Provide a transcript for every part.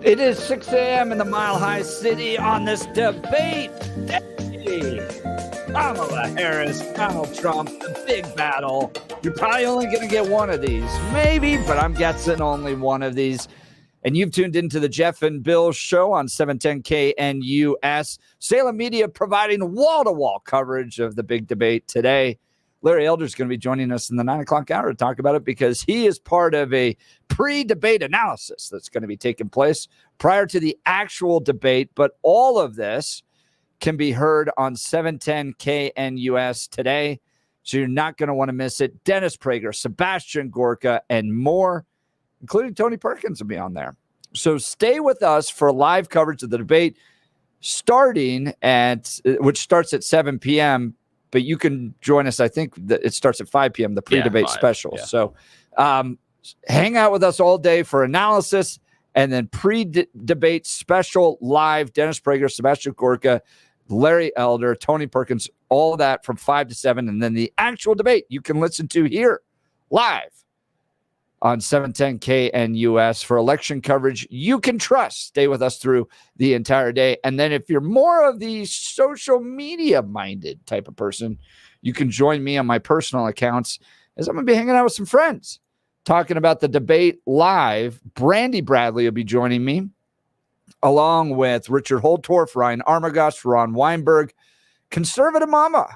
It is 6 a.m. in the Mile High City on this debate day. Kamala Harris, Donald Trump, the big battle. You're probably only going to get one of these. Maybe, but I'm guessing only one of these. And you've tuned into the Jeff and Bill show on 710 KNUS. Salem Media providing wall-to-wall coverage of the big debate today. Larry Elder is going to be joining us in the 9 o'clock hour to talk about it because he is part of a pre-debate analysis that's going to be taking place prior to the actual debate. But all of this can be heard on 710 KNUS today, so you're not going to want to miss it. Dennis Prager, Sebastian Gorka, and more, including Tony Perkins, will be on there. So stay with us for live coverage of the debate, which starts at 7 p.m., but you can join us. I think that it starts at 5 p.m., the pre-debate special. Yeah. So hang out with us all day for analysis and then pre-debate special live. Dennis Prager, Sebastian Gorka, Larry Elder, Tony Perkins, all of that from 5 to 7. And then the actual debate you can listen to here live on 710 KNUS for election coverage you can trust. Stay with us through the entire day. And then if you're more of the social media minded type of person, you can join me on my personal accounts as I'm going to be hanging out with some friends talking about the debate live. Brandy Bradley will be joining me along with Richard Holtorf, Ryan Armagost, Ron Weinberg, Conservative Mama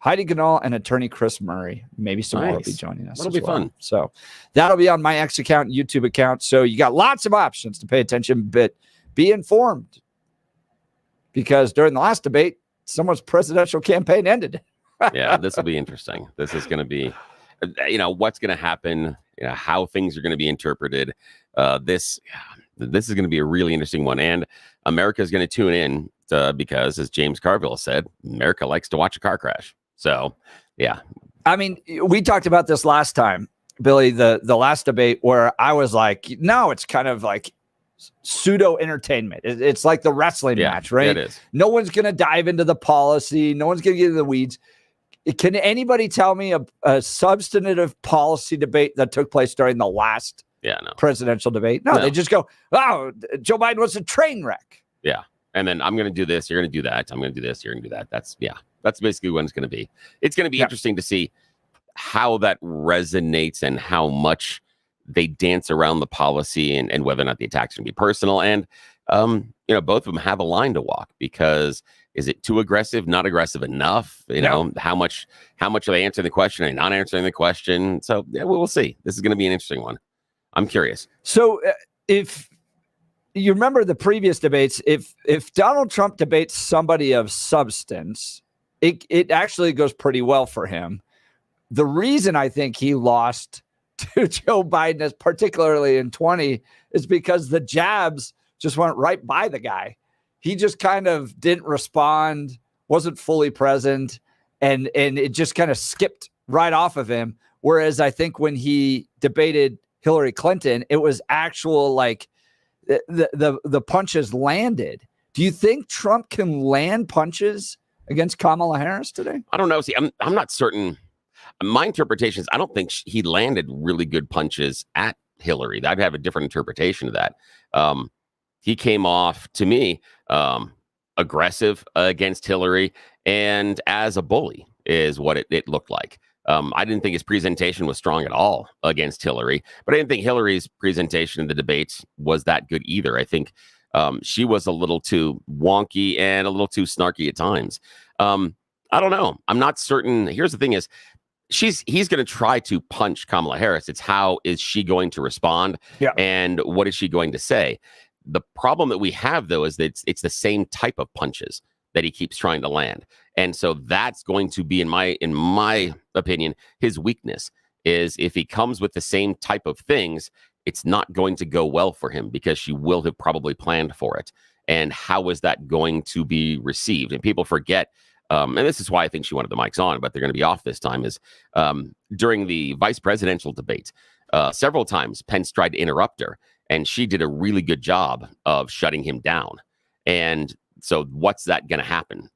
Heidi Ganal, and attorney Chris Murray. Maybe some more will be joining us. That'll be fun. So that'll be on my X account and YouTube account. So you got lots of options to pay attention, but be informed because during the last debate, someone's presidential campaign ended. Yeah, this will be interesting. This is going to be, what's going to happen, how things are going to be interpreted. This is going to be a really interesting one. And America is going to tune in because, as James Carville said, America likes to watch a car crash. So, yeah. I mean, we talked about this last time, Billy, the last debate where I was like, no, it's kind of like pseudo entertainment. It's like the wrestling match, right? It is. No one's going to dive into the policy. No one's going to get into the weeds. Can anybody tell me a substantive policy debate that took place during the last presidential debate? No, they just go, oh, Joe Biden was a train wreck. Yeah. And then I'm going to do this. You're going to do that. I'm going to do this. You're going to do that. That's basically what it's going to be. It's going to be interesting to see how that resonates and how much they dance around the policy and whether or not the attacks can be personal. And, both of them have a line to walk because is it too aggressive, not aggressive enough? How much are they answering the question and not answering the question? So we'll see. This is going to be an interesting one. I'm curious. So if you remember the previous debates, if Donald Trump debates somebody of substance, it actually goes pretty well for him. The reason I think he lost to Joe Biden, particularly in 20, is because the jabs just went right by the guy. He just kind of didn't respond, wasn't fully present, and it just kind of skipped right off of him. Whereas I think when he debated Hillary Clinton, it was actual like the punches landed. Do you think Trump can land punches against Kamala Harris today? I don't know. See, I'm not certain. My interpretation is I don't think he landed really good punches at Hillary. I'd have a different interpretation of that. He came off, to me, aggressive against Hillary and as a bully is what it looked like. I didn't think his presentation was strong at all against Hillary, but I didn't think Hillary's presentation in the debates was that good either. I think she was a little too wonky and a little too snarky at times. I don't know. I'm not certain. Here's the thing is, he's going to try to punch Kamala Harris. It's how is she going to respond? Yeah. And what is she going to say? The problem that we have, though, is that it's the same type of punches that he keeps trying to land. And so that's going to be, in my opinion, his weakness is if he comes with the same type of things, it's not going to go well for him because she will have probably planned for it. And how is that going to be received? And people forget, and this is why I think she wanted the mics on, but they're going to be off this time, is during the vice presidential debate, several times Pence tried to interrupt her, and she did a really good job of shutting him down. And so what's that going to happen?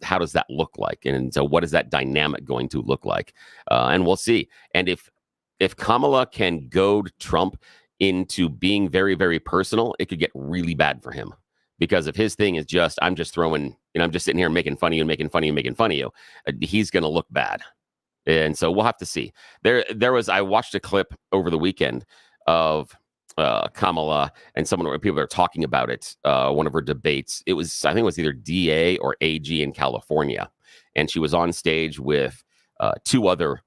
How does that look like? And so what is that dynamic going to look like? And we'll see. And if Kamala can goad Trump into being very, very personal, it could get really bad for him. Because if his thing is just, I'm just throwing, I'm just sitting here making fun of you and making fun of you, making fun of you, he's going to look bad. And so we'll have to see. I watched a clip over the weekend of Kamala and people are talking about it. One of her debates, I think it was either DA or AG in California. And she was on stage with two other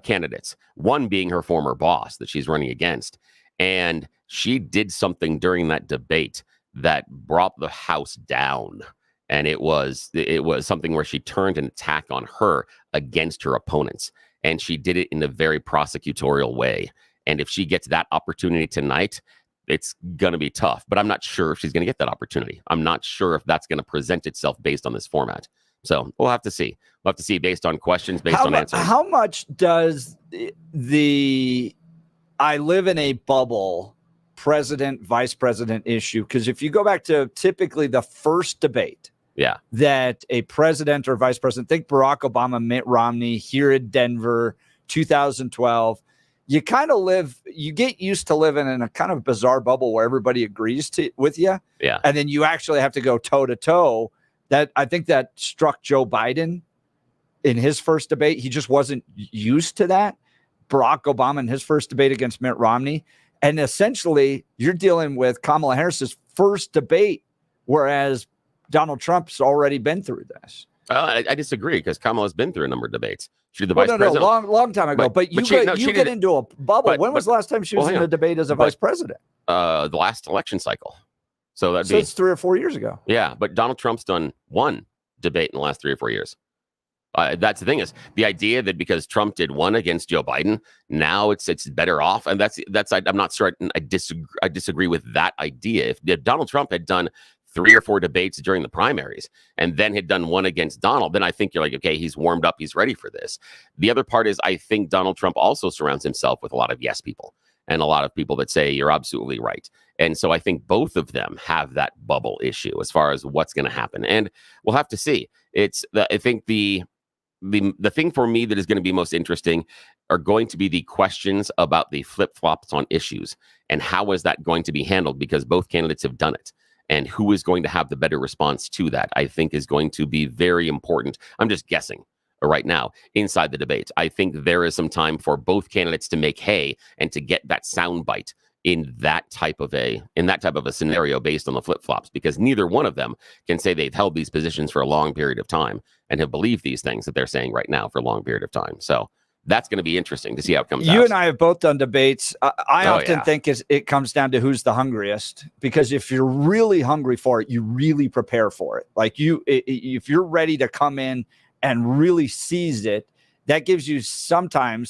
candidates, one being her former boss that she's running against. And she did something during that debate that brought the house down. And it was something where she turned an attack on her against her opponents. And she did it in a very prosecutorial way. And if she gets that opportunity tonight, it's going to be tough. But I'm not sure if she's going to get that opportunity. I'm not sure if that's going to present itself based on this format. So we'll have to see. We'll have to see based on questions, based on answers. How much does the I live in a bubble president, vice president issue? Because if you go back to typically the first debate, that a president or vice president, think Barack Obama, Mitt Romney here in Denver, 2012, you kind of you get used to living in a kind of bizarre bubble where everybody agrees with you. Yeah. And then you actually have to go toe to toe. I think that struck Joe Biden in his first debate. He just wasn't used to that. Barack Obama in his first debate against Mitt Romney. And essentially, you're dealing with Kamala Harris's first debate, whereas Donald Trump's already been through this. I disagree, because Kamala's been through a number of debates. She did the vice president. long time ago. But you get into a bubble. When was the last time she was in a debate as a vice president? The last election cycle. So it's 3 or 4 years ago. Yeah, but Donald Trump's done one debate in the last 3 or 4 years. That's the thing, is the idea that because Trump did one against Joe Biden, now it's better off. And that's I'm not sure I disagree with that idea. If Donald Trump had done 3 or 4 debates during the primaries and then had done one against Donald, then I think you're like, okay, he's warmed up, he's ready for this. The other part is, I think Donald Trump also surrounds himself with a lot of yes people and a lot of people that say you're absolutely right. And so I think both of them have that bubble issue as far as what's going to happen. And we'll have to see. I think the thing for me that is going to be most interesting are going to be the questions about the flip-flops on issues and how is that going to be handled, because both candidates have done it. And who is going to have the better response to that, I think, is going to be very important. I'm just guessing right now inside the debate. I think there is some time for both candidates to make hay and to get that soundbite in that type of a scenario based on the flip-flops, because neither one of them can say they've held these positions for a long period of time and have believed these things that they're saying right now for a long period of time. So that's going to be interesting to see how it comes out. You and I have both done debates. I often think it comes down to who's the hungriest, because if you're really hungry for it, you really prepare for it. Like if you're ready to come in and really seize it, that gives you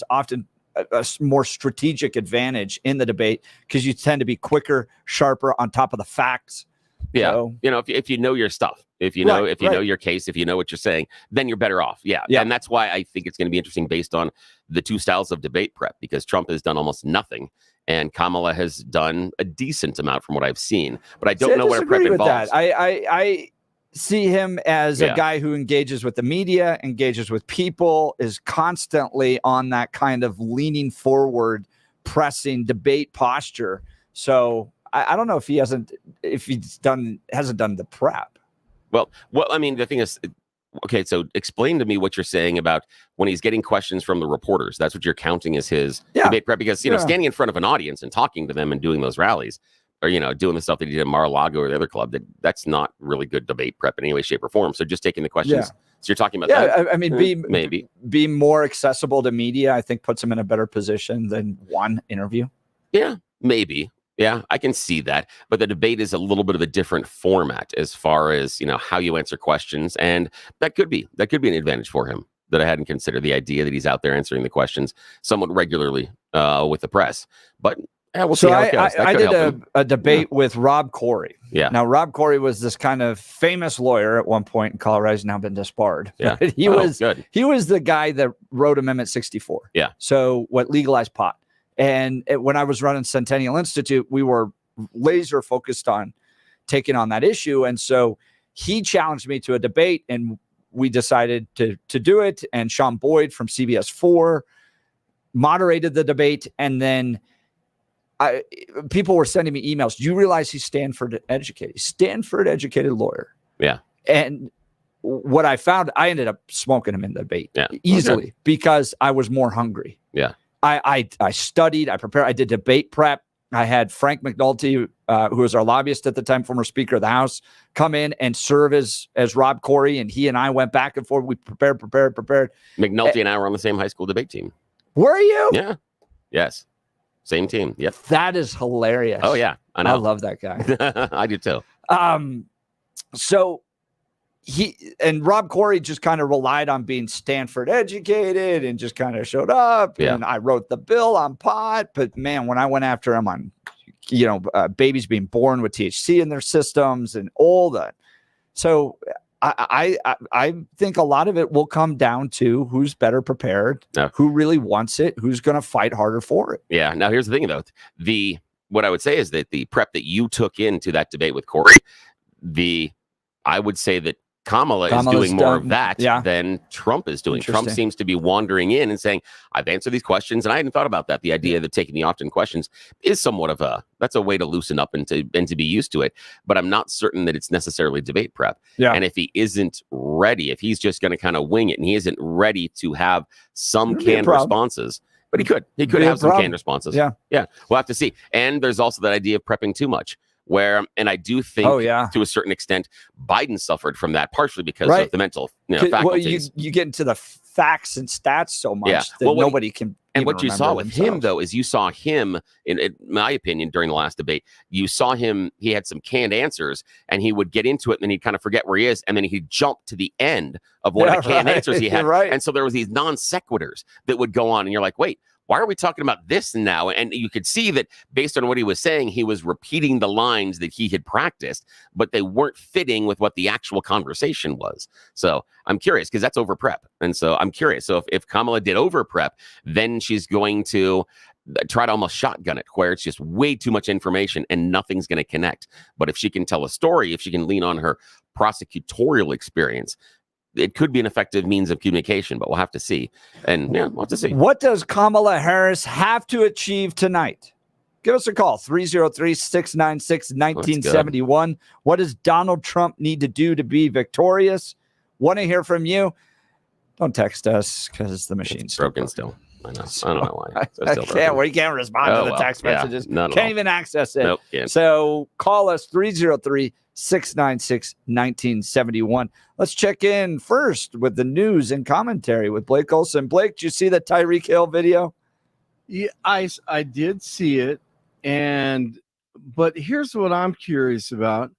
often a more strategic advantage in the debate, because you tend to be quicker, sharper, on top of the facts. Yeah. So, if you know your stuff, if you know your case, if you know what you're saying, then you're better off. Yeah. And that's why I think it's going to be interesting based on the two styles of debate prep, because Trump has done almost nothing and Kamala has done a decent amount from what I've seen. But I don't know what her prep involves. I see him as a guy who engages with the media, engages with people, is constantly on that kind of leaning forward, pressing debate posture. So I don't know if hasn't done the prep. Well, I mean, the thing is, okay, so explain to me what you're saying about when he's getting questions from the reporters. That's what you're counting as his debate prep, because, standing in front of an audience and talking to them and doing those rallies, or, doing the stuff that he did at Mar-a-Lago or the other club, that's not really good debate prep in any way, shape, or form. So just taking the questions. So you're talking about that? I mean, be more accessible to media, I think, puts him in a better position than one interview. Yeah, maybe. Yeah, I can see that. But the debate is a little bit of a different format as far as, how you answer questions. And that could be an advantage for him that I hadn't considered, the idea that he's out there answering the questions somewhat regularly with the press. But we'll see how it goes. I did a debate with Rob Corey. Yeah. Now, Rob Corey was this kind of famous lawyer at one point in Colorado. He's now been disbarred. Yeah. He was the guy that wrote Amendment 64. Yeah. So what legalized pot. And when I was running Centennial Institute, we were laser focused on taking on that issue. And so he challenged me to a debate, and we decided to do it. And Sean Boyd from CBS 4 moderated the debate. And then people were sending me emails. Do you realize he's Stanford educated lawyer? Yeah. And what I found, I ended up smoking him in the debate easily because I was more hungry. Yeah. I studied, I prepared, I did debate prep. I had Frank McNulty, who was our lobbyist at the time, former Speaker of the House, come in and serve as Rob Corey, and he and I went back and forth. We prepared. McNulty and I were on the same high school debate team. Were you? Yeah. Yes. Same team. Yep. That is hilarious. Oh yeah, I know. I love that guy. I do too. So Rob Corey just kind of relied on being Stanford educated and just kind of showed up. Yeah. And I wrote the bill on pot, but man, when I went after him on, babies being born with THC in their systems and all that. So I think a lot of it will come down to who's better prepared, who really wants it, who's going to fight harder for it. Yeah. Now here's the thing though. What I would say is that the prep that you took into that debate with Corey, I would say that Kamala is doing more of that than Trump is doing. Trump seems to be wandering in and saying, I've answered these questions, and I hadn't thought about that. The idea that taking the opt-in questions is somewhat of that's a way to loosen up and to be used to it. But I'm not certain that it's necessarily debate prep. Yeah. And if he isn't ready, if he's just going to kind of wing it and he isn't ready to have some canned responses, but he could have some canned responses. Yeah. We'll have to see. And there's also that idea of prepping too much. And I do think to a certain extent, Biden suffered from that partially because of the mental faculties. Well, you get into the facts and stats so much that nobody can. And what you saw with him, though, is you saw him, in my opinion, during the last debate, you saw him, he had some canned answers and he would get into it and then he'd kind of forget where he is. And then he'd jump to the end of one of the canned answers he had. And so there was these non sequiturs that would go on and you're like, wait, why are we talking about this now? And you could see that based on what he was saying, he was repeating the lines that he had practiced, but they weren't fitting with what the actual conversation was. So I'm curious because that's over prep. And so I'm curious. So if Kamala did over prep, then she's going to try to almost shotgun it where it's just way too much information and nothing's going to connect. But if she can tell a story, if she can lean on her prosecutorial experience, it could be an effective means of communication, but we'll have to see. And we'll have to see. What does Kamala Harris have to achieve tonight? Give us a call, 303-696-1971. What does Donald Trump need to do to be victorious? Want to hear from you? Don't text us because the machine's broken still. I know. I don't know why. We can't respond to the text messages. Can't even access it. Nope, so call us 303-696-1971. Let's check in first with the news and commentary with Blake Olson. Blake, did you see the Tyreek Hill video? Yeah, I did see it. But here's what I'm curious about.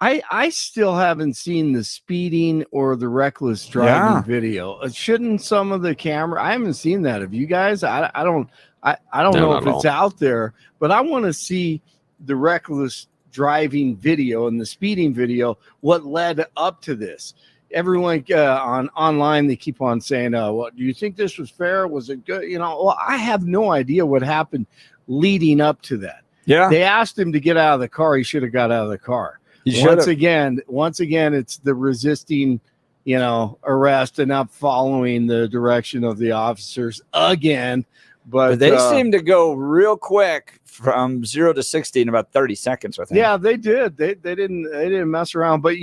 I still haven't seen the speeding or the reckless driving video. Shouldn't some of the camera? I haven't seen that. Have you guys? I don't know if it's out there, but I want to see the reckless driving video and the speeding video. What led up to this? Everyone online, they keep on saying, "Well, do you think this was fair? Was it good?" Well, I have no idea what happened leading up to that. Yeah, they asked him to get out of the car. He should have got out of the car. Once again, it's the resisting, arrest and not following the direction of the officers again. But they seem to go real quick from 0 to 60 in about 30 seconds with him. Yeah, they did. They didn't mess around. But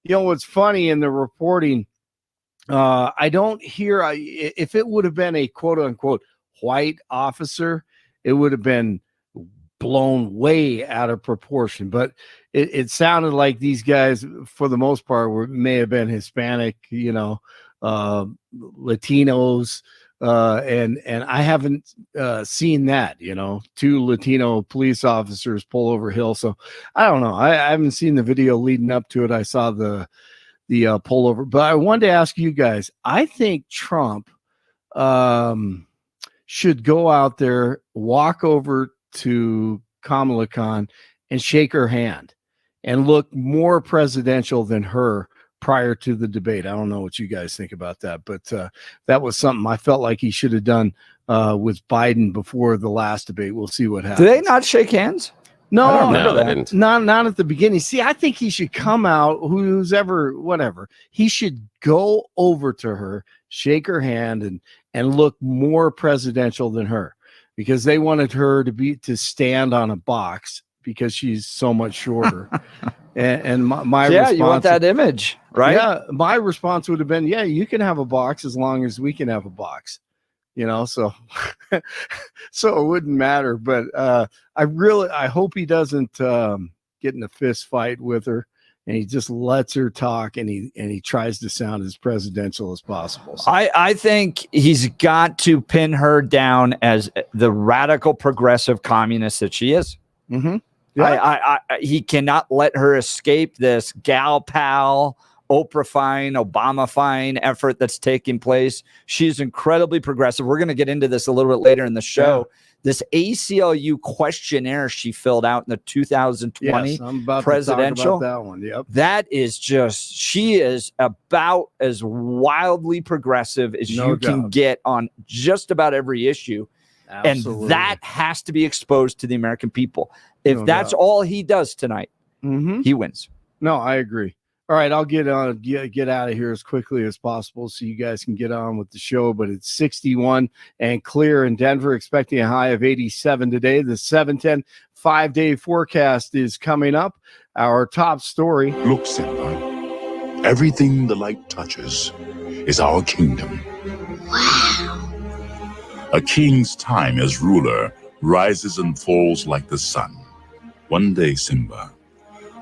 what's funny in the reporting, I don't hear if it would have been a quote unquote white officer, it would have been blown way out of proportion. But it sounded like these guys, for the most part, may have been Hispanic, Latinos, and I haven't seen that. 2 Latino police officers pull over Hill. So I don't know. I haven't seen the video leading up to it. I saw the pullover, but I wanted to ask you guys. I think Trump should go out there, walk over to Kamala Khan and shake her hand and look more presidential than her prior to the debate. I don't know what you guys think about that, but that was something I felt like he should have done with Biden before the last debate. We'll see what happens. Do they not shake hands? No, they didn't. Not at the beginning. See, I think he should come out, whatever. He should go over to her, shake her hand, and look more presidential than her. because they wanted her to stand on a box because she's so much shorter. and my response, you want that image, right? Yeah, my response would have been, yeah, you can have a box as long as we can have a box. So so it wouldn't matter. But I hope he doesn't get in a fist fight with her, and he just lets her talk, and he tries to sound as presidential as possible. So. I think he's got to pin her down as the radical progressive communist that she is. Mm-hmm. Yeah. He cannot let her escape this gal pal, Oprah-fine, Obama-fine effort that's taking place. She's incredibly progressive. We're going to get into this a little bit later in the show. Yeah. This ACLU questionnaire she filled out in the 2020 presidential. To talk about that one. Yep. That is just, she is about as wildly progressive as can get on just about every issue. Absolutely. And that has to be exposed to the American people. If that's all he does tonight, he wins. No, I agree. All right, I'll get out of here as quickly as possible so you guys can get on with the show. But it's 61 and clear in Denver, expecting a high of 87 today. The 7-10 5-day forecast is coming up. Our top story. Look, Simba, everything the light touches is our kingdom. Wow. A king's time as ruler rises and falls like the sun. One day, Simba,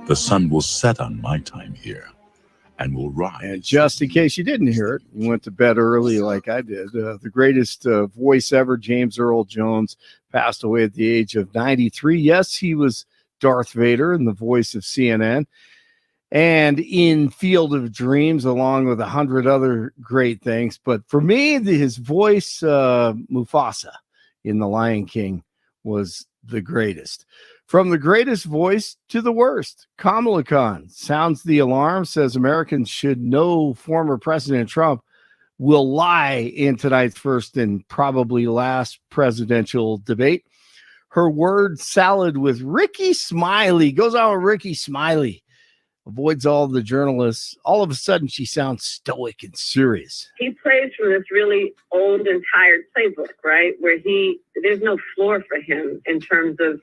the sun will set on my time here and will rise. And just in case you didn't hear it, you went to bed early like I did. The greatest voice ever, James Earl Jones, passed away at the age of 93. Yes, he was Darth Vader in the voice of CNN and in Field of Dreams, along with 100 other great things. But for me, his voice, Mufasa in The Lion King, was the greatest. From the greatest voice to the worst, Kamala sounds the alarm, says Americans should know former President Trump will lie in tonight's first and probably last presidential debate. Her word salad with Ricky Smiley goes on with Ricky Smiley. Avoids all the journalists. All of a sudden, she sounds stoic and serious. He plays from this really old and tired playbook, right? Where there's no floor for him in terms of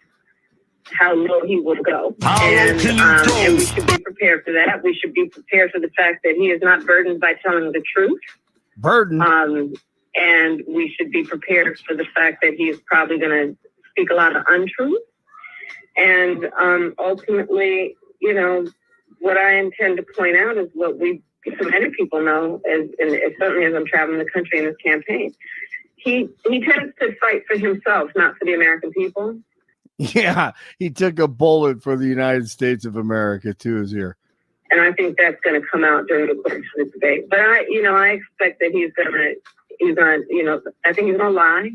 how low he will go. And we should be prepared for that. We should be prepared for the fact that he is not burdened by telling the truth. And we should be prepared for the fact that he is probably going to speak a lot of untruth. And ultimately, what I intend to point out is what so many people know, and certainly as I'm traveling the country in this campaign. He tends to fight for himself, not for the American people. Yeah, he took a bullet for the United States of America to his ear. And I think that's going to come out during the course of the debate. But I expect that he's going to, I think he's going to lie.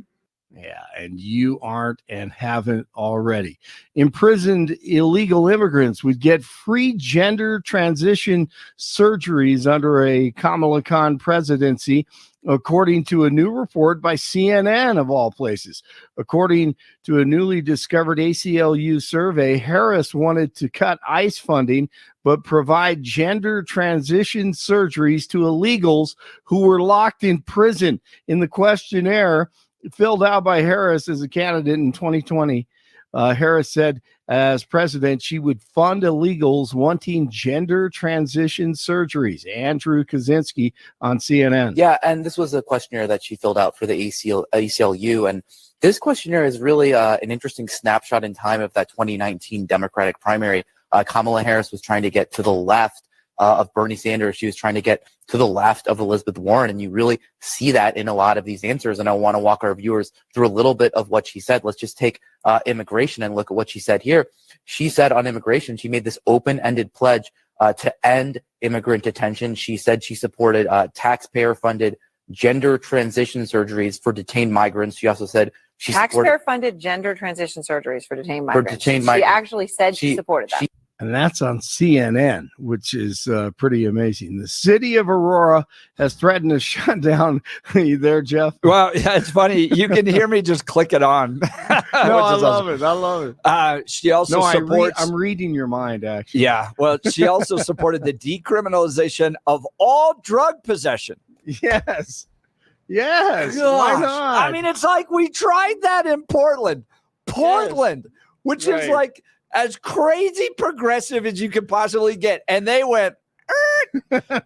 Yeah, and you aren't and haven't already. Imprisoned illegal immigrants would get free gender transition surgeries under a Kamala presidency, according to a new report by CNN, of all places. According to a newly discovered ACLU survey, Harris wanted to cut ICE funding, but provide gender transition surgeries to illegals who were locked in prison. In the questionnaire filled out by Harris as a candidate in 2020, Harris said as president, she would fund illegals wanting gender transition surgeries. Andrew Kaczynski on CNN. Yeah, and this was a questionnaire that she filled out for the ACLU. And this questionnaire is really an interesting snapshot in time of that 2019 Democratic primary. Kamala Harris was trying to get to the left of Bernie Sanders. She was trying to get to the left of Elizabeth Warren, and you really see that in a lot of these answers. And I want to walk our viewers through a little bit of what she said. Let's just take immigration and look at what she said here. She said on immigration, she made this open-ended pledge to end immigrant detention. She said she supported taxpayer-funded gender transition surgeries for detained migrants. She also said she taxpayer-funded gender transition surgeries for detained migrants. She actually said she supported that. And that's on CNN, which is pretty amazing. The city of Aurora has threatened to shut down. Are you there, Jeff? Well, yeah, it's funny. You can hear me just click it on. No, I love it. I love it. She also supports. I'm reading your mind, actually. Yeah. Well, she also supported the decriminalization of all drug possession. Yes. Yes. Why not? I mean, it's like we tried that in Portland, which is like as crazy progressive as you could possibly get. And they went,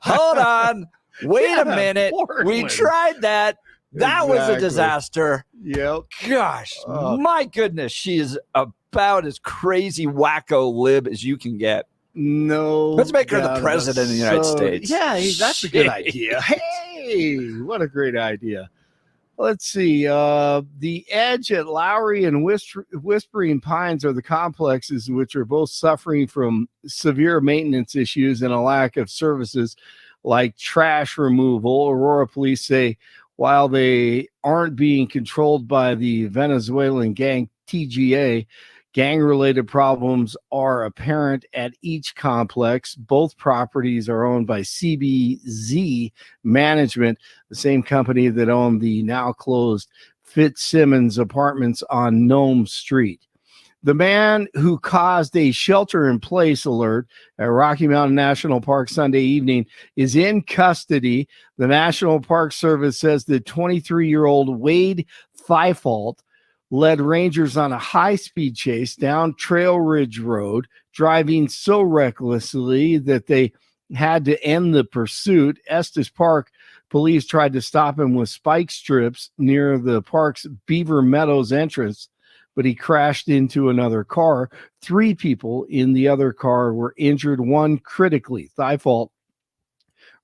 hold on, wait a minute. Portland. We tried that. That was a disaster. Yep. Gosh, my goodness. She is about as crazy wacko lib as you can get. No. Let's make her the president of the United States. Yeah, that's a good idea. Hey, what a great idea. Let's see. The Edge at Lowry and Whispering Pines are the complexes which are both suffering from severe maintenance issues and a lack of services like trash removal. Aurora police say while they aren't being controlled by the Venezuelan gang TGA, gang-related problems are apparent at each complex. Both properties are owned by CBZ Management, the same company that owned the now-closed Fitzsimmons Apartments on Nome Street. The man who caused a shelter-in-place alert at Rocky Mountain National Park Sunday evening is in custody. The National Park Service says the 23-year-old Wade Thifault led rangers on a high-speed chase down Trail Ridge Road, driving so recklessly that they had to end the pursuit. Estes Park police tried to stop him with spike strips near the park's Beaver Meadows entrance, but he crashed into another car. 3 people in the other car were injured, 1 critically. Thifault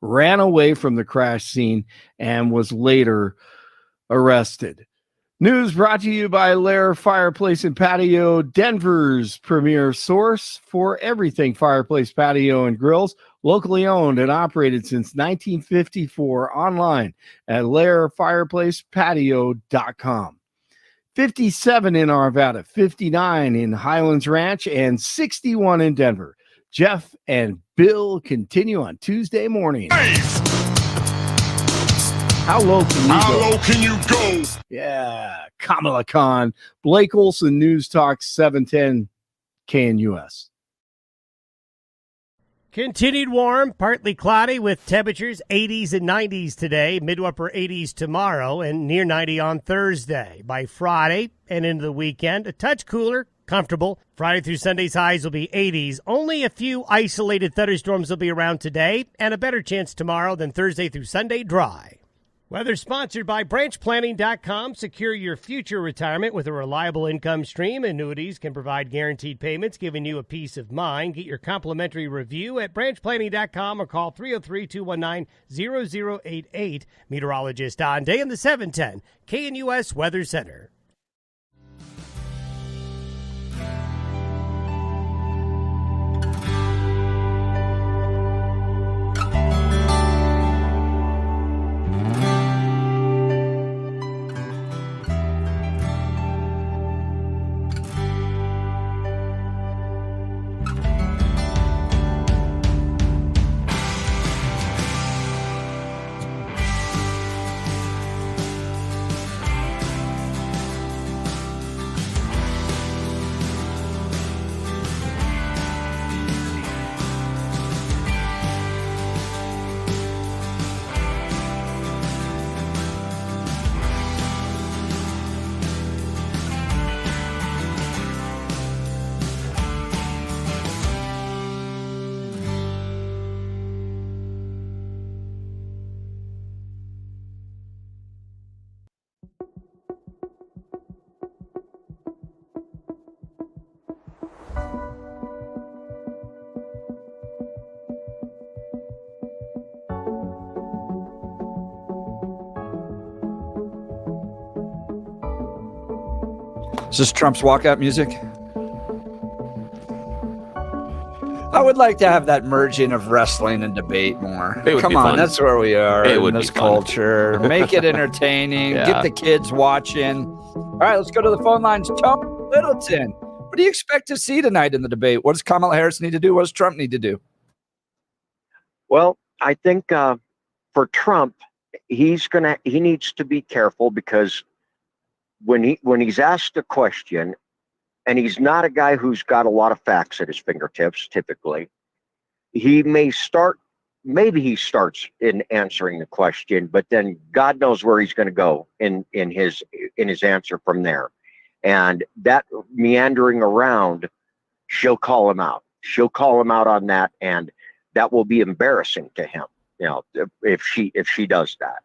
ran away from the crash scene and was later arrested. News brought to you by Lair Fireplace and Patio, Denver's premier source for everything fireplace, patio, and grills. Locally owned and operated since 1954. Online at lairfireplacepatio.com. 57 in Arvada, 59 in Highlands Ranch, and 61 in Denver. Jeff and Bill continue on Tuesday morning. How low can you go? Yeah, Kamala Khan. Blake Olson, News Talk 710 KNUS. Continued warm, partly cloudy with temperatures 80s and 90s today, mid-upper 80s tomorrow, and near 90 on Thursday. By Friday and into the weekend, a touch cooler, comfortable. Friday through Sunday's highs will be 80s. Only a few isolated thunderstorms will be around today, and a better chance tomorrow than Thursday through Sunday dry. Weather sponsored by branchplanning.com. Secure your future retirement with a reliable income stream. Annuities can provide guaranteed payments, giving you a peace of mind. Get your complimentary review at branchplanning.com or call 303-219-0088. Meteorologist Don Day in the 710 KNUS Weather Center. Is this Trump's walkout music? I would like to have that merging of wrestling and debate more. Come on, that's where we are in this culture. Make it entertaining. Get the kids watching. All right, let's go to the phone lines. Tom Littleton, what do you expect to see tonight in the debate? What does Kamala Harris need to do? What does Trump need to do? Well, I think for Trump, he needs to be careful, because when he's asked a question, and he's not a guy who's got a lot of facts at his fingertips, typically, he may start maybe he starts in answering the question, but then God knows where he's going to go in his answer from there. And that meandering around, she'll call him out. She'll call him out on that, and that will be embarrassing to him, if she does that.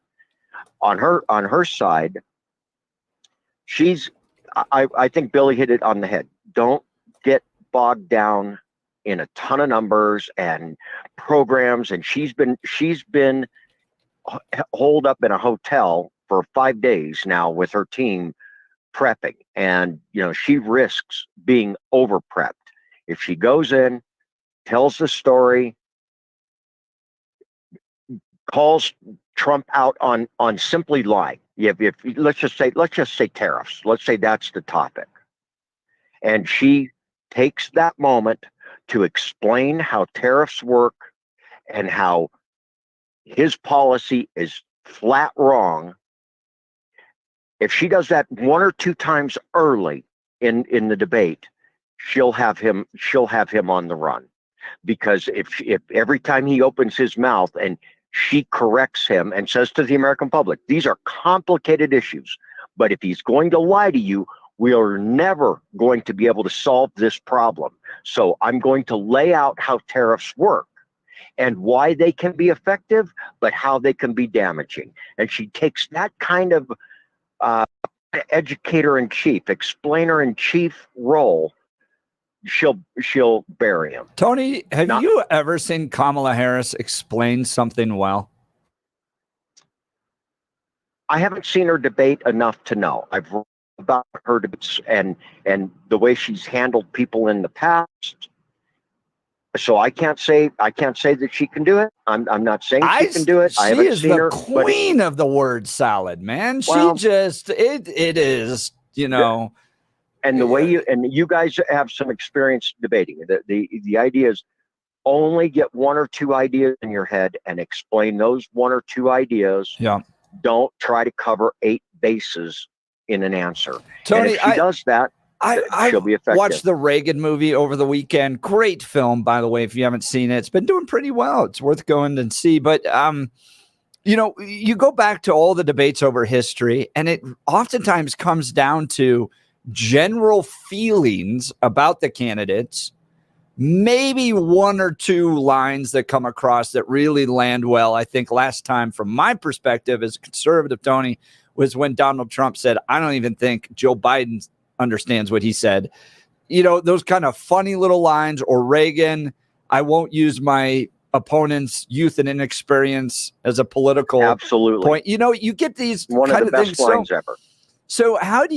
On her side, I think Billy hit it on the head. Don't get bogged down in a ton of numbers and programs. And she's been holed up in a hotel for 5 days now with her team prepping. And, she risks being over prepped. If she goes in, tells the story, calls Trump out on simply lying. If let's just say tariffs. Let's say that's the topic. And she takes that moment to explain how tariffs work and how his policy is flat wrong. If she does that 1 or 2 times early in the debate, she'll have him on the run. Because if every time he opens his mouth and she corrects him and says to the American public, these are complicated issues, but if he's going to lie to you, we are never going to be able to solve this problem. So I'm going to lay out how tariffs work and why they can be effective, but how they can be damaging. And she takes that kind of educator-in-chief, explainer-in-chief role. She'll bury him. Tony, have you ever seen Kamala Harris explain something well? I haven't seen her debate enough to know. I've read about her debates and the way she's handled people in the past. So I can't say that she can do it. I'm not saying she can do it. I haven't seen her. She is the queen of the word salad, man. Well, it is, And the way you guys have some experience debating. The idea is only get 1 or 2 ideas in your head and explain those 1 or 2 ideas. Yeah. Don't try to cover 8 bases in an answer. Tony, and if she does that, she'll be effective. Watched the Reagan movie over the weekend. Great film, by the way. If you haven't seen it, it's been doing pretty well. It's worth going and see. But you go back to all the debates over history, and it oftentimes comes down to general feelings about the candidates, maybe 1 or 2 lines that come across that really land well. I think last time, from my perspective as a conservative, Tony, was when Donald Trump said, I don't even think Joe Biden understands what he said. Those kind of funny little lines. Or Reagan, I won't use my opponent's youth and inexperience as a political point. You get these one kind of the best things. lines ever. So how do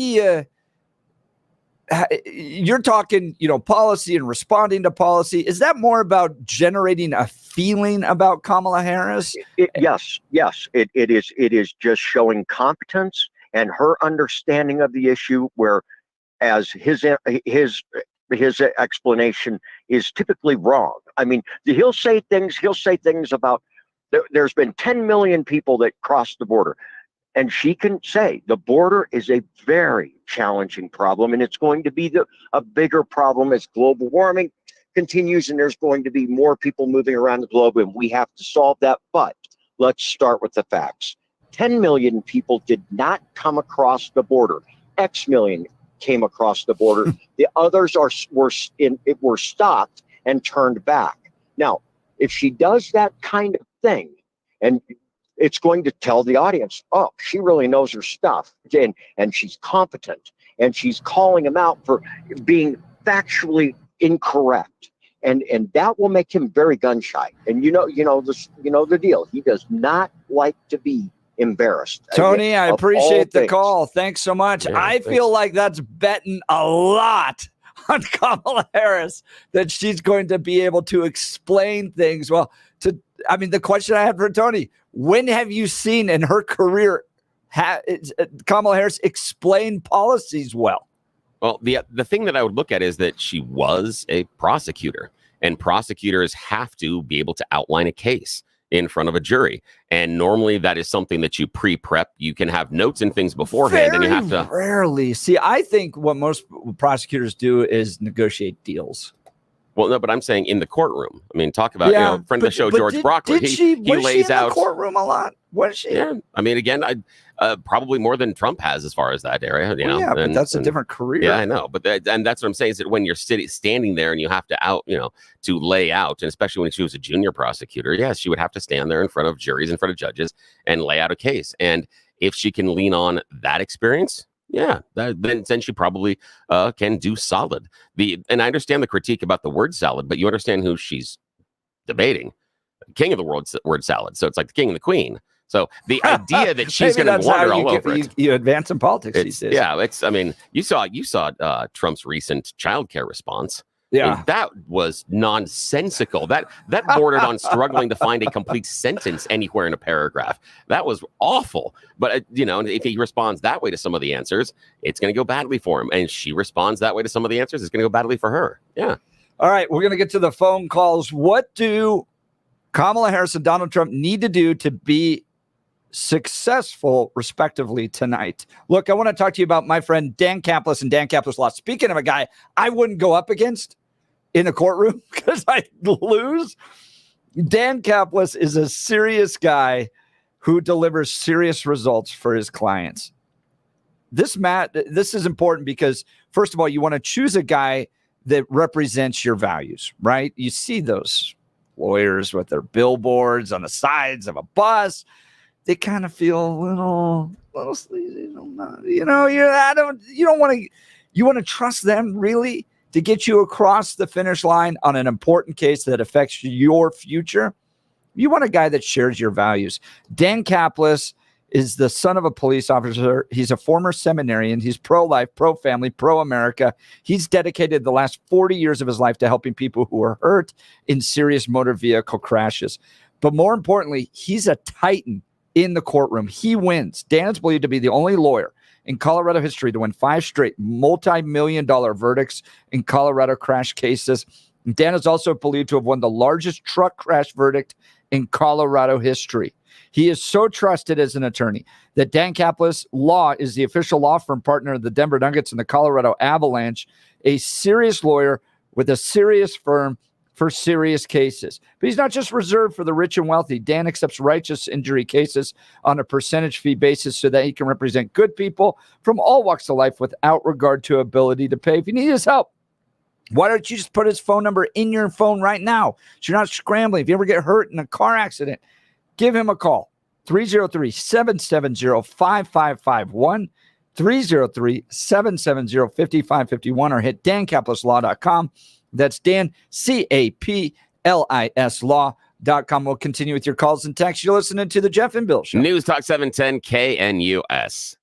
you're talking, policy and responding to policy. Is that more about generating a feeling about Kamala Harris? Yes. It is just showing competence and her understanding of the issue, whereas his explanation is typically wrong. I mean, he'll say things about there's been 10 million people that crossed the border. And she can say the border is a very challenging problem, and it's going to be a bigger problem as global warming continues, and there's going to be more people moving around the globe, and we have to solve that. But let's start with the facts. 10 million people did not come across the border. X million came across the border. The others were stopped and turned back. Now, if she does that kind of thing, and it's going to tell the audience, oh, she really knows her stuff, and she's competent, and she's calling him out for being factually incorrect, and that will make him very gun shy. And the deal. He does not like to be embarrassed. Tony, I appreciate the call. Thanks so much. Yeah, I feel like that's betting a lot on Kamala Harris that she's going to be able to explain things well. The question I had for Tony: when have you seen in her career Kamala Harris explain policies well? Well, the thing that I would look at is that she was a prosecutor, and prosecutors have to be able to outline a case in front of a jury. And normally that is something that you pre-prep. You can have notes and things beforehand, and you have to rarely see. I think what most prosecutors do is negotiate deals. Well, no, but I'm saying in the courtroom. I mean, talk about friend of the show George Brockler. He lays out the courtroom a lot. Was she? Yeah, I mean, again, probably more than Trump has as far as that area. You know, but that's a different career. Yeah, I know, but and that's what I'm saying is that when you're standing there and you have to to lay out, and especially when she was a junior prosecutor, yes, she would have to stand there in front of juries, in front of judges, and lay out a case. And if she can lean on that experience. Yeah, then she probably can do solid. And I understand the critique about the word salad, but you understand who she's debating. King of the word salad. So it's like the king and the queen. So the idea that she's going to wander all over it. You advance in politics these days. Yeah, I mean, you saw Trump's recent childcare response. Yeah, and that was nonsensical. That bordered on struggling to find a complete sentence anywhere in a paragraph. That was awful. But if he responds that way to some of the answers, it's going to go badly for him. And she responds that way to some of the answers, it's going to go badly for her. Yeah. All right, we're going to get to the phone calls. What do Kamala Harris and Donald Trump need to do to be successful, respectively, tonight? Look, I want to talk to you about my friend Dan Caplis and Dan Caplis Law. Speaking of a guy I wouldn't go up against in a courtroom because I'd lose, Dan Caplis is a serious guy who delivers serious results for his clients. This is important because, first of all, you want to choose a guy that represents your values, right? You see those lawyers with their billboards on the sides of a bus. They kind of feel a little sleazy. You want to trust them really to get you across the finish line on an important case that affects your future. You want a guy that shares your values. Dan Caplis is the son of a police officer. He's a former seminarian. He's pro-life, pro-family, pro-America. He's dedicated the last 40 years of his life to helping people who are hurt in serious motor vehicle crashes. But more importantly, he's a titan in the courtroom. He wins. Dan is believed to be the only lawyer in Colorado history to win 5 straight multi-million-dollar verdicts in Colorado crash cases. Dan is also believed to have won the largest truck crash verdict in Colorado history. He is so trusted as an attorney that Dan Caplis Law is the official law firm partner of the Denver Nuggets and the Colorado Avalanche, a serious lawyer with a serious firm for serious cases. But he's not just reserved for the rich and wealthy. Dan accepts righteous injury cases on a percentage fee basis so that he can represent good people from all walks of life without regard to ability to pay. If you need his help, why don't you just put his phone number in your phone right now so you're not scrambling? If you ever get hurt in a car accident, give him a call. 303-770-5551, 303-770-5551, or hit dancaplisLaw.com. That's Dan, CAPLIS Law.com. We'll continue with your calls and texts. You're listening to the Jeff and Bill Show. News Talk 710 KNUS.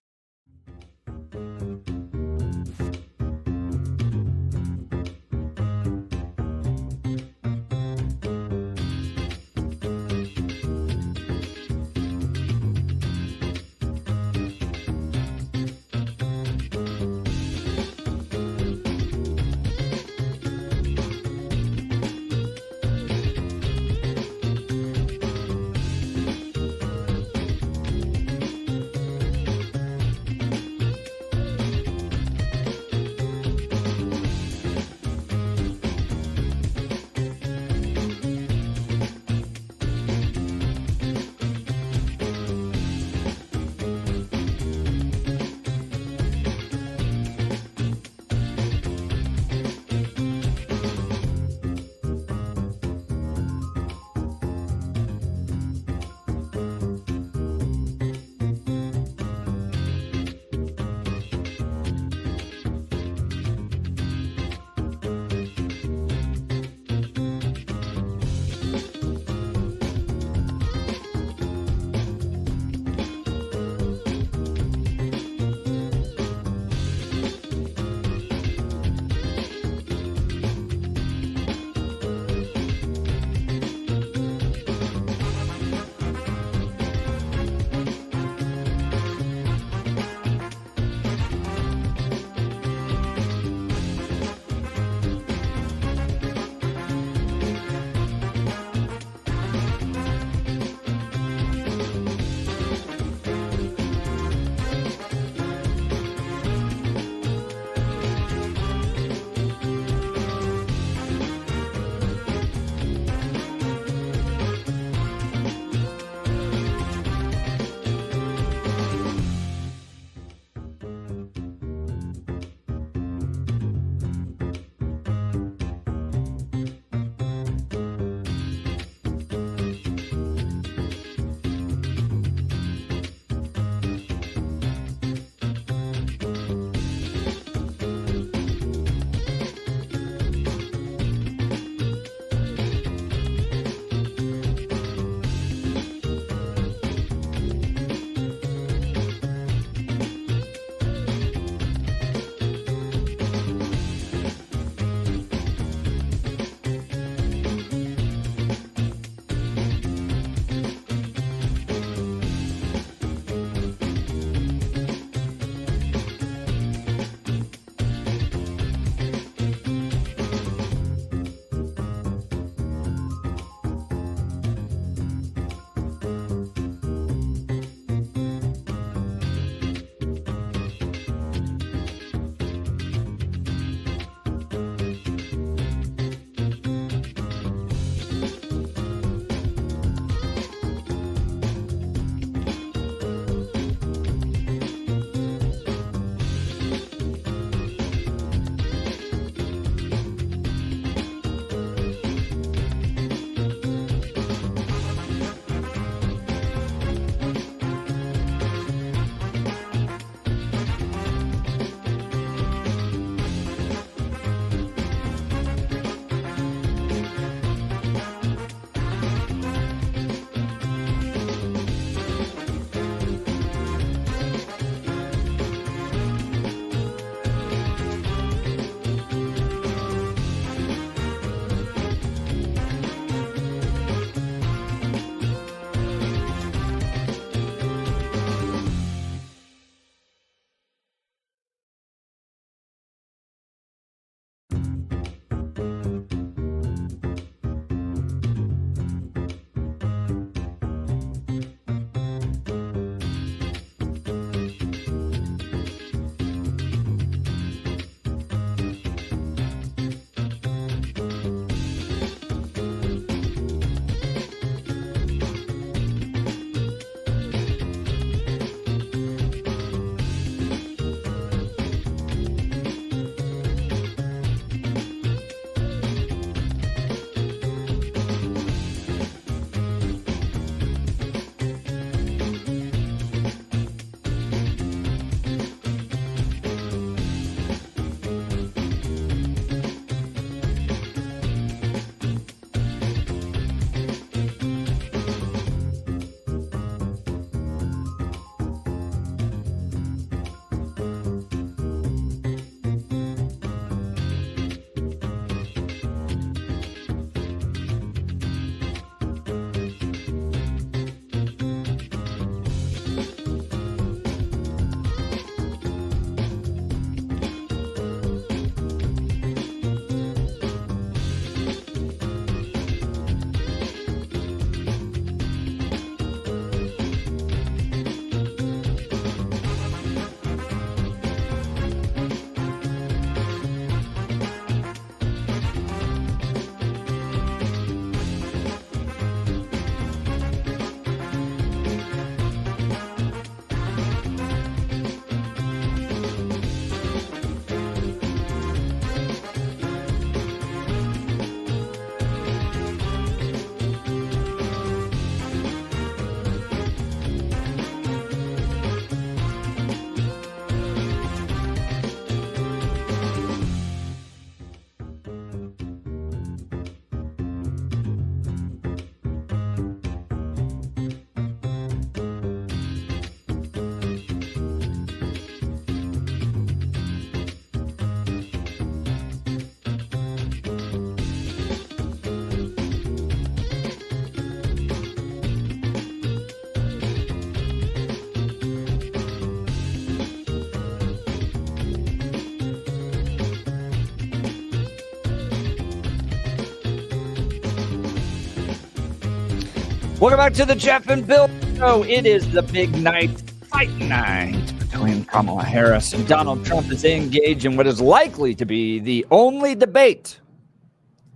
Welcome back to the Jeff and Bill Show. It is the big night, fight night between Kamala Harris and Donald Trump as they engage in what is likely to be the only debate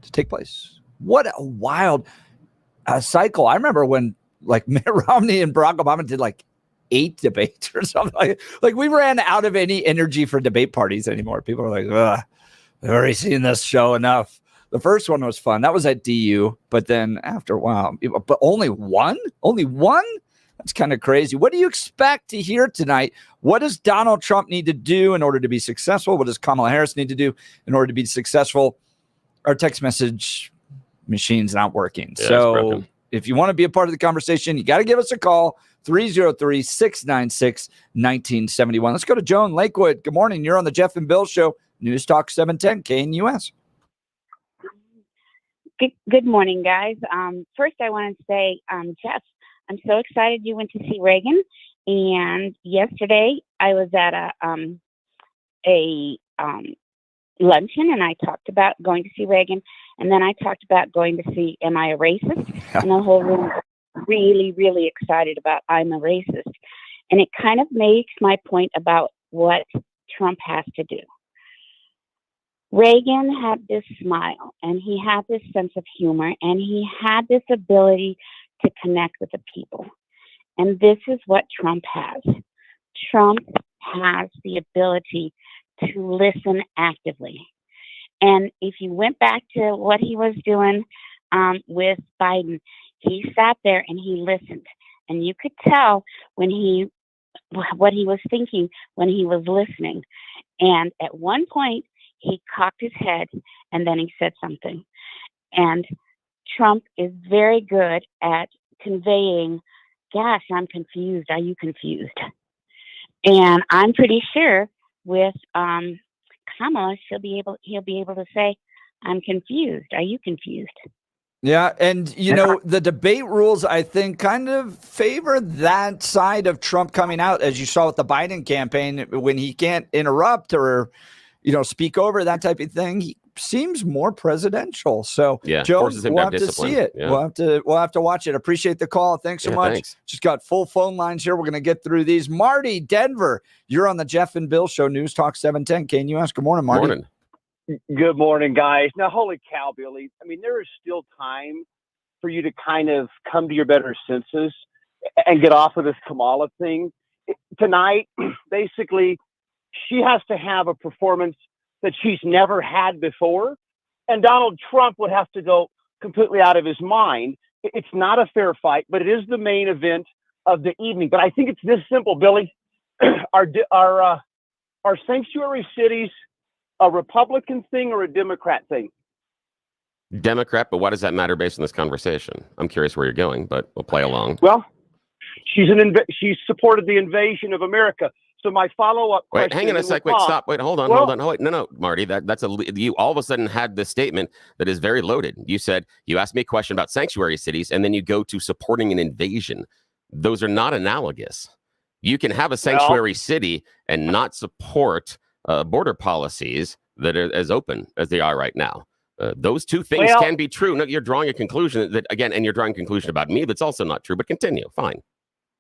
to take place. What a wild cycle. I remember when like Mitt Romney and Barack Obama did like 8 debates or something. Like we ran out of any energy for debate parties anymore. People are like, ugh, I've already seen this show enough. The first one was fun. That was at DU. But then after a while, but only one? Only one? That's kind of crazy. What do you expect to hear tonight? What does Donald Trump need to do in order to be successful? What does Kamala Harris need to do in order to be successful? Our text message machine's not working. Yeah, so if you want to be a part of the conversation, you got to give us a call, 303-696-1971. Let's go to Joan Lakewood. Good morning. You're on the Jeff and Bill Show, News Talk 710 KNUS. Good morning, guys. First, I want to say, Jeff, I'm so excited you went to see Reagan. And yesterday, I was at a luncheon, and I talked about going to see Reagan. And then I talked about going to see Am I a Racist? And the whole room was really, really excited about I'm a Racist. And it kind of makes my point about what Trump has to do. Reagan had this smile, and he had this sense of humor, and he had this ability to connect with the people. And this is what Trump has. Trump has the ability to listen actively. And if you went back to what he was doing with Biden, he sat there and he listened. And you could tell what he was thinking when he was listening. And at one point, he cocked his head, and then he said something. And Trump is very good at conveying, gosh, I'm confused. Are you confused? And I'm pretty sure with Kamala, he'll be able to say, I'm confused. Are you confused? Yeah, and you know, the debate rules, I think, kind of favor that side of Trump coming out, as you saw with the Biden campaign, when he can't interrupt or speak over that type of thing. He seems more presidential. So, yeah, Joe, we'll have to see it. Yeah. We'll have to watch it. Appreciate the call. Thanks so much. Thanks. Just got full phone lines here. We're going to get through these. Marty, Denver, you're on the Jeff and Bill Show, News Talk 710 KNUS. Good morning, Marty. Morning. Good morning, guys. Now, holy cow, Billy. I mean, there is still time for you to kind of come to your better senses and get off of this Kamala thing. Tonight, basically, she has to have a performance that she's never had before. And Donald Trump would have to go completely out of his mind. It's not a fair fight, but it is the main event of the evening. But I think it's this simple, Billy. Are sanctuary cities a Republican thing or a Democrat thing? Democrat, but why does that matter based on this conversation? I'm curious where you're going, but we'll play along. Well, she's supported the invasion of America. So my follow-up question. Wait, hang on a sec. Wait, stop. Wait, hold on. Wait, no, Marty. That's you all of a sudden had this statement that is very loaded. You said you asked me a question about sanctuary cities, and then you go to supporting an invasion. Those are not analogous. You can have a sanctuary city and not support border policies that are as open as they are right now. Those two things can be true. No, you're drawing a conclusion that again, and you're drawing a conclusion about me that's also not true. But continue. Fine.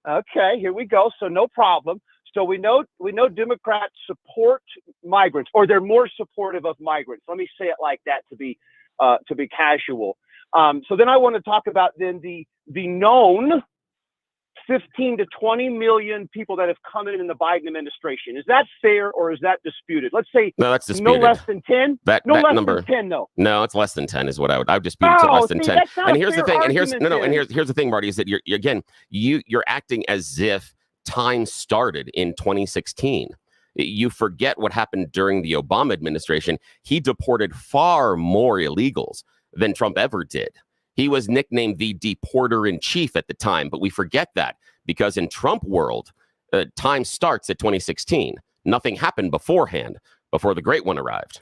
Okay, here we go. So no problem. So we know Democrats support migrants, or they're more supportive of migrants. Let me say it like that to be casual. So then I want to talk about then the known 15 to 20 million people that have come in the Biden administration. Is that fair or is that disputed? Let's say no, that's disputed. No less than 10. That number, than 10, though. No, it's less than 10 is what I would dispute. It's less than 10. And here's the thing. And here's the thing, Marty, is that you're acting as if time started in 2016. You forget what happened during the Obama administration. He deported far more illegals than Trump ever did. He was nicknamed the deporter-in-chief at the time, but we forget that because in Trump world, time starts at 2016. Nothing happened beforehand, before the Great One arrived.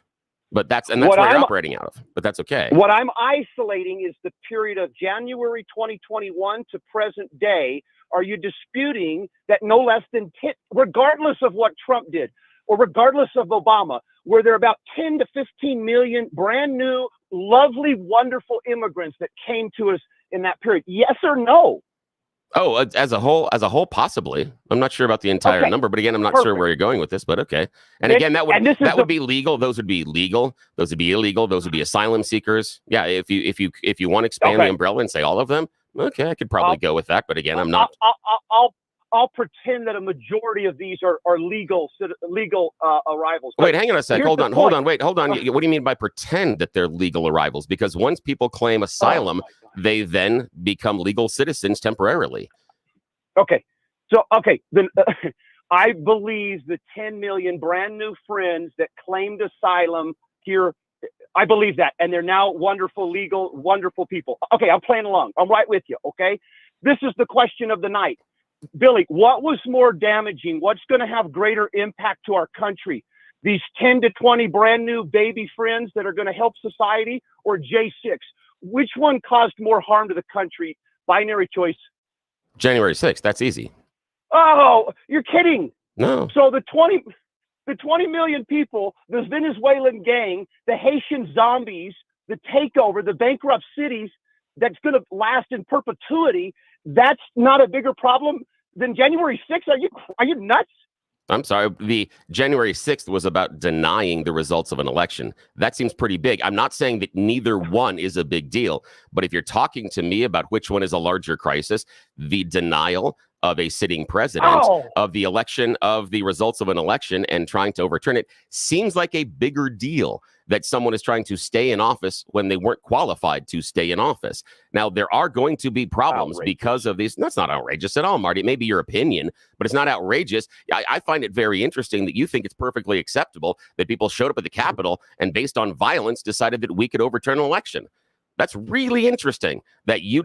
But that's where you're operating out of. But that's okay. What I'm isolating is the period of January 2021 to present day. Are you disputing that no less than 10, regardless of what Trump did, or regardless of Obama, were there about 10 to 15 million brand new, lovely, wonderful immigrants that came to us in that period? Yes or no? Oh, as a whole, possibly. I'm not sure about the entire number, but again, I'm not sure where you're going with this, but okay. And again, that would be legal. Those would be legal. Those would be illegal. Those would be asylum seekers. Yeah, if you want to expand the umbrella and say all of them, okay, I could probably go with that. But again, I'm not. I'll pretend that a majority of these are legal arrivals. Wait, hang on a sec. Hold on. Wait, hold on. What do you mean by pretend that they're legal arrivals? Because once people claim asylum, they then become legal citizens temporarily. Okay. So, then I believe the 10 million brand new friends that claimed asylum here, I believe that. And they're now wonderful people. Okay, I'm playing along. I'm right with you, okay? This is the question of the night. Billy, what was more damaging? What's going to have greater impact to our country? These 10 to 20 brand new baby friends that are going to help society, or J6? Which one caused more harm to the country? Binary choice. January 6th. That's easy. Oh, you're kidding. No. So the 20 million people, the Venezuelan gang, the Haitian zombies, the takeover, the bankrupt cities, that's going to last in perpetuity. That's not a bigger problem than January 6th. Are you nuts? I'm sorry. The January 6th was about denying the results of an election. That seems pretty big. I'm not saying that neither one is a big deal, but if you're talking to me about which one is a larger crisis, the denial of a sitting president, of the election, of the results of an election and trying to overturn it seems like a bigger deal that someone is trying to stay in office when they weren't qualified to stay in office. Now, there are going to be problems because of these. That's not outrageous at all, Marty. It may be your opinion, but it's not outrageous. I find it very interesting that you think it's perfectly acceptable that people showed up at the Capitol and based on violence decided that we could overturn an election. That's really interesting that your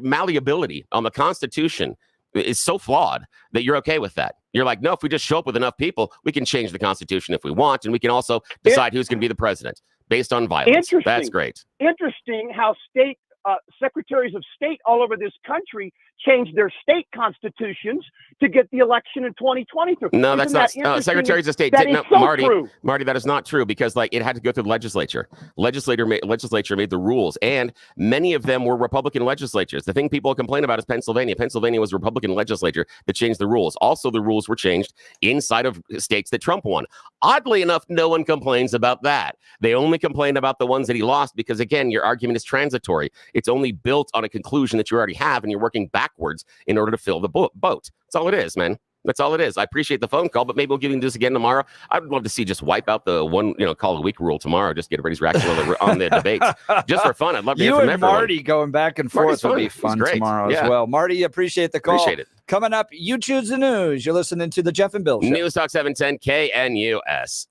malleability on the Constitution is so flawed that you're okay with that. You're like, no, if we just show up with enough people, we can change the Constitution if we want, and we can also decide who's going to be the president based on violence. That's great. Interesting how state secretaries of state all over this country changed their state constitutions to get the election in 2020 through. No, that's not. Secretaries of state didn't. No, Marty, that is not true because it had to go through the legislature. Legislature made the rules, and many of them were Republican legislatures. The thing people complain about is Pennsylvania. Pennsylvania was a Republican legislature that changed the rules. Also, the rules were changed inside of states that Trump won. Oddly enough, no one complains about that. They only complain about the ones that he lost because, again, your argument is transitory. It's only built on a conclusion that you already have, and you're working backwards in order to fill the boat. That's all it is, man. That's all it is. I appreciate the phone call, but maybe we'll give you this again tomorrow. I'd love to see just wipe out the one, call a week rule tomorrow. Just get everybody's reaction on the debates, just for fun. I'd love to hear from everyone. Marty going back and forth will be fun tomorrow as well. Marty, appreciate the call. Appreciate it. Coming up, you choose the news. You're listening to the Jeff and Bill Show. News Talk 710 KNUS.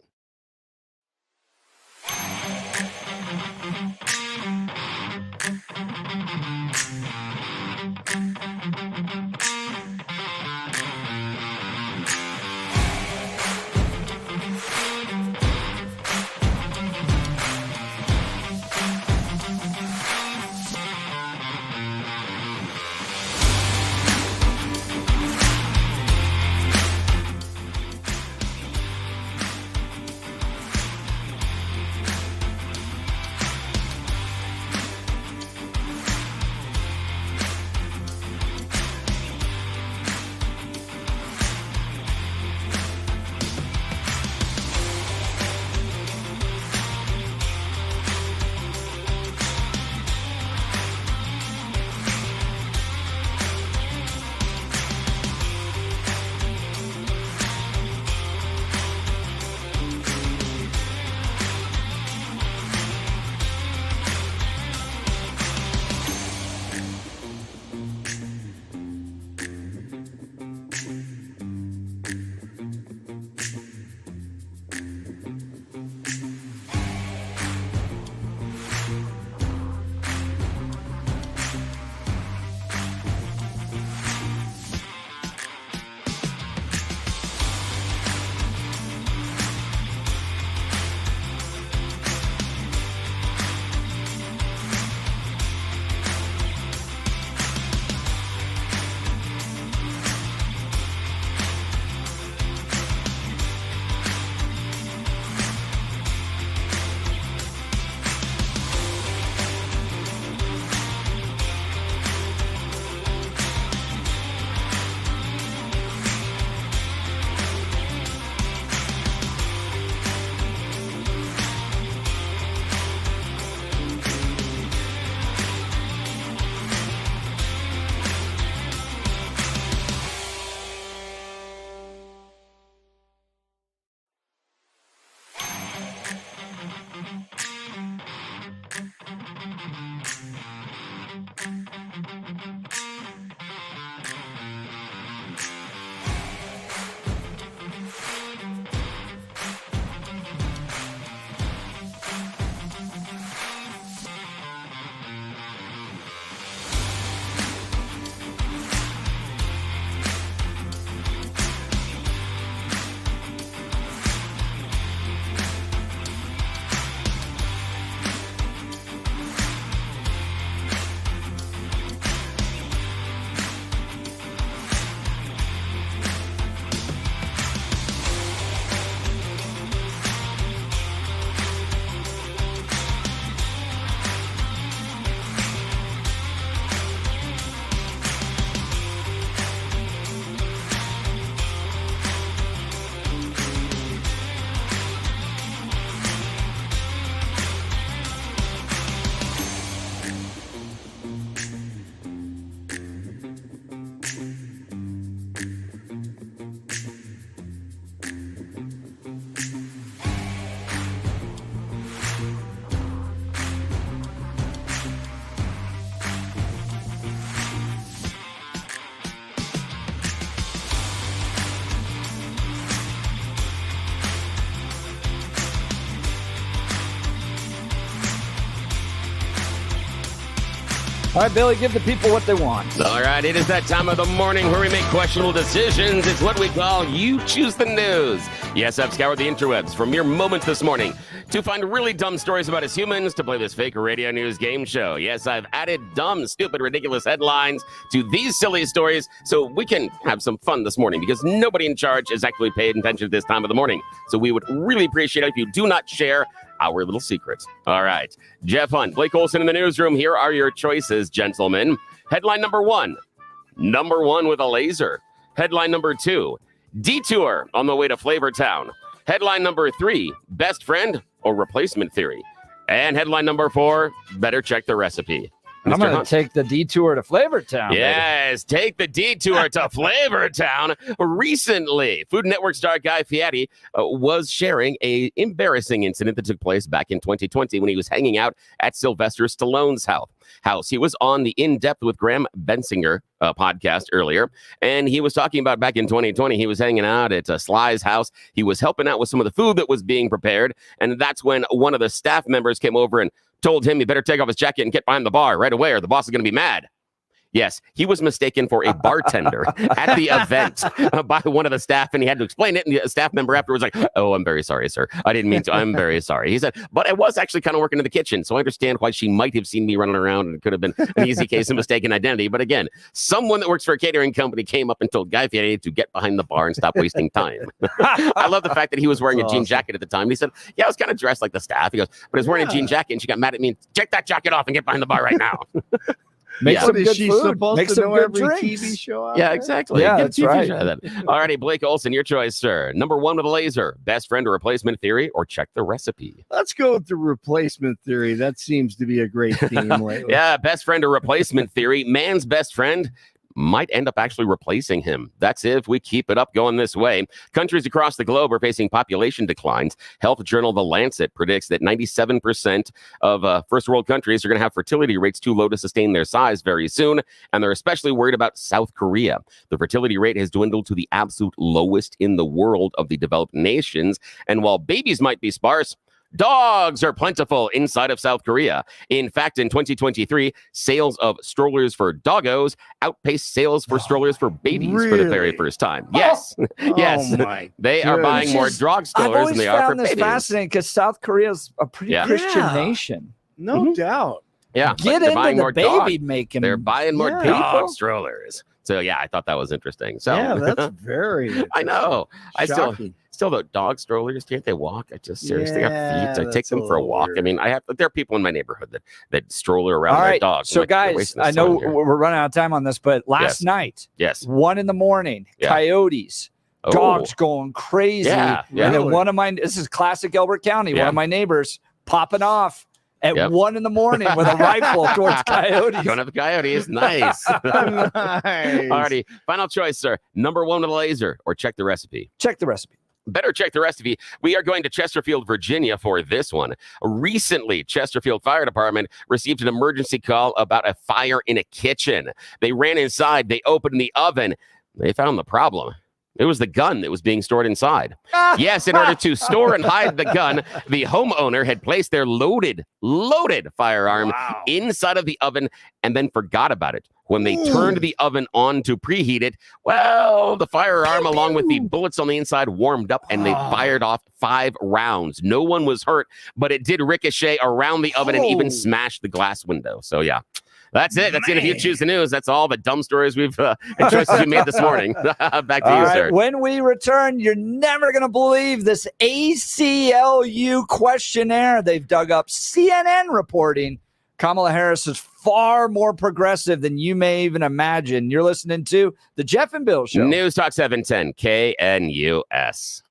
All right, Billy, give the people what they want. All right, it is that time of the morning where we make questionable decisions. It's what we call You Choose the News. Yes, I've scoured the interwebs for mere moments this morning to find really dumb stories about us humans to play this fake radio news game show. Yes, I've added dumb, stupid, ridiculous headlines to these silly stories so we can have some fun this morning because nobody in charge has actually paid attention at this time of the morning. So we would really appreciate it if you do not share our little secrets. All right. Jeff Hunt, Blake Olson in the newsroom. Here are your choices, gentlemen. Headline number one with a laser. Headline number 2, detour on the way to Flavortown. Headline number 3, best friend or replacement theory. And headline number 4, better check the recipe. I'm going to take the detour to Flavortown. Yes, take the detour to Flavortown. Recently, Food Network star Guy Fieri was sharing an embarrassing incident that took place back in 2020 when he was hanging out at Sylvester Stallone's house. He was on the In Depth with Graham Bensinger podcast earlier, and he was talking about back in 2020, he was hanging out at Sly's house. He was helping out with some of the food that was being prepared, and that's when one of the staff members came over and told him he better take off his jacket and get behind the bar right away or the boss is going to be mad. Yes, he was mistaken for a bartender at the event by one of the staff, and he had to explain it, and the staff member afterwards was like, "Oh, I'm very sorry, sir. I didn't mean to. I'm very sorry." He said, "But I was actually kind of working in the kitchen, so I understand why she might have seen me running around, and it could have been an easy case of mistaken identity. But again, someone that works for a catering company came up and told Guy Fieri to get behind the bar and stop wasting time." I love the fact that he was wearing a jean jacket at the time. He said, "Yeah, I was kind of dressed like the staff." He goes, "But I was wearing a jean jacket, and she got mad at me and take that jacket off and get behind the bar right now." Make some good she food. supposed Make to some know good every drinks. TV show out Yeah, there? exactly. Yeah, Get that's TV right. show that. All righty, Blake Olson, your choice, sir. Number 1 with a laser, best friend or replacement theory, or check the recipe. Let's go with the replacement theory. That seems to be a great theme lately. Yeah, best friend or replacement theory. Man's best friend might end up actually replacing him. That's if we keep it up going this way. Countries across the globe are facing population declines. Health journal The Lancet predicts that 97% of first world countries are going to have fertility rates too low to sustain their size very soon, and they're especially worried about South Korea. The fertility rate has dwindled to the absolute lowest in the world of the developed nations, and while babies might be sparse, dogs are plentiful inside of South Korea. In fact, in 2023, sales of strollers for doggos outpaced sales for strollers for babies for the very first time. Yes. Yes. They are buying more dog strollers than they are for babies. I've always found this fascinating because South Korea is a pretty Christian nation. No doubt. Yeah. Get into the baby making. They're buying more dog strollers. So, yeah, I thought that was interesting. So yeah, that's very I know. Shocking. Still, the dog strollers, can't they walk? I just seriously have feet. I take them for a walk. weird. I mean, there are people in my neighborhood that stroller around All their right. dogs. So, I'm like, "You're guys, wasting the I know sun here." we're running out of time on this, but last night, 1 a.m, coyotes, dogs going crazy. Yeah. And then this is classic Elbert County, one of my neighbors popping off at 1 a.m. with a rifle towards coyotes. Going up the coyotes. Nice. Alrighty. Final choice, sir. Number 1 with a laser or check the recipe. Check the recipe. Better check the recipe. We are going to Chesterfield, Virginia for this one. Recently, Chesterfield Fire Department received an emergency call about a fire in a kitchen. They ran inside. They opened the oven. They found the problem. It was the gun that was being stored inside. Yes, in order to store and hide the gun, the homeowner had placed their loaded firearm inside of the oven and then forgot about it. When they turned the oven on to preheat it, well, the firearm along with the bullets on the inside warmed up and they fired off 5 rounds. No one was hurt, but it did ricochet around the oven and even smashed the glass window. So, yeah. That's it. That's it. If you choose the news, that's all the dumb stories and choices we made this morning. Back to you, sir. When we return, you're never going to believe this ACLU questionnaire they've dug up. CNN reporting Kamala Harris is far more progressive than you may even imagine. You're listening to The Jeff and Bill Show. News Talk 710 KNUS.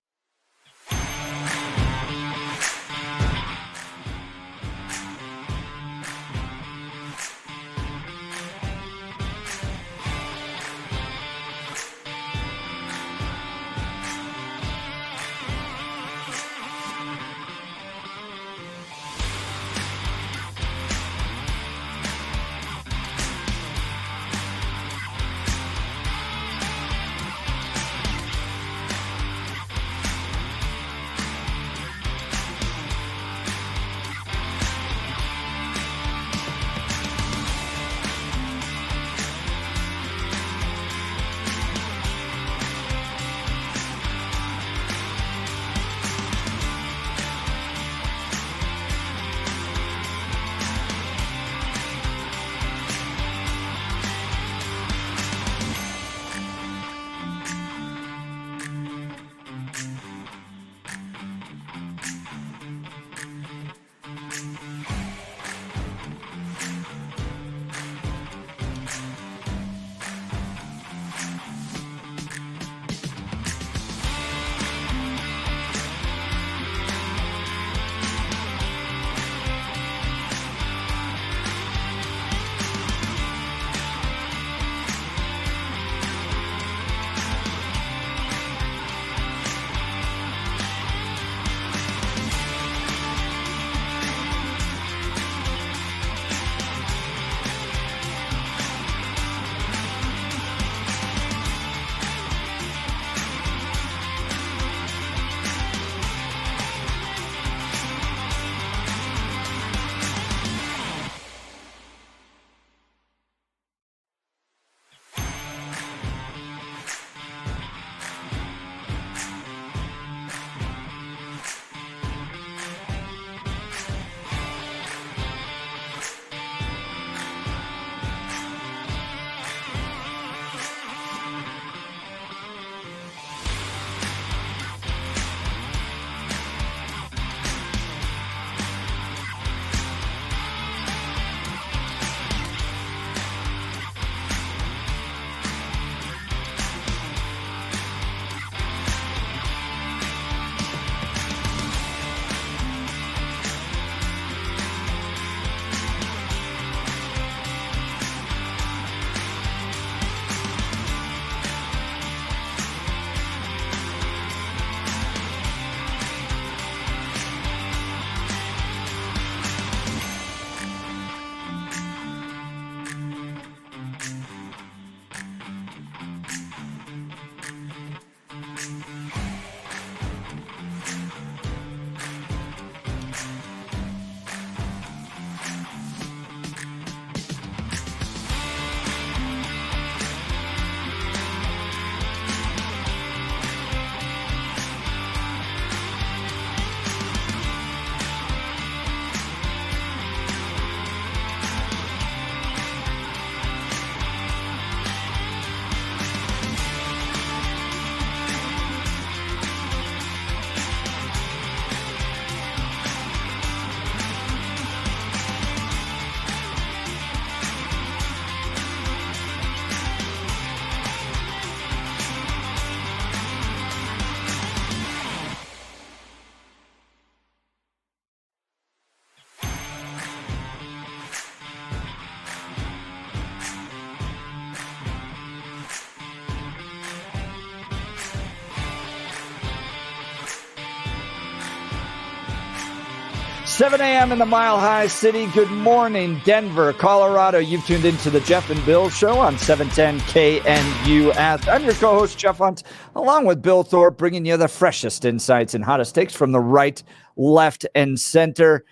7 a.m. in the Mile High City. Good morning, Denver, Colorado. You've tuned into the Jeff and Bill Show on 710 KNUS. I'm your co-host, Jeff Hunt, along with Bill Thorpe, bringing you the freshest insights and hottest takes from the right, left, and center.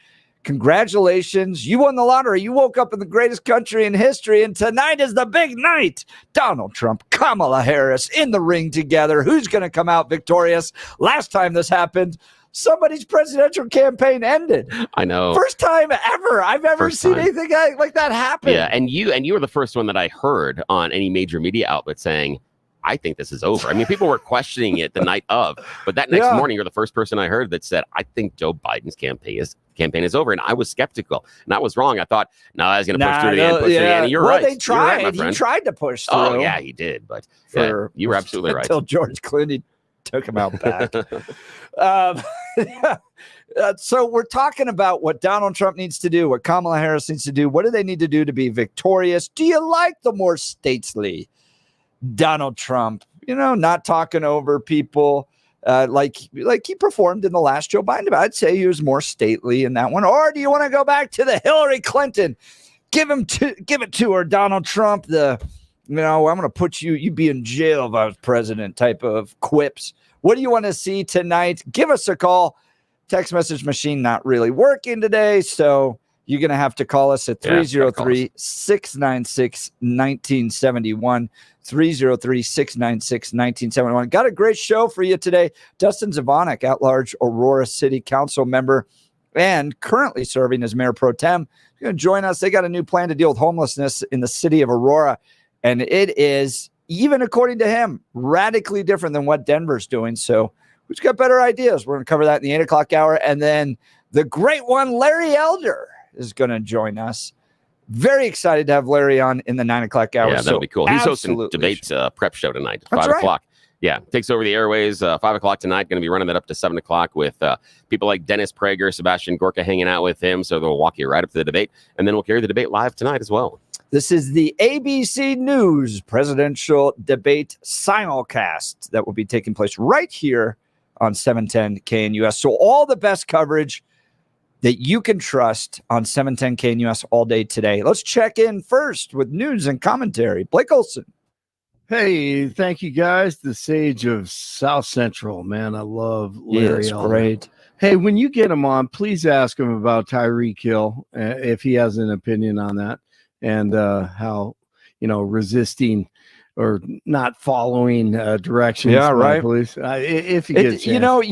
Congratulations. You won the lottery. You woke up in the greatest country in history, and tonight is the big night. Donald Trump, Kamala Harris in the ring together. Who's going to come out victorious? Last time this happened, somebody's presidential campaign ended. I know. First time ever I've ever seen anything like that happen. Yeah, and you were the first one that I heard on any major media outlet saying, I think this is over. I mean, people were questioning it the night of, but that next morning, you're the first person I heard that said, I think Joe Biden's campaign is over. And I was skeptical. And I was wrong. I thought, no, I was going to push through to the end. And you're right. They tried. Right, he tried to push through. Oh, yeah, he did. But you were absolutely right. Until George Clooney took him out back. So we're talking about what Donald Trump needs to do, what Kamala Harris needs to do. What do they need to do to be victorious? Do you like the more stately Donald Trump, not talking over people like he performed in the last Joe Biden debate? I'd say he was more stately in that one. Or do you want to go back to the Hillary Clinton? Give it to her, Donald Trump. I'm going to put you be in jail if I was president type of quips. What do you want to see tonight? Give us a call. Text message machine not really working today, so you're going to have to call us at 303-696-1971. 303-696-1971. Got a great show for you today. Dustin Zvonek, at-large Aurora City Council member and currently serving as Mayor Pro Tem, going to join us. They got a new plan to deal with homelessness in the city of Aurora, and it is, even according to him, radically different than what Denver's doing. So who's got better ideas? We're going to cover that in the 8 o'clock hour. And then the great one, Larry Elder, is going to join us. Very excited to have Larry on in the 9 o'clock hour. Yeah, that'll be cool. He's hosting Debate's prep show tonight at 5 o'clock. Yeah, takes over the airways 5 o'clock tonight. Going to be running that up to 7 o'clock with people like Dennis Prager, Sebastian Gorka hanging out with him. So they'll walk you right up to the debate. And then we'll carry the debate live tonight as well. This is the ABC News presidential debate simulcast that will be taking place right here on 710 KNUS. So all the best coverage that you can trust on 710 KNUS all day today. Let's check in first with news and commentary. Blake Olson. Hey, thank you guys. The sage of South Central, man. I love Larry. It's great. Hey, when you get him on, please ask him about Tyreek Hill, if he has an opinion on that, and how, resisting or not following directions. Yeah, right. Police. If you get a chance.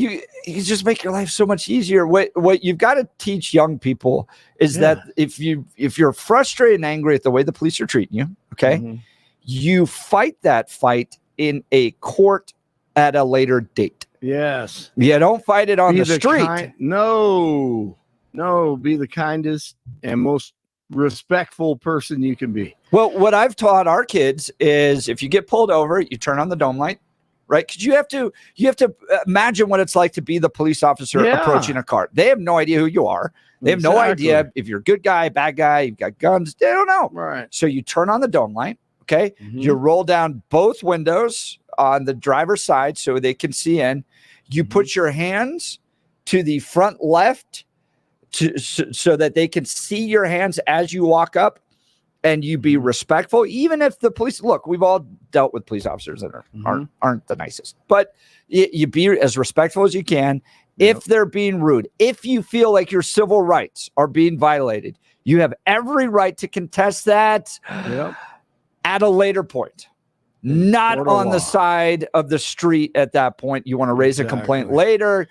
You just make your life so much easier. What you've got to teach young people is that if you're frustrated and angry at the way the police are treating you, okay, you fight that fight in a court at a later date. Yes. You don't fight it on the street. No, be the kindest and most respectful person you can be. Well, what I've taught our kids is if you get pulled over, you turn on the dome light, right? Because you have to imagine what it's like to be the police officer approaching a car. They have no idea who you are. They have no idea if you're a good guy, bad guy, you've got guns. They don't know. Right. So you turn on the dome light, okay? You roll down both windows on the driver's side so they can see in. You put your hands to the front left so that they can see your hands as you walk up, and you be respectful. Even if the police, look, we've all dealt with police officers that aren't the nicest, but you be as respectful as you can. If they're being rude, if you feel like your civil rights are being violated, you have every right to contest that at a later point. Not on the side of the street at that point. You want to raise a complaint later.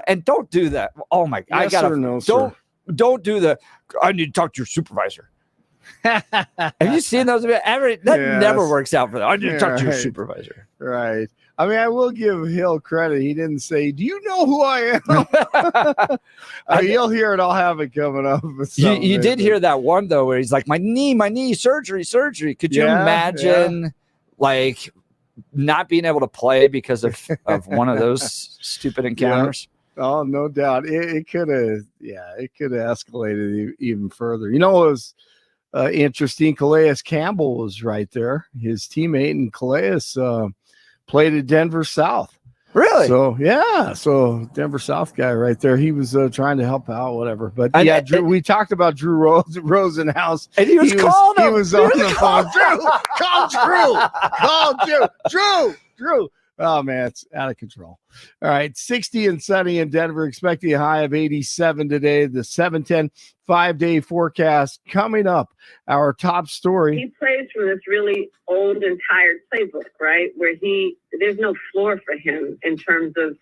And don't do that. Oh my! Yes, don't do the. I need to talk to your supervisor. Have you seen those? That never works out for them. I need to talk to your supervisor. Right. I mean, I will give Hill credit. He didn't say, "Do you know who I am?" You'll hear it. I'll have it coming up. You did hear that one though, where he's like, "My knee, surgery." Could you imagine? Like not being able to play because of one of those stupid encounters. Oh, no doubt. It could have escalated even further. It was interesting. Calais Campbell was right there. His teammate, and Calais played at Denver South. Really? So so Denver South guy right there. He was trying to help out, whatever. But Drew, we talked about Drew Rosenhaus, and he was calling him. He was on the phone. Drew. Oh man, it's out of control. All right, 60 and sunny in Denver. Expecting a high of 87 today. The 7-10 5-day forecast coming up. Our top story. He plays from this really old and tired playbook, right? Where there's no floor for him in terms of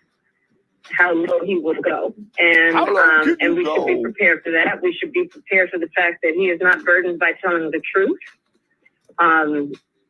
how low he will go. And we should be prepared for that. We should be prepared for the fact that he is not burdened by telling the truth.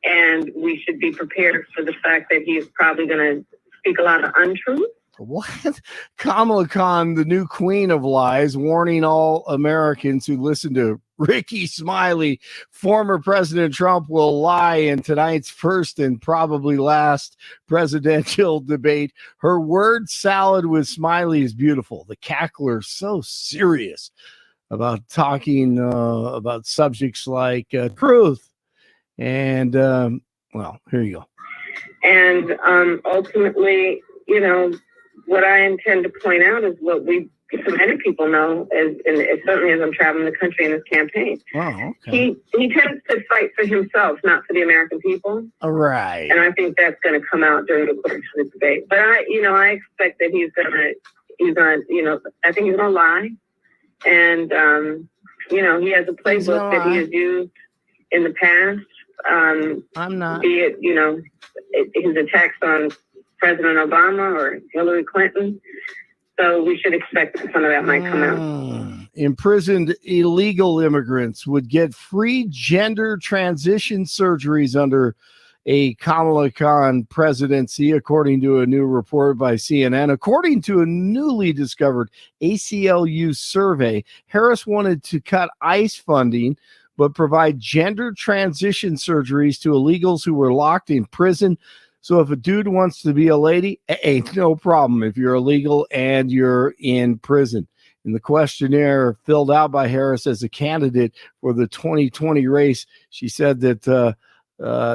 And we should be prepared for the fact that he is probably going to speak a lot of untruth. What? Kamala Khan, the new queen of lies, warning all Americans who listen to Ricky Smiley. Former President Trump will lie in tonight's first and probably last presidential debate. Her word salad with Smiley is beautiful. The cackler so serious about talking about subjects like truth. And, well, here you go. And ultimately, what I intend to point out is what so many people know, and certainly as I'm traveling the country in this campaign. Oh, okay. He tends to fight for himself, not for the American people. All right. And I think that's going to come out during the course of the debate. But I expect that he's going to, I think he's going to lie. And, he has a playbook that he has used in the past. I'm not. Be it, his attacks on President Obama or Hillary Clinton. So we should expect that some of that might come out. Imprisoned illegal immigrants would get free gender transition surgeries under a Kamala Khan presidency, according to a new report by CNN. According to a newly discovered ACLU survey, Harris wanted to cut ICE funding but provide gender transition surgeries to illegals who were locked in prison. So if a dude wants to be a lady, ain't no problem if you're illegal and you're in prison. In the questionnaire filled out by Harris as a candidate for the 2020 race, she said that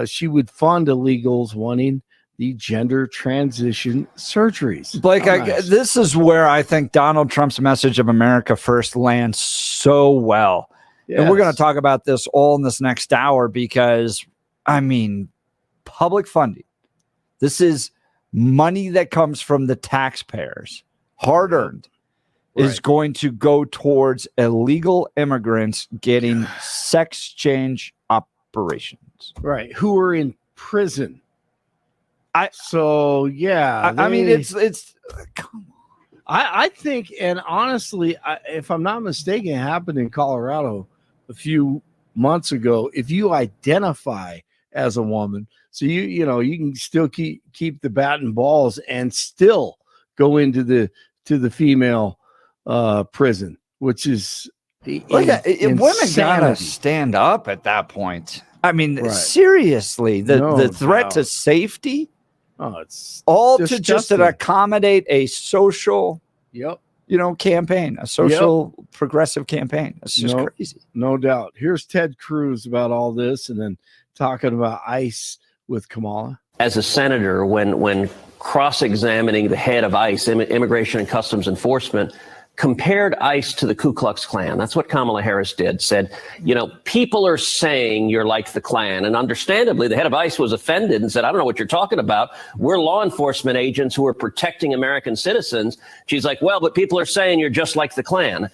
she would fund illegals wanting the gender transition surgeries. Blake, this is where I think Donald Trump's message of America First lands so well. Yes. And we're going to talk about this all in this next hour because, public funding. This is money that comes from the taxpayers, hard-earned, is going to go towards illegal immigrants getting sex change operations. Right, who are in prison. It's come on. I think, and honestly, if I'm not mistaken, it happened in Colorado a few months ago. If you identify as a woman, so you can still keep the bat and balls and still go into the female prison, which is women gotta stand up at that point. Seriously, the threat to safety. Oh, it's all disgusting. To just accommodate a social. Yep. Campaign, a social progressive campaign. It's just crazy. No doubt. Here's Ted Cruz about all this and then talking about ICE with Kamala. As a senator, when cross-examining the head of ICE, Immigration and Customs Enforcement, compared ICE to the Ku Klux Klan. That's what Kamala Harris did. Said, people are saying you're like the Klan. And understandably, the head of ICE was offended and said, I don't know what you're talking about. We're law enforcement agents who are protecting American citizens. She's like, well, but people are saying you're just like the Klan.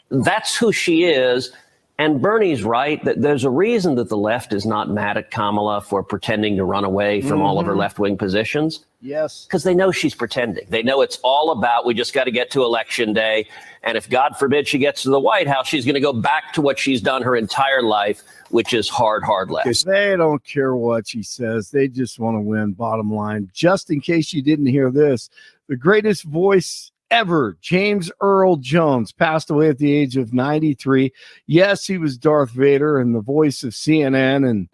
That's who she is. And Bernie's right that there's a reason that the left is not mad at Kamala for pretending to run away from all of her left-wing positions. Yes. Because they know she's pretending. They know it's all about, we just got to get to election day. And if God forbid she gets to the White House, she's going to go back to what she's done her entire life, which is hard left. They don't care what she says. They just want to win, bottom line. Just in case you didn't hear this, the greatest voice ever, James Earl Jones, passed away at the age of 93. Yes, he was Darth Vader and the voice of CNN and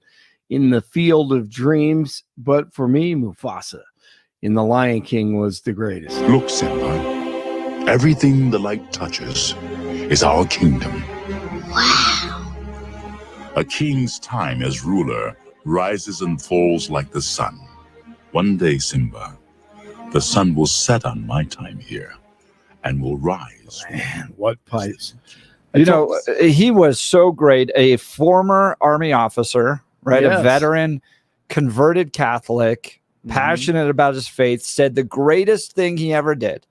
in the Field of Dreams. But for me, Mufasa in The Lion King was the greatest. Look, Simba, everything the light touches is our kingdom. Wow. A king's time as ruler rises and falls like the sun. One day, Simba, The sun will set on my time here and will rise. Man, what pipes. He was so great. A former Army officer, right? Yes. A veteran, converted Catholic, passionate about his faith, said the greatest thing he ever did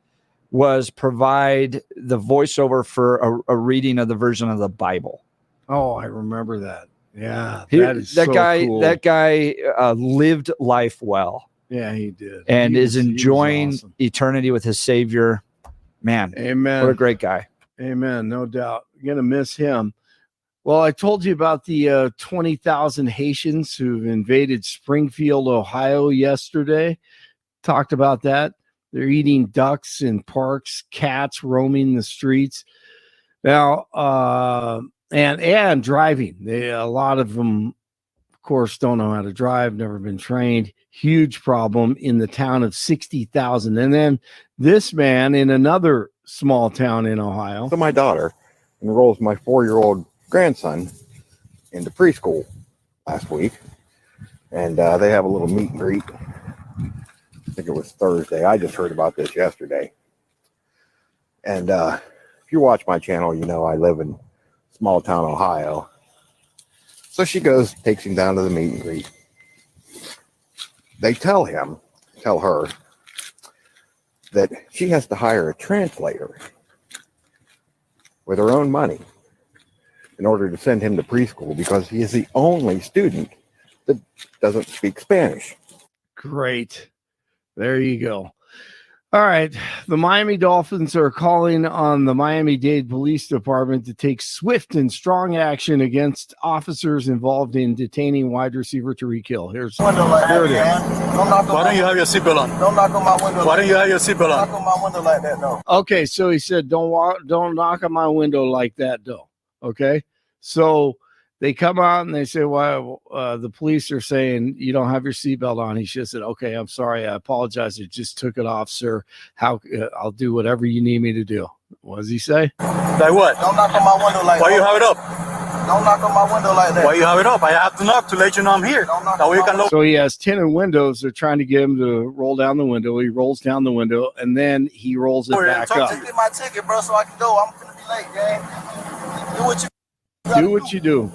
was provide the voiceover for a reading of the version of the Bible. Oh, I remember that. Yeah. That guy lived life well. Yeah, he did. And is enjoying eternity with his Savior. Man, amen. What a great guy. Amen. No doubt. You're going to miss him. Well, I told you about the 20,000 Haitians who've invaded Springfield, Ohio yesterday. Talked about that. They're eating ducks in parks, cats roaming the streets. Now, and driving. A lot of them, of course, don't know how to drive, never been trained. Huge problem in the town of 60,000. And then this man in another small town in Ohio. So my daughter enrolls my 4-year-old grandson into preschool last week, and they have a little meet and greet. I think it was Thursday. I just heard about this yesterday. And if you watch my channel, you know I live in small town Ohio. So she goes, takes him down to the meet and greet. They tell her that she has to hire a translator with her own money in order to send him to preschool because he is the only student that doesn't speak Spanish. Great. There you go. All right. The Miami Dolphins are calling on the Miami-Dade Police Department to take swift and strong action against officers involved in detaining wide receiver Tyreek Hill. Here it is. Why don't you have your seatbelt on? Don't knock on my window. Why don't you have your seatbelt on? Knock on my window like that, though. Okay, so he said, don't knock on my window like that, though. Okay, so they come out and they say, well, the police are saying you don't have your seatbelt on. He just said, okay, I'm sorry. I apologize. I just took it off, sir. I'll do whatever you need me to do. What does he say? Like what? Don't knock on my window like that. Why you have it up? Don't knock on my window like that. Why you have it up? I have to knock to let you know I'm here. So he has tinted windows. They're trying to get him to roll down the window. He rolls down the window, and then he rolls it back up. Get my ticket, bro, so I can go. I'm going to be late, gang. Do what you do. What you do.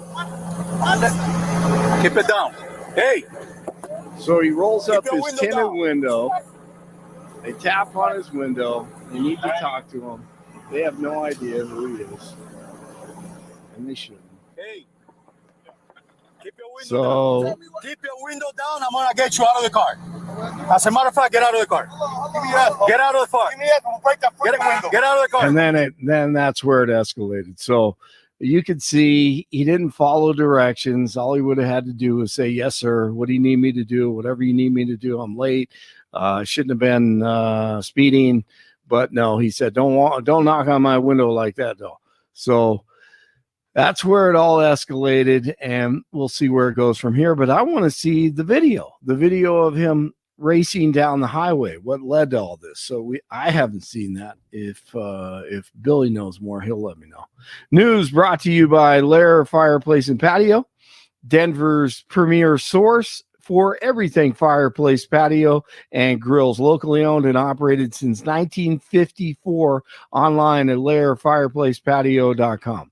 Keep it down. Hey. So he rolls up his tinted window. They tap on his window. They need to talk to him. They have no idea who he is. And they shouldn't. Hey. Keep your window down. Keep your window down. I'm going to get you out of the car. As a matter of fact, get out of the car. Get out of the car. Give me that. I'm going to break that freaking window. Get out of the car. And then that's where it escalated. So you could see he didn't follow directions. All he would have had to do was say, yes, sir. What do you need me to do? Whatever you need me to do. I'm late. Shouldn't have been speeding. But no, he said, don't knock on my window like that, though. So that's where it all escalated, and we'll see where it goes from here. But I want to see the video of him racing down the highway. What led to all this? So I haven't seen that. If Billy knows more, he'll let me know. News brought to you by Lair Fireplace and Patio, Denver's premier source for everything fireplace, patio, and grills. Locally owned and operated since 1954. Online at lairfireplacepatio.com.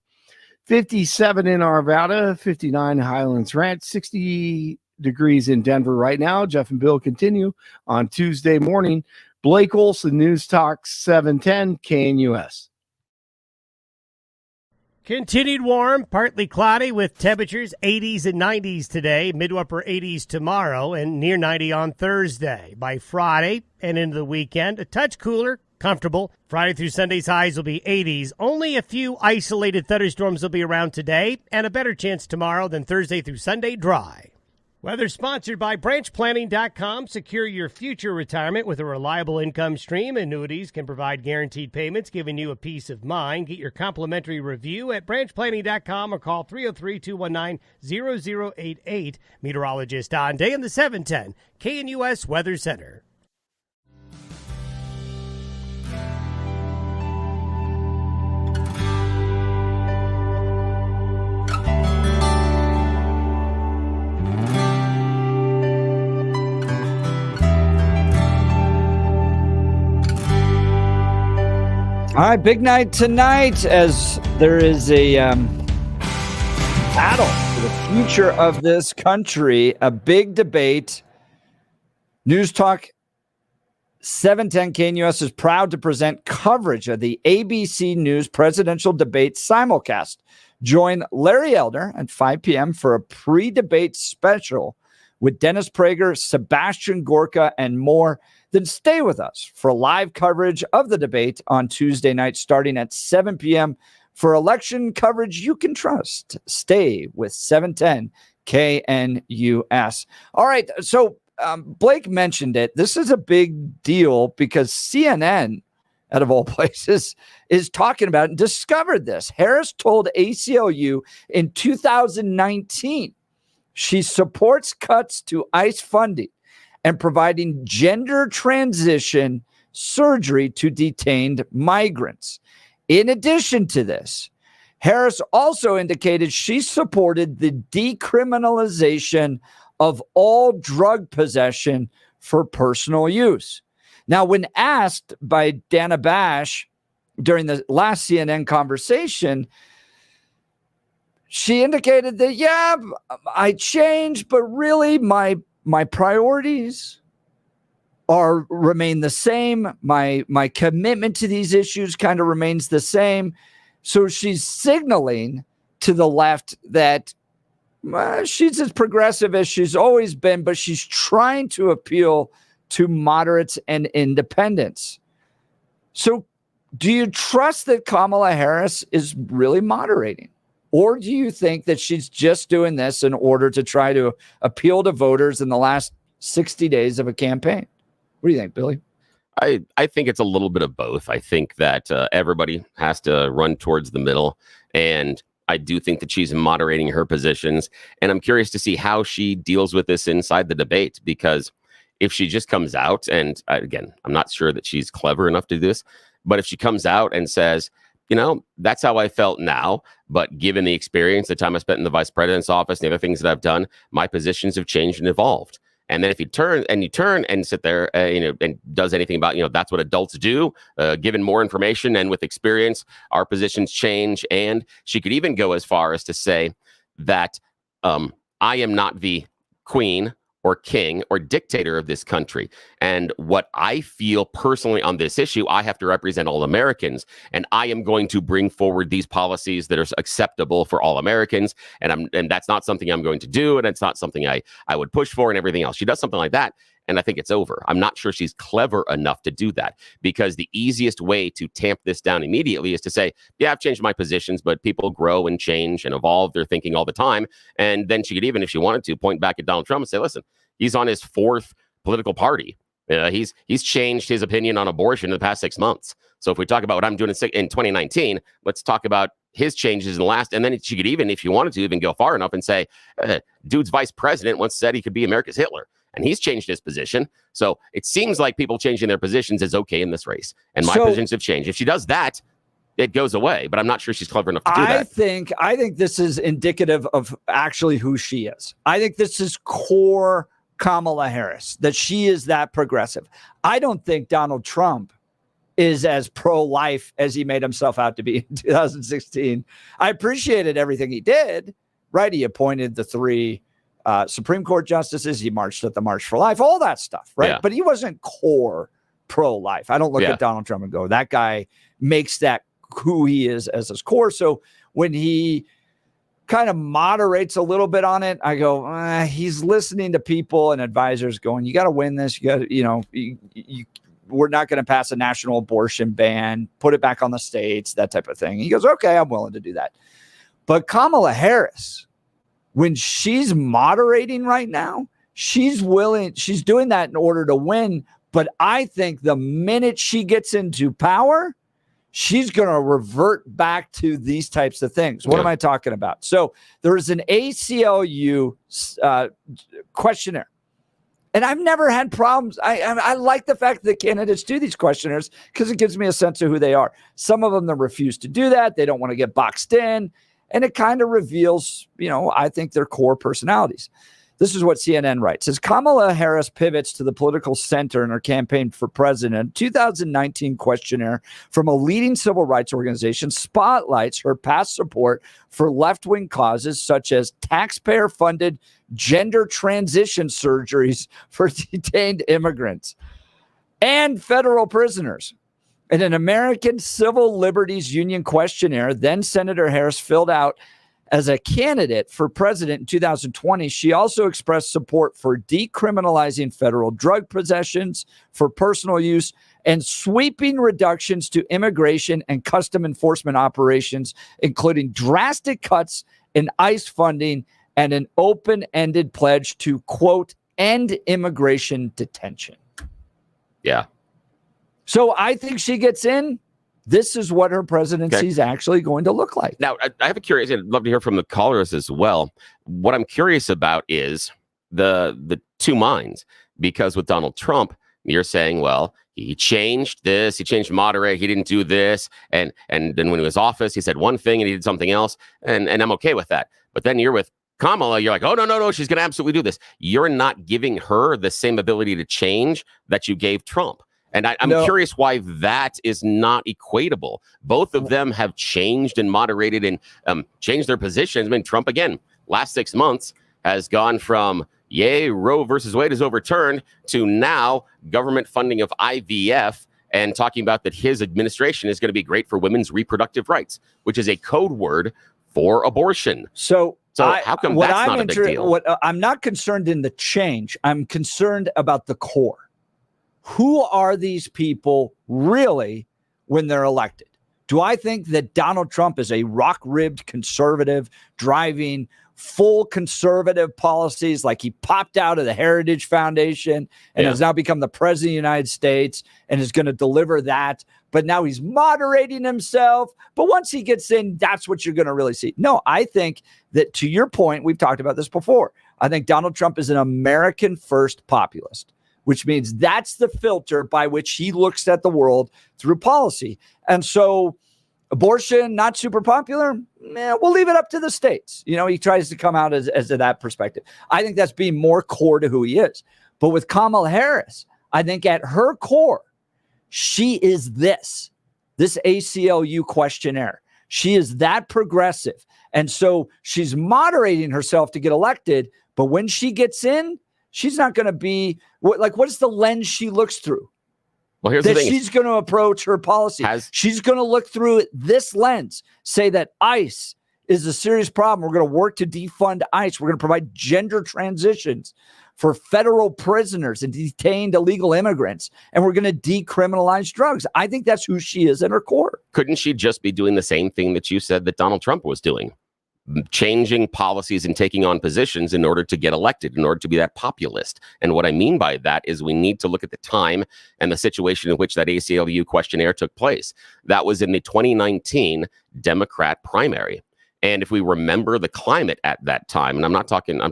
57 in Arvada, 59 Highlands Ranch, 60 degrees in Denver right now. Jeff and Bill continue on Tuesday morning. Blake Olson, News Talk 710 KNUS. Continued warm, partly cloudy with temperatures 80s and 90s today, mid to upper 80s tomorrow, and near 90 on Thursday. By Friday and into the weekend, a touch cooler, comfortable. Friday through Sunday's highs will be 80s. Only a few isolated thunderstorms will be around today, and a better chance tomorrow than Thursday through Sunday, dry. Weather sponsored by branchplanning.com. Secure your future retirement with a reliable income stream. Annuities can provide guaranteed payments, giving you a peace of mind. Get your complimentary review at branchplanning.com or call 303-219-0088. Meteorologist Don Day in the 710 KNUS Weather Center. All right, big night tonight as there is a battle for the future of this country, a big debate. News Talk 710 KNUS is proud to present coverage of the ABC News presidential debate simulcast. Join Larry Elder at 5 p.m. for a pre-debate special with Dennis Prager, Sebastian Gorka, and more. Then stay with us for live coverage of the debate on Tuesday night starting at 7 p.m. for election coverage you can trust. Stay with 710 KNUS. All right, so Blake mentioned it. This is a big deal because CNN, out of all places, is talking about it and discovered this. Harris told ACLU in 2019 she supports cuts to ICE funding and providing gender transition surgery to detained migrants. In addition to this, Harris also indicated she supported the decriminalization of all drug possession for personal use. Now, when asked by Dana Bash during the last CNN conversation, she indicated that, yeah, I changed, but really my priorities remain the same. My commitment to these issues kind of remains the same. So she's signaling to the left that she's as progressive as she's always been, but she's trying to appeal to moderates and independents. So do you trust that Kamala Harris is really moderating? Or do you think that she's just doing this in order to try to appeal to voters in the last 60 days of a campaign? What do you think, Billy? I think it's a little bit of both. I think that everybody has to run towards the middle. And I do think that she's moderating her positions. And I'm curious to see how she deals with this inside the debate, because if she just comes out and, again, I'm not sure that she's clever enough to do this, but if she comes out and says, you know, that's how I felt now, but given the experience, the time I spent in the vice president's office, and the other things that I've done, my positions have changed and evolved. And then if you turn and sit there, and does anything about, that's what adults do, given more information and with experience, our positions change. And she could even go as far as to say that I am not the queen or king or dictator of this country. And what I feel personally on this issue, I have to represent all Americans. And I am going to bring forward these policies that are acceptable for all Americans. And that's not something I'm going to do. And it's not something I would push for and everything else. She does something like that, and I think it's over. I'm not sure she's clever enough to do that, because the easiest way to tamp this down immediately is to say, yeah, I've changed my positions, but people grow and change and evolve their thinking all the time. And then she could even, if she wanted to, point back at Donald Trump and say, listen, he's on his fourth political party. He's changed his opinion on abortion in the past 6 months. So if we talk about what I'm doing in 2019, let's talk about his changes in the last. And then she could even, if you wanted to, even go far enough and say, dude's vice president once said he could be America's Hitler. And he's changed his position. So it seems like people changing their positions is okay in this race. And my positions have changed. If she does that, it goes away. But I'm not sure she's clever enough to do that. I think this is indicative of actually who she is. I think this is core Kamala Harris, that she is that progressive. I don't think Donald Trump is as pro-life as he made himself out to be in 2016. I appreciated everything he did, right? He appointed the 3 Supreme Court justices. He marched at the March for Life, all that stuff, right? Yeah. But he wasn't core pro-life. I don't look at Donald Trump and go, that guy makes that who he is as his core. So when he kind of moderates a little bit on it, I go, he's listening to people and advisors going, you got to win this. You got to, we're not going to pass a national abortion ban, put it back on the states, that type of thing. He goes, okay, I'm willing to do that. But Kamala Harris, when she's moderating right now, she's doing that in order to win. But I think the minute she gets into power, she's going to revert back to these types of things. What am I talking about? So there's an ACLU questionnaire. And I've never had problems. I like the fact that candidates do these questionnaires because it gives me a sense of who they are. Some of them that refuse to do that. They don't want to get boxed in. And it kind of reveals, I think, their core personalities. This is what CNN writes. As Kamala Harris pivots to the political center in her campaign for president, 2019 questionnaire from a leading civil rights organization spotlights her past support for left-wing causes such as taxpayer-funded gender transition surgeries for detained immigrants and federal prisoners. In an American Civil Liberties Union questionnaire, then Senator Harris filled out as a candidate for president in 2020, she also expressed support for decriminalizing federal drug possessions for personal use and sweeping reductions to immigration and custom enforcement operations, including drastic cuts in ICE funding and an open-ended pledge to, quote, end immigration detention. Yeah. So I think she gets in. This is what her presidency is actually going to look like. Now, I have a curious, I'd love to hear from the callers as well. What I'm curious about is the two minds, because with Donald Trump, you're saying, well, he changed this, he changed moderate, he didn't do this. And then when he was office, he said one thing and he did something else. And I'm okay with that. But then you're with Kamala, you're like, oh, no, she's going to absolutely do this. You're not giving her the same ability to change that you gave Trump. And I'm curious why that is not equatable. Both of them have changed and moderated and changed their positions. I mean, Trump, again, last 6 months has gone from, yay, Roe versus Wade is overturned, to now government funding of IVF and talking about that his administration is going to be great for women's reproductive rights, which is a code word for abortion. So how come that's not a big deal? I'm not concerned in the change. I'm concerned about the core. Who are these people really when they're elected? Do I think that Donald Trump is a rock-ribbed conservative driving full conservative policies, like he popped out of the Heritage Foundation and has now become the president of the United States and is going to deliver that, but now he's moderating himself. But once he gets in, that's what you're going to really see. No, I think that, to your point, we've talked about this before, I think Donald Trump is an American first populist, which means that's the filter by which he looks at the world through policy. And so abortion, not super popular, we'll leave it up to the states. You know, he tries to come out as that perspective. I think that's being more core to who he is. But with Kamala Harris, I think at her core, she is this ACLU questionnaire. She is that progressive. And so she's moderating herself to get elected. But when she gets in, she's not going to be what's the lens she looks through? Well, here's that the thing. She's going to approach her policy. She's going to look through this lens, say that ICE is a serious problem. We're going to work to defund ICE. We're going to provide gender transitions for federal prisoners and detained illegal immigrants. And we're going to decriminalize drugs. I think that's who she is at her core. Couldn't she just be doing the same thing that you said that Donald Trump was doing? Changing policies and taking on positions in order to get elected, in order to be that populist. And what I mean by that is we need to look at the time and the situation in which that ACLU questionnaire took place. That was in the 2019 Democrat primary. And if we remember the climate at that time, and I'm not talking,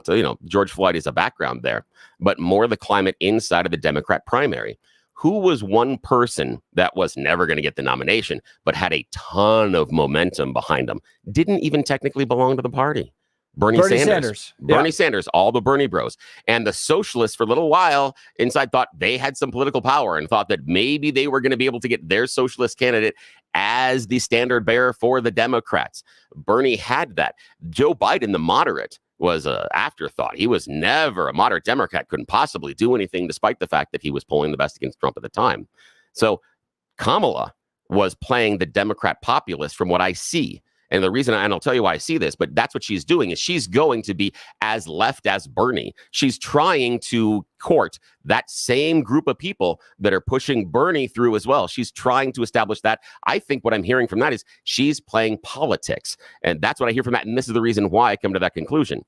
George Floyd is a background there, but more the climate inside of the Democrat primary. Who was one person that was never going to get the nomination, but had a ton of momentum behind them? Didn't even technically belong to the party. Bernie Sanders. Bernie Sanders, all the Bernie bros. And the socialists for a little while inside thought they had some political power and thought that maybe they were going to be able to get their socialist candidate as the standard bearer for the Democrats. Bernie had that. Joe Biden, the moderate, was an afterthought. He was never a moderate Democrat, couldn't possibly do anything, despite the fact that he was polling the best against Trump at the time. So Kamala was playing the Democrat populist from what I see. And the reason, and I'll tell you why I see this, but that's what she's doing, is she's going to be as left as Bernie. She's trying to court that same group of people that are pushing Bernie through as well. She's trying to establish that. I think what I'm hearing from that is she's playing politics. And that's what I hear from that. And this is the reason why I come to that conclusion.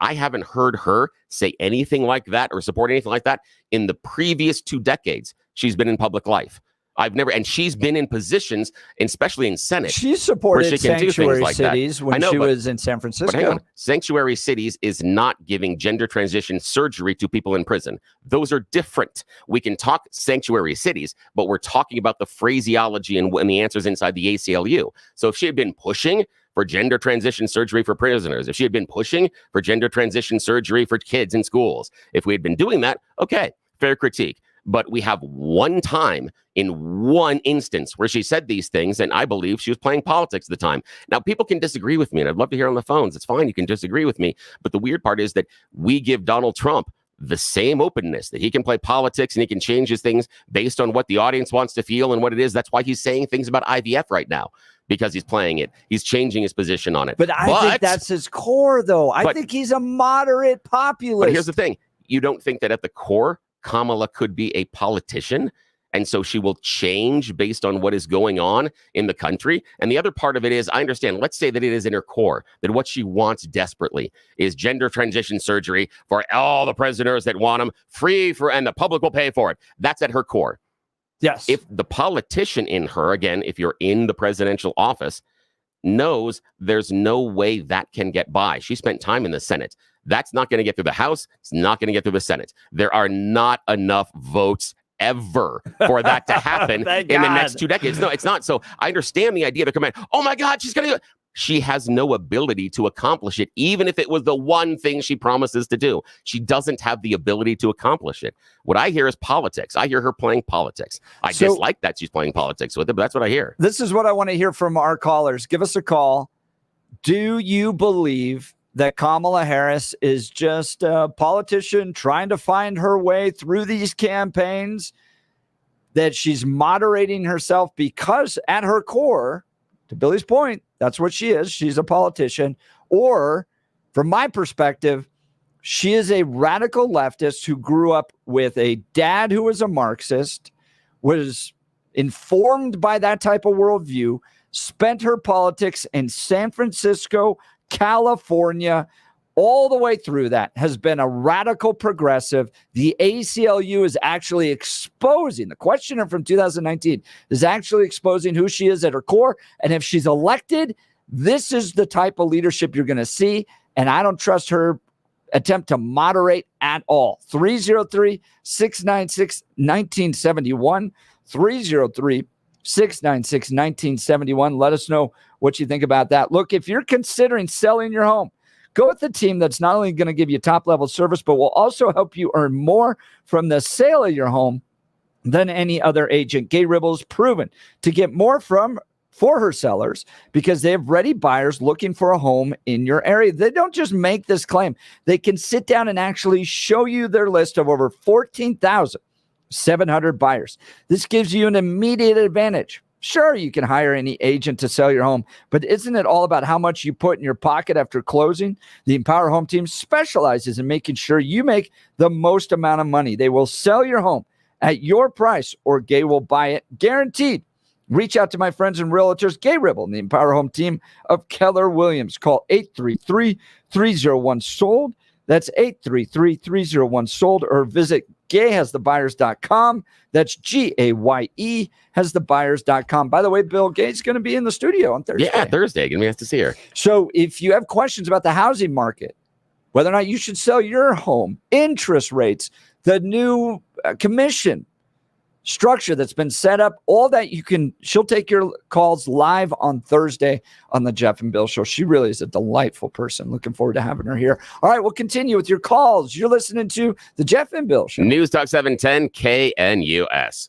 I haven't heard her say anything like that or support anything like that in the previous 2 decades she's been in public life. I've never, and she's been in positions, especially in Senate. She supported sanctuary cities when she was in San Francisco. But hang on. Sanctuary cities is not giving gender transition surgery to people in prison. Those are different. We can talk sanctuary cities, but we're talking about the phraseology and the answers inside the ACLU. So if she had been pushing for gender transition surgery for prisoners, if she had been pushing for gender transition surgery for kids in schools, if we had been doing that, okay, fair critique. But we have one time in one instance where she said these things, and I believe she was playing politics at the time. Now, people can disagree with me, and I'd love to hear on the phones. It's fine. You can disagree with me. But the weird part is that we give Donald Trump the same openness that he can play politics and he can change his things based on what the audience wants to feel and what it is. That's why he's saying things about IVF right now, because he's playing it. He's changing his position on it. But I think that's his core, though. I think he's a moderate populist. But here's the thing. You don't think that at the core, Kamala could be a politician, and so she will change based on what is going on in the country? And the other part of it is, I understand, let's say that it is in her core, that what she wants desperately is gender transition surgery for all the prisoners that want them free for, and the public will pay for it. That's at her core. Yes. If the politician in her, again, if you're in the presidential office, knows there's no way that can get by. She spent time in the Senate. That's not going to get through the House. It's not going to get through the Senate. There are not enough votes ever for that to happen in the next 2 decades. No, it's not. So I understand the idea. They're coming, oh my God, she's going to do it. She has no ability to accomplish it, even if it was the one thing she promises to do. She doesn't have the ability to accomplish it. What I hear is politics. I hear her playing politics. I dislike that she's playing politics with it, but that's what I hear. This is what I want to hear from our callers. Give us a call. Do you believe that Kamala Harris is just a politician trying to find her way through these campaigns, that she's moderating herself because at her core, to Billy's point, that's what she is. She's a politician. Or from my perspective, she is a radical leftist who grew up with a dad who was a Marxist, was informed by that type of worldview, spent her politics in San Francisco, California, all the way through that, has been a radical progressive. The ACLU is actually exposing, the questionnaire from 2019 is actually exposing who she is at her core. And if she's elected, this is the type of leadership you're going to see. And I don't trust her attempt to moderate at all. 303-696-1971, 303-696-1971. Let us know what you think about that. Look, if you're considering selling your home, go with the team that's not only going to give you top-level service, but will also help you earn more from the sale of your home than any other agent. Gay Ribble's proven to get more for her sellers because they have ready buyers looking for a home in your area. They don't just make this claim. They can sit down and actually show you their list of over 14,700 buyers. This gives you an immediate advantage. Sure, you can hire any agent to sell your home, but isn't it all about how much you put in your pocket after closing? The Empower Home Team specializes in making sure you make the most amount of money. They will sell your home at your price, or Gay will buy it, guaranteed. Reach out to my friends and realtors, Gay Ribble, and the Empower Home Team of Keller Williams. Call 833-301-SOLD. That's 833-301-SOLD, or visit GayHasTheBuyers.com. That's GAYE hasthebuyers.com. By the way, Bill Gates going to be in the studio on Thursday. Yeah, Thursday. Going to be nice to see her. So if you have questions about the housing market, whether or not you should sell your home, interest rates, the new commission structure that's been set up, all that, she'll take your calls live on Thursday on the Jeff and Bill Show. She really is a delightful person. Looking forward to having her here. All right, we'll continue with your calls. You're listening to the Jeff and Bill Show. News Talk 710 KNUS.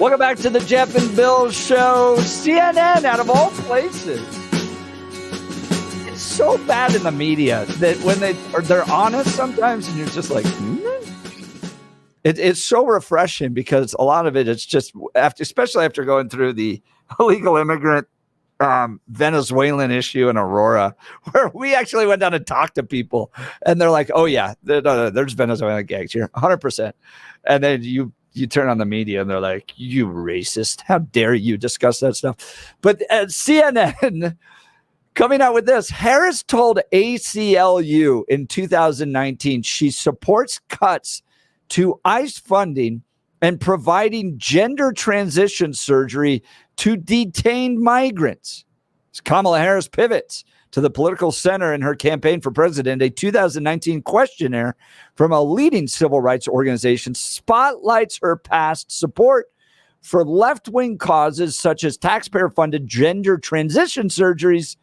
Welcome back to the Jeff and Bill Show. CNN, out of all places. It's so bad in the media that when they're honest sometimes, and you're just like, It's so refreshing because a lot of it's just especially after going through the illegal immigrant Venezuelan issue in Aurora, where we actually went down and talked to people, and they're like, "Oh yeah, there's Venezuelan gangs here, 100%." And then you turn on the media, and they're like, "You racist! How dare you discuss that stuff?" But CNN coming out with this: Harris told ACLU in 2019 she supports cuts to ICE funding and providing gender transition surgery to detained migrants. As Kamala Harris pivots to the political center in her campaign for president, a 2019 questionnaire from a leading civil rights organization spotlights her past support for left-wing causes such as taxpayer-funded gender transition surgeries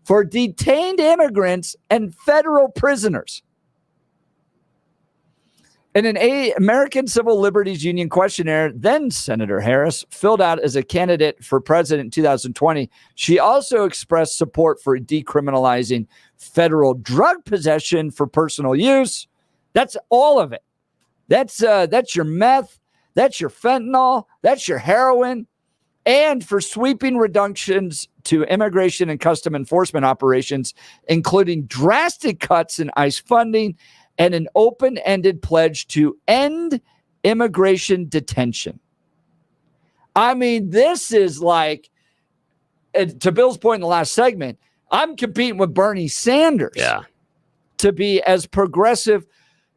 for detained immigrants and federal prisoners. In an American Civil Liberties Union questionnaire, then Senator Harris filled out as a candidate for president in 2020, she also expressed support for decriminalizing federal drug possession for personal use. That's all of it. That's your meth, that's your fentanyl, that's your heroin, and for sweeping reductions to immigration and custom enforcement operations, including drastic cuts in ICE funding and an open-ended pledge to end immigration detention. I mean, this is like, to Bill's point in the last segment, I'm competing with Bernie Sanders to be as progressive.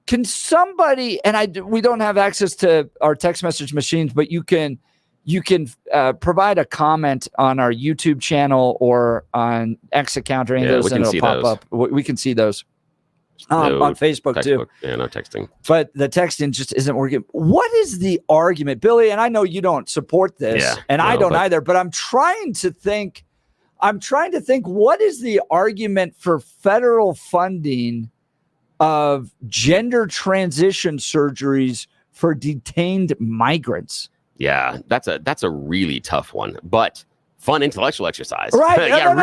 Can somebody, and we don't have access to our text message machines, but you can provide a comment on our YouTube channel or on X account or any of those, and it'll pop up. We can see those. On Facebook too. Yeah, no texting. But the texting just isn't working. What is the argument, Billy? And I know you don't support this, I don't either, but I'm trying to think what is the argument for federal funding of gender transition surgeries for detained migrants? Yeah, that's a really tough one, but fun intellectual exercise. Right.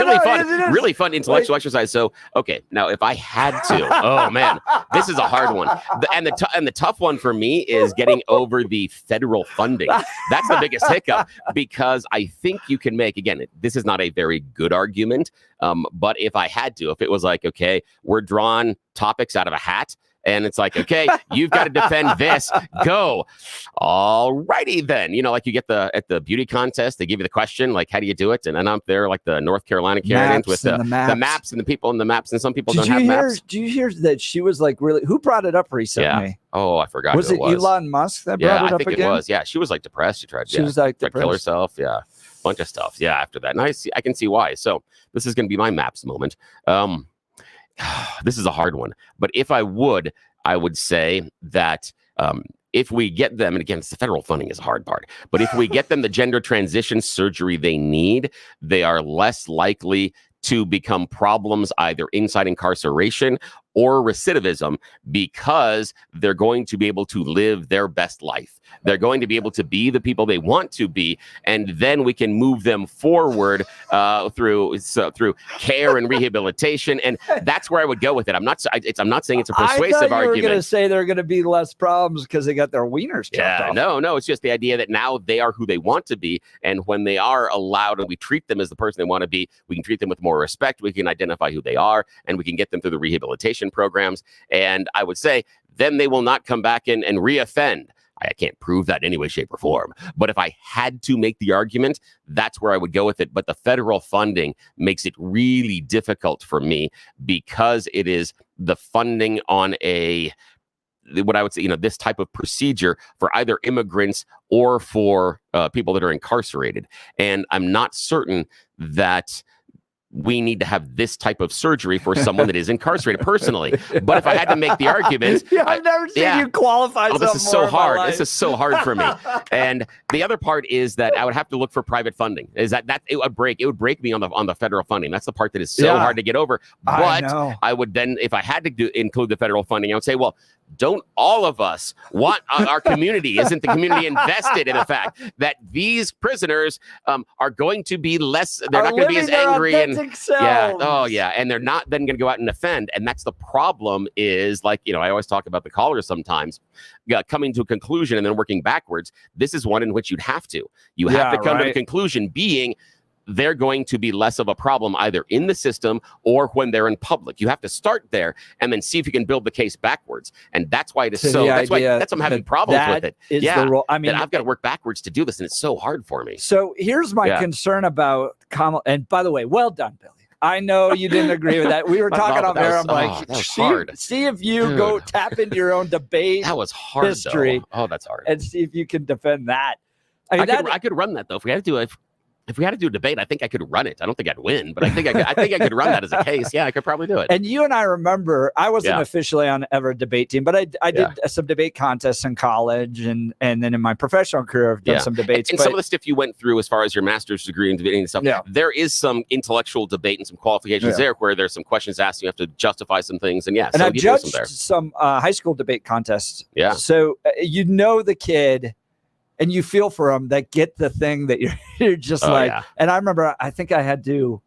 Really fun intellectual exercise. So, okay, now if I had to, oh man, this is a hard one. And the tough one for me is getting over the federal funding. That's the biggest hiccup, because I think you can make, again, this is not a very good argument, but if I had to, if it was like, okay, we're drawing topics out of a hat, and it's like, okay, you've got to defend this. Go. All righty then. Like you get at the beauty contest, they give you the question, like, how do you do it? And then I'm there like the North Carolina candidate with the maps and the people in the maps, and some people don't have maps. Do you hear that she was like, really, who brought it up recently? Yeah. Oh, I forgot. Was it Elon Musk that brought it up again? I think it was. Yeah, she was like depressed. She was like depressed. Kill herself. Yeah. Bunch of stuff. Yeah, after that. And I can see why. So this is going to be my maps moment. This is a hard one, but if I would say that if we get them, and again, it's the federal funding is a hard part, but if we get them the gender transition surgery they need, they are less likely to become problems either inside incarceration or recidivism, because they're going to be able to live their best life. They're going to be able to be the people they want to be, and then we can move them forward through care and rehabilitation, and that's where I would go with it. I'm not saying it's a persuasive argument. I thought you were going to say there are going to be less problems because they got their wieners chopped off. No, it's just the idea that now they are who they want to be, and when they are allowed and we treat them as the person they want to be, we can treat them with more respect. We can identify who they are, and we can get them through the rehabilitation programs. And I would say then they will not come back and reoffend. I can't prove that in any way, shape, or form. But if I had to make the argument, that's where I would go with it. But the federal funding makes it really difficult for me, because it is the funding on what I would say, this type of procedure for either immigrants or for people that are incarcerated. And I'm not certain that we need to have this type of surgery for someone that is incarcerated personally. But if I had to make the argument, I've never seen you qualify. This is so hard. This is so hard for me. And the other part is that I would have to look for private funding. Is that it would break me on the federal funding. That's the part that is so hard to get over. But I would then, if I had to include the federal funding, I would say, well, don't all of us want our community? Isn't the community invested in the fact that these prisoners are going to be less, they're not going to be as angry and and they're not then going to go out and offend. And that's the problem is, like, I always talk about the callers sometimes coming to a conclusion and then working backwards. This is one in which you have to come to the conclusion being they're going to be less of a problem either in the system or when they're in public. You have to start there and then see if you can build the case backwards. And that's why it is that's why I'm having problems with it. The role. I mean, I've got to work backwards to do this, and it's so hard for me. So here's my concern about Kamala. And by the way, well done, Billy. I know you didn't agree with that. We were talking on there. I'm like, see if you go tap into your own debate. That was hard history. Though. Oh, that's hard. And see if you can defend that. I mean, I could run that though. If we had to do if we had to do a debate, I think I could run it. I don't think I'd win, but I think I could run that as a case. Yeah, I could probably do it. And you and I remember, I wasn't officially on ever a debate team, but I did some debate contests in college, and then in my professional career, I've done some debates. And some of the stuff you went through as far as your master's degree and debating and stuff, there is some intellectual debate and some qualifications there where there's some questions asked. You have to justify some things, and and I've judged some high school debate contests. Yeah. So the kid. And you feel for them that get the thing that you're just and I remember, I think I had to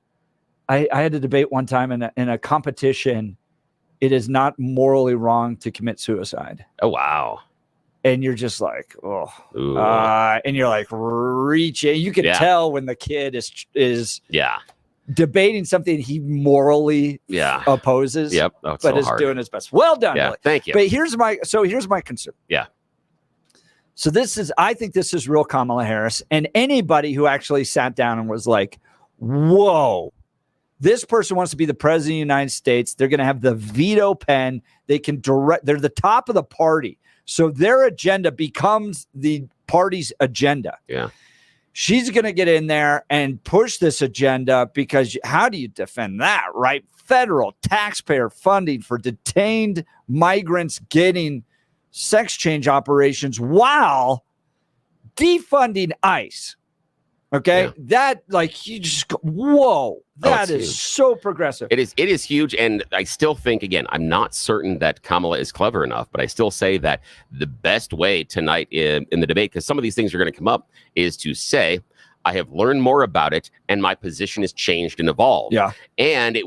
debate one time in a competition. It is not morally wrong to commit suicide. Oh, wow. And you're just like, and you're like reaching. You can tell when the kid is debating something he morally opposes. Yep. But is doing his best. Well done. Yeah. Billy. Thank you. But here's my concern. Yeah. So I think this is real Kamala Harris, and anybody who actually sat down and was like, whoa, this person wants to be the president of the United States. They're going to have the veto pen. They can they're the top of the party. So their agenda becomes the party's agenda. Yeah. She's going to get in there and push this agenda because how do you defend that, right? Federal taxpayer funding for detained migrants getting sex change operations while defunding ICE. Okay. That you just go, whoa, that is huge. So progressive. It is huge. And I still think, again, I'm not certain that Kamala is clever enough, but I still say that the best way tonight in the debate, because some of these things are going to come up, is to say, I have learned more about it and my position has changed and evolved. Yeah. And it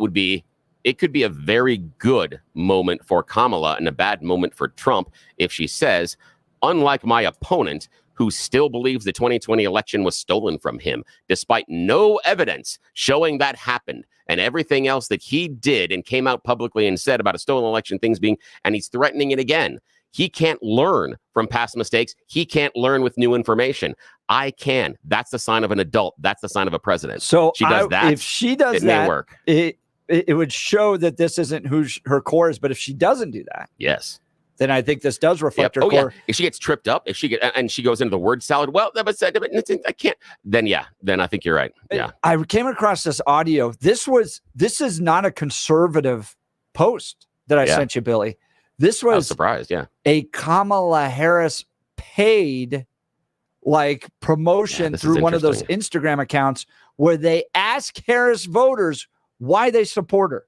could be a very good moment for Kamala and a bad moment for Trump if she says, unlike my opponent, who still believes the 2020 election was stolen from him, despite no evidence showing that happened, and everything else that he did and came out publicly and said about a stolen election, and he's threatening it again. He can't learn from past mistakes. He can't learn with new information. I can. That's the sign of an adult. That's the sign of a president. So she does that. If she does that, may work. It would show that this isn't who her core is. But if she doesn't do that, then I think this does reflect her core. Yeah. If she gets tripped up, and she goes into the word salad, well, I can't. Then I think you're right. Yeah. I came across this audio. This is not a conservative post that I sent you, Billy. This was I was surprised. Yeah. A Kamala Harris paid promotion through one of those Instagram accounts where they ask Harris voters why they support her.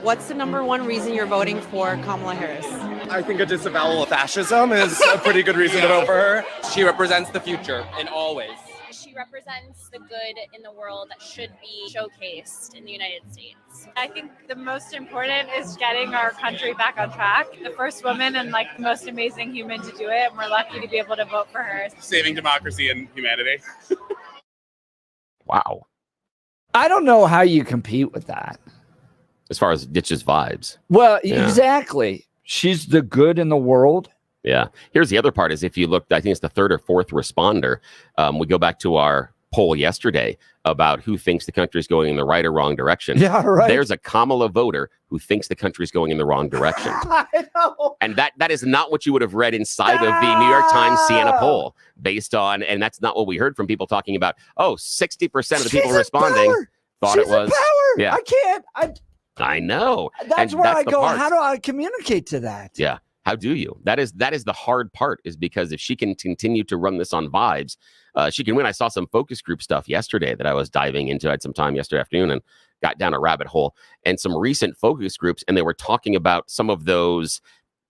What's the number one reason you're voting for Kamala Harris? I think a disavowal of fascism is a pretty good reason to vote for her. She represents the future in all ways. She represents the good in the world that should be showcased in the United States. I think the most important is getting our country back on track. The first woman and the most amazing human to do it, and we're lucky to be able to vote for her. Saving democracy and humanity. Wow. I don't know how you compete with that. As far as ditches vibes. Well, exactly. She's the good in the world. Yeah. Here's the other part is if you look, I think it's the third or fourth responder. We go back to our poll yesterday about who thinks the country is going in the right or wrong direction. Yeah, right. There's a Kamala voter who thinks the country is going in the wrong direction. I know. And that is not what you would have read inside of the New York Times Siena poll based on, and that's not what we heard from people talking about. 60% of the people responding thought it was. Yeah. I can't. I know. That's where I go. How do I communicate to that? Yeah. How do you? That is the hard part, is because if she can continue to run this on vibes, she can win. I saw some focus group stuff yesterday that I was diving into. I had some time yesterday afternoon and got down a rabbit hole, and some recent focus groups, and they were talking about some of those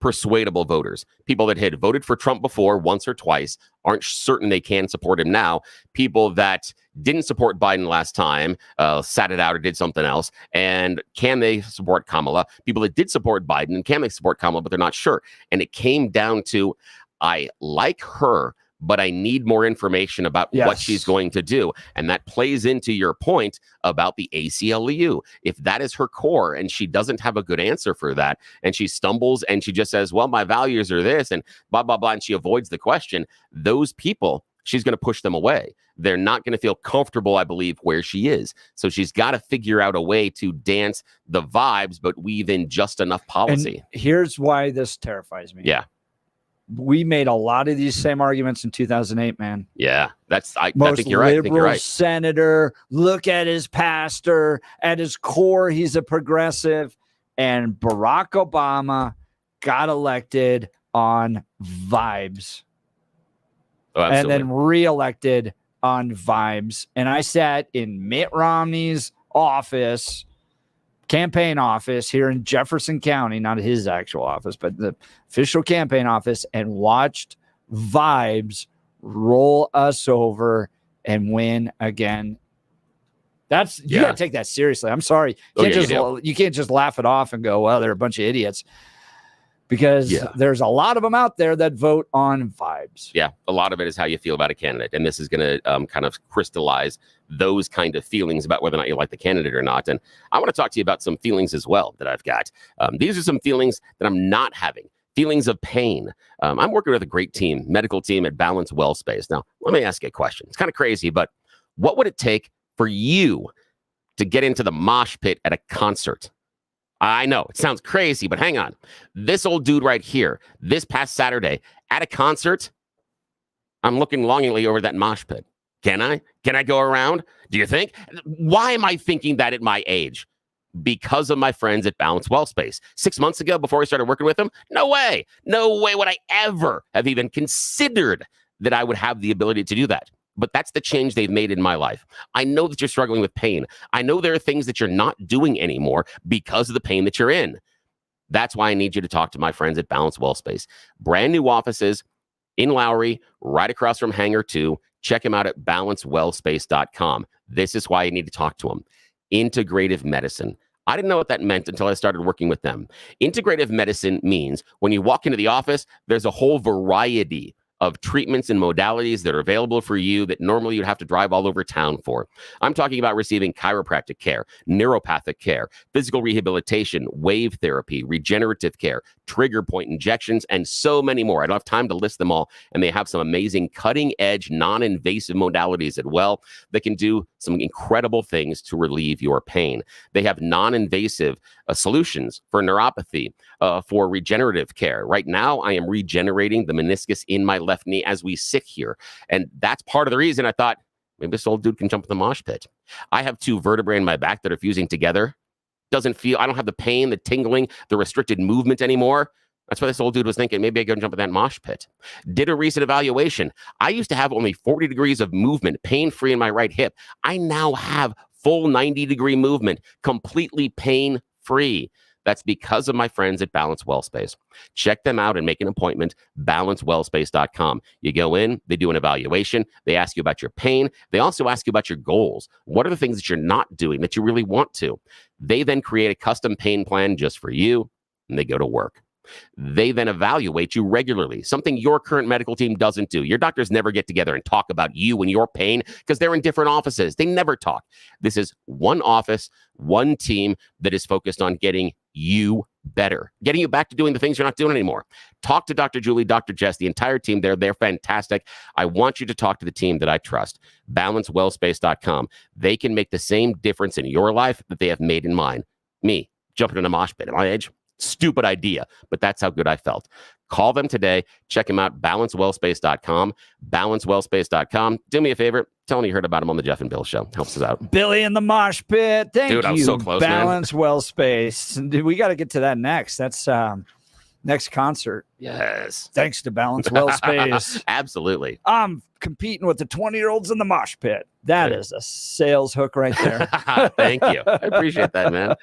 persuadable voters, people that had voted for Trump before once or twice, aren't certain they can support him now, people that didn't support Biden last time, sat it out or did something else, and can they support Kamala? People that did support Biden, and can they support Kamala, but they're not sure. And it came down to, I like her, but I need more information about what she's going to do. And that plays into your point about the ACLU. If that is her core and she doesn't have a good answer for that, and she stumbles and she just says, well, my values are this and blah, blah, blah, and she avoids the question, those people, she's going to push them away. They're not going to feel comfortable, I believe, where she is. So she's got to figure out a way to dance the vibes, but weave in just enough policy. And here's why this terrifies me. Yeah. We made a lot of these same arguments in 2008, man. Yeah, I Most think you're right. I think you're right. Senator, look at his pastor. At his core, he's a progressive. And Barack Obama got elected on vibes. Oh, and then reelected on vibes. And I sat in Mitt Romney's office, campaign office here in Jefferson County, not his actual office, but the official campaign office, and watched vibes roll us over and win again. You gotta take that seriously. I'm sorry. You can't just laugh it off and go, well, they're a bunch of idiots. Because there's a lot of them out there that vote on vibes. Yeah, a lot of it is how you feel about a candidate. And this is going to kind of crystallize those kind of feelings about whether or not you like the candidate or not. And I want to talk to you about some feelings as well that I've got. These are some feelings that I'm not having. Feelings of pain. I'm working with a great team, medical team at Balance Well Space. Now, let me ask you a question. It's kind of crazy, but what would it take for you to get into the mosh pit at a concert? I know it sounds crazy, but hang on. This old dude right here, this past Saturday at a concert, I'm looking longingly over that mosh pit. Can I go around? Do you think? Why am I thinking that at my age? Because of my friends at Balance Well Space. 6 months ago, before I started working with them, no way would I ever have even considered that I would have the ability to do that. But that's the change they've made in my life. I know that you're struggling with pain. I know there are things that you're not doing anymore because of the pain that you're in. That's why I need you to talk to my friends at Balance Well Space. Brand new offices in Lowry, right across from Hangar 2. Check them out at balancewellspace.com. This is why you need to talk to them. Integrative medicine. I didn't know what that meant until I started working with them. Integrative medicine means when you walk into the office, there's a whole variety of treatments and modalities that are available for you that normally you'd have to drive all over town for. I'm talking about receiving chiropractic care, neuropathic care, physical rehabilitation, wave therapy, regenerative care, trigger point injections, and so many more. I don't have time to list them all. And they have some amazing cutting-edge, non-invasive modalities as well that can do some incredible things to relieve your pain. They have non-invasive solutions for neuropathy, for regenerative care. Right now, I am regenerating the meniscus in my left knee as we sit here. And that's part of the reason I thought, maybe this old dude can jump in the mosh pit. I have two vertebrae in my back that are fusing together. I don't have the pain, the tingling, the restricted movement anymore. That's why this old dude was thinking, maybe I can jump in that mosh pit. Did a recent evaluation. I used to have only 40 degrees of movement, pain-free in my right hip. I now have full 90-degree movement, completely pain-free. That's because of my friends at Balance Well Space. Check them out and make an appointment, balancewellspace.com. You go in, they do an evaluation, they ask you about your pain, they also ask you about your goals. What are the things that you're not doing that you really want to? They then create a custom pain plan just for you, and they go to work. They then evaluate you regularly, something your current medical team doesn't do. Your doctors never get together and talk about you and your pain because they're in different offices. They never talk. This is one office, one team that is focused on getting you better, getting you back to doing the things you're not doing anymore. Talk to Dr. Julie, Dr. Jess, the entire team there. They're fantastic. I want you to talk to the team that I trust, balancewellspace.com. They can make the same difference in your life that they have made in mine. Me, jumping in a mosh pit at my age. Stupid idea, but that's how good I felt. Call them today. Check them out, balancewellspace.com, balancewellspace.com. Do me a favor. Tell them you heard about them on the Jeff and Bill Show. Helps us out. Billy in the mosh pit. Thank you, I'm so close, Balance Well Space. We got to get to that next. That's next concert. Yes. Thanks to Balance Well Space. Absolutely. I'm competing with the 20-year-olds in the mosh pit. That is a sales hook right there. Thank you. I appreciate that, man.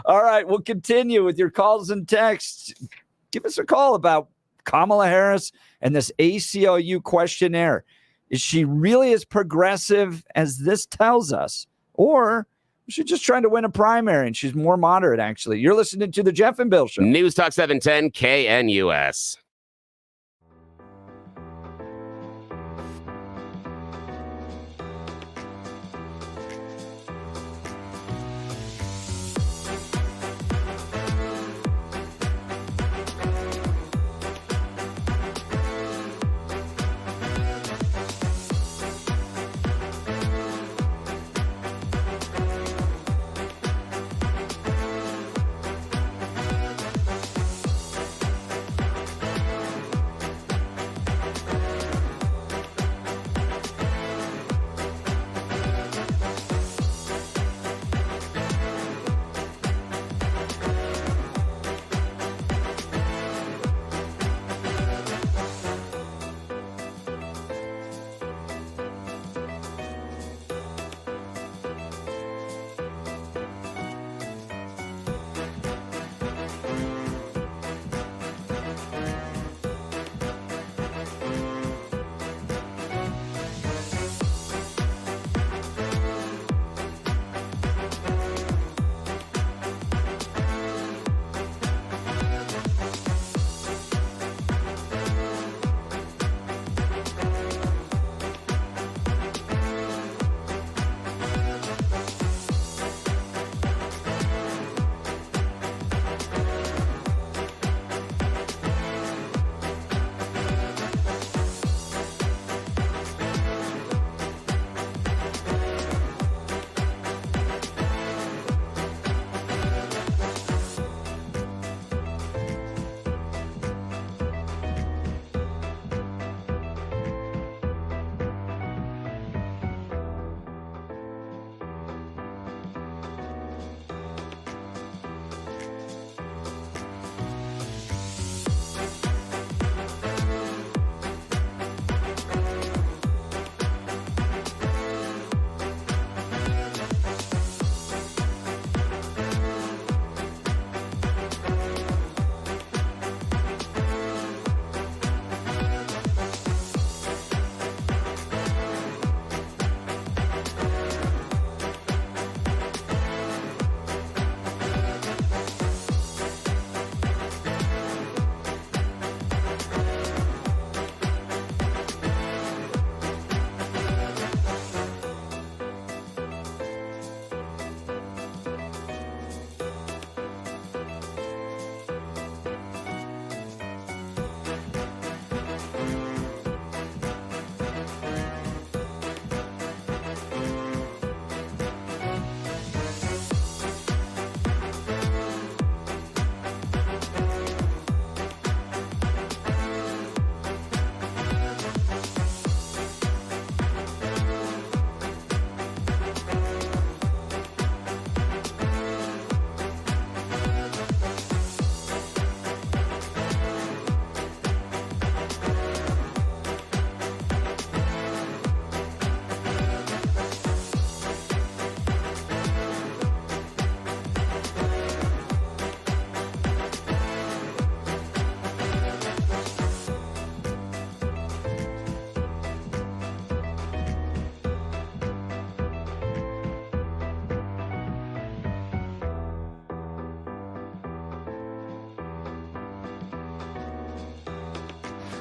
All right. We'll continue with your calls and texts. give us a call about Kamala Harris and this ACLU questionnaire. Is she really as progressive as this tells us? Or is she just trying to win a primary and she's more moderate, actually? You're listening to the Jeff and Bill Show. News Talk 710 KNUS.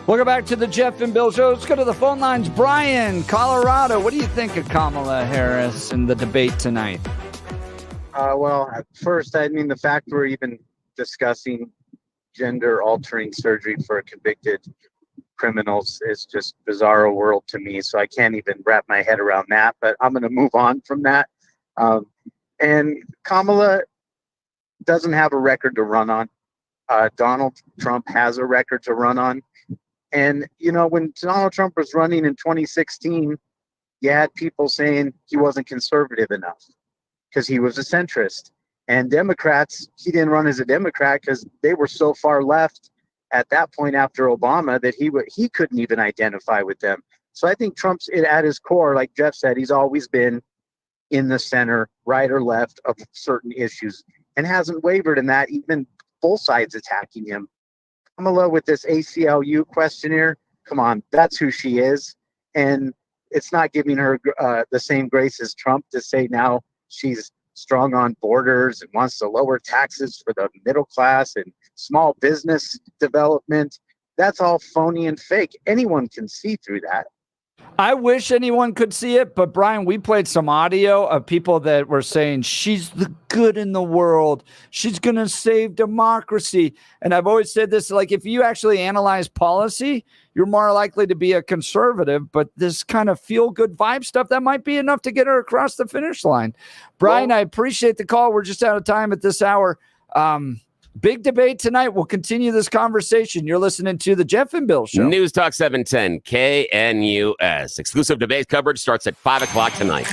Welcome back to the Jeff and Bill Show. Let's go to the phone lines. Brian, Colorado. What do you think of Kamala Harris and the debate tonight? Well, at first, I mean, the fact we're even discussing gender-altering surgery for convicted criminals is just bizarro world to me. So I can't even wrap my head around that. But I'm going to move on from that. And Kamala doesn't have a record to run on. Donald Trump has a record to run on. And, you know, when Donald Trump was running in 2016, you had people saying he wasn't conservative enough because he was a centrist. And Democrats, he didn't run as a Democrat because they were so far left at that point after Obama that he couldn't even identify with them. So I think Trump's at his core, like Jeff said, he's always been in the center, right or left of certain issues, and hasn't wavered in that, even both sides attacking him Kamala with this ACLU questionnaire, come on, that's who she is. And it's not giving her the same grace as Trump to say now she's strong on borders and wants to lower taxes for the middle class and small business development. That's all phony and fake. Anyone can see through that. I wish anyone could see it, but Brian, we played some audio of people that were saying she's the good in the world. She's going to save democracy. And I've always said this, like, if you actually analyze policy, you're more likely to be a conservative, but this kind of feel-good vibe stuff, that might be enough to get her across the finish line. Brian, I appreciate the call. We're just out of time at this hour. Big debate tonight. We'll continue this conversation. You're listening to the Jeff and Bill Show. News Talk 710 KNUS. Exclusive debate coverage starts at 5 o'clock tonight.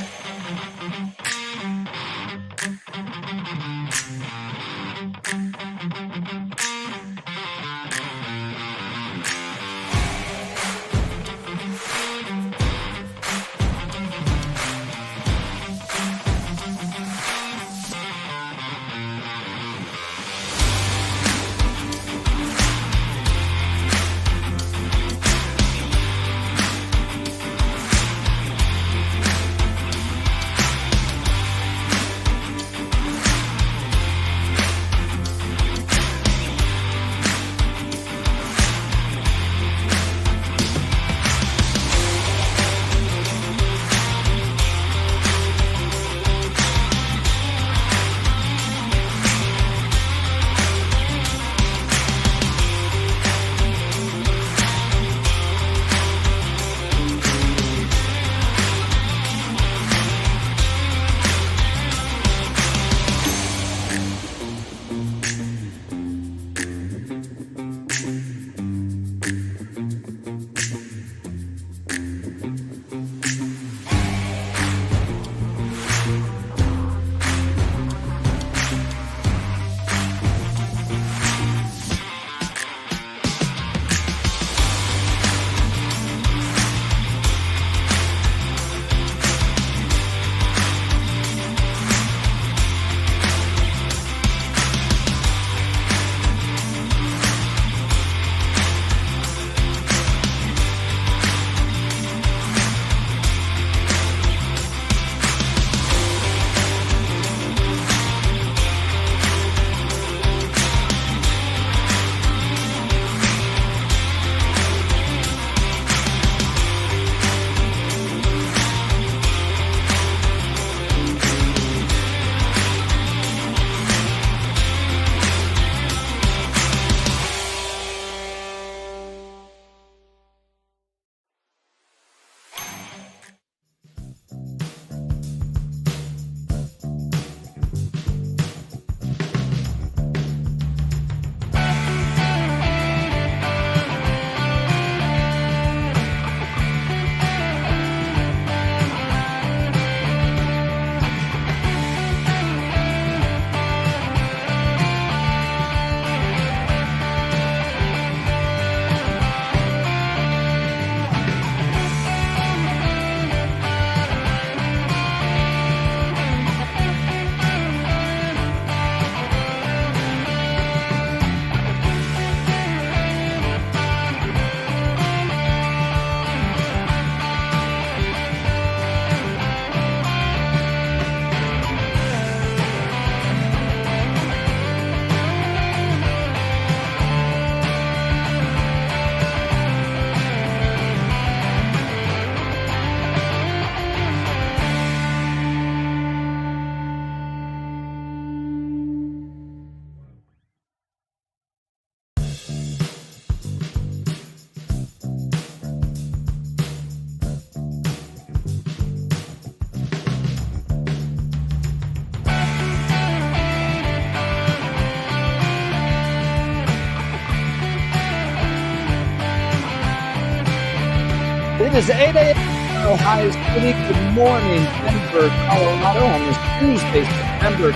It is 8 a.m. Ohio City. Good morning, Denver, Colorado, on this Tuesday, September.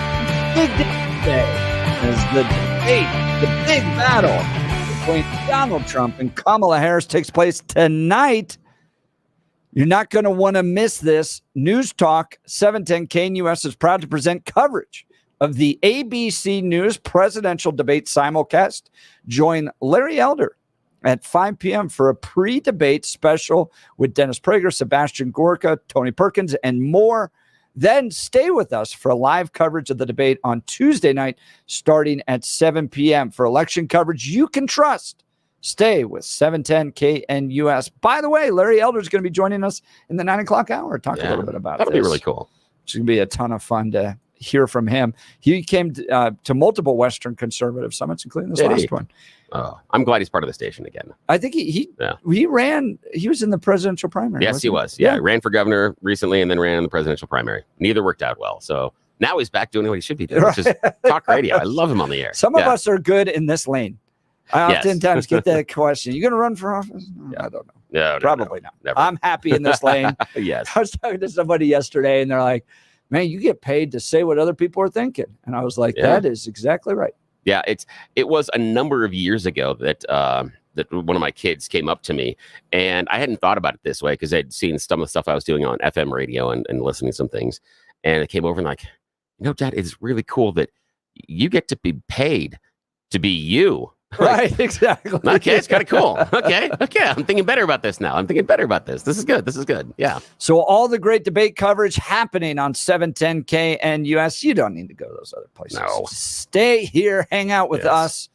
Big day as the debate, the big battle between Donald Trump and Kamala Harris takes place tonight. You're not going to want to miss this. News Talk 710 KNUS is proud to present coverage of the ABC News presidential debate simulcast. Join Larry Elder at 5 p.m. for a pre-debate special with Dennis Prager, Sebastian Gorka, Tony Perkins, and more. Then stay with us for live coverage of the debate on Tuesday night, starting at 7 p.m. for election coverage you can trust. Stay with 710 KNUS. By the way, Larry Elder is going to be joining us in the 9 o'clock hour. Talk a little bit about that'll this. be really cool. It's going to be a ton of fun to hear from him. He came to multiple Western conservative summits, including this last one. Oh, I'm glad he's part of the station again. I think he ran. He was in the presidential primary. Yes, he was. Yeah, he ran for governor recently and then ran in the presidential primary. Neither worked out well. So now he's back doing what he should be doing, which is talk radio. I love him on the air. Some of us are good in this lane. I oftentimes get that question. You going to run for office? No, I don't know. No, probably not. Never. I'm happy in this lane. Yes. I was talking to somebody yesterday and they're like, man, you get paid to say what other people are thinking. And I was like, that is exactly right. Yeah, it was a number of years ago that that one of my kids came up to me, and I hadn't thought about it this way because I'd seen some of the stuff I was doing on FM radio and listening to some things, and it came over and like, Dad, it's really cool that you get to be paid to be you. Right, exactly. Okay, it's kind of cool. Okay, I'm thinking better about this now. This is good. Yeah. So all the great debate coverage happening on 710 KNUS. You don't need to go to those other places. No. Stay here, hang out with us,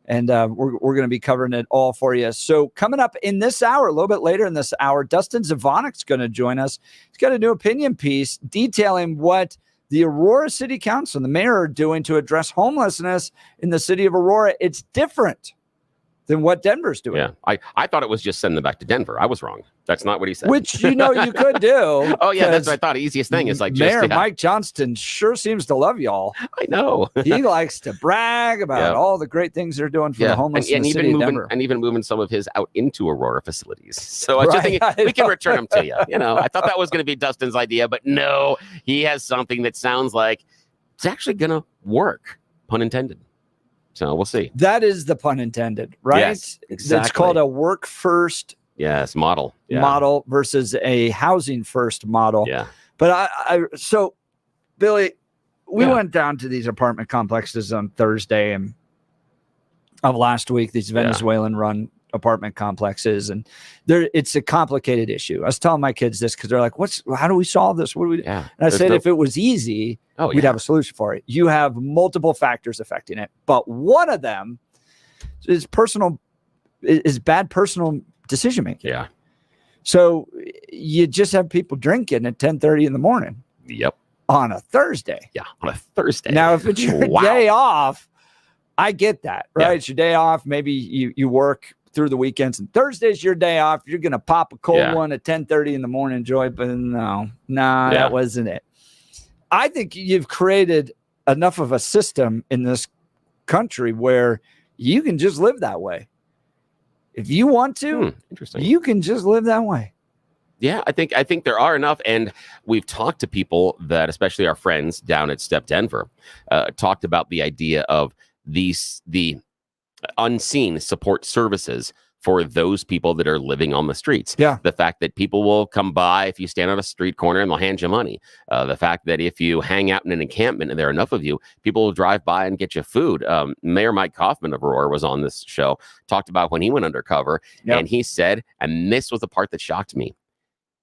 and we're going to be covering it all for you. So coming up in this hour, a little bit later in this hour, Dustin Zvonek's going to join us. He's got a new opinion piece detailing what the Aurora City Council and the mayor are doing to address homelessness in the city of Aurora. It's different than what Denver's doing. Yeah, I thought it was just sending them back to Denver. I was wrong. That's not what he said. Which, you could do. Oh, yeah, that's what I thought. Easiest thing is like Mayor Mike Johnston sure seems to love y'all. I know. He likes to brag about all the great things they're doing for the homeless in the city of Denver. And even moving some of his out into Aurora facilities. So I just think we can return them to you. I thought that was going to be Dustin's idea, but no, he has something that sounds like it's actually going to work, pun intended. So we'll see. That is the pun intended, right? Yes, exactly. It's called a work first model. Model versus a housing first model. Yeah. But so Billy, we went down to these apartment complexes on Thursday of last week, these Venezuelan run apartment complexes, and it's a complicated issue. I was telling my kids this because they're like, how do we solve this? What do we do? Yeah. And I said, if it was easy, we'd have a solution for it. You have multiple factors affecting it, but one of them is bad personal decision making. Yeah. So you just have people drinking at 10:30 in the morning. Yep. On a Thursday. Yeah, on a Thursday. Now, if it's your day off, I get that, right? Yeah. It's your day off. Maybe you work through the weekends, and Thursday's your day off. You're going to pop a cold one at 10:30 in the morning, Joy, but no, that wasn't it. I think you've created enough of a system in this country where you can just live that way. If you want to, interesting. You can just live that way. Yeah, I think there are enough, and we've talked to people that, especially our friends down at Step Denver, talked about the idea of the unseen support services for those people that are living on the streets. Yeah. The fact that people will come by if you stand on a street corner and they'll hand you money. The fact that if you hang out in an encampment and there are enough of you, people will drive by and get you food. Mayor Mike Kaufman of Aurora was on this show, talked about when he went undercover, and he said, and this was the part that shocked me,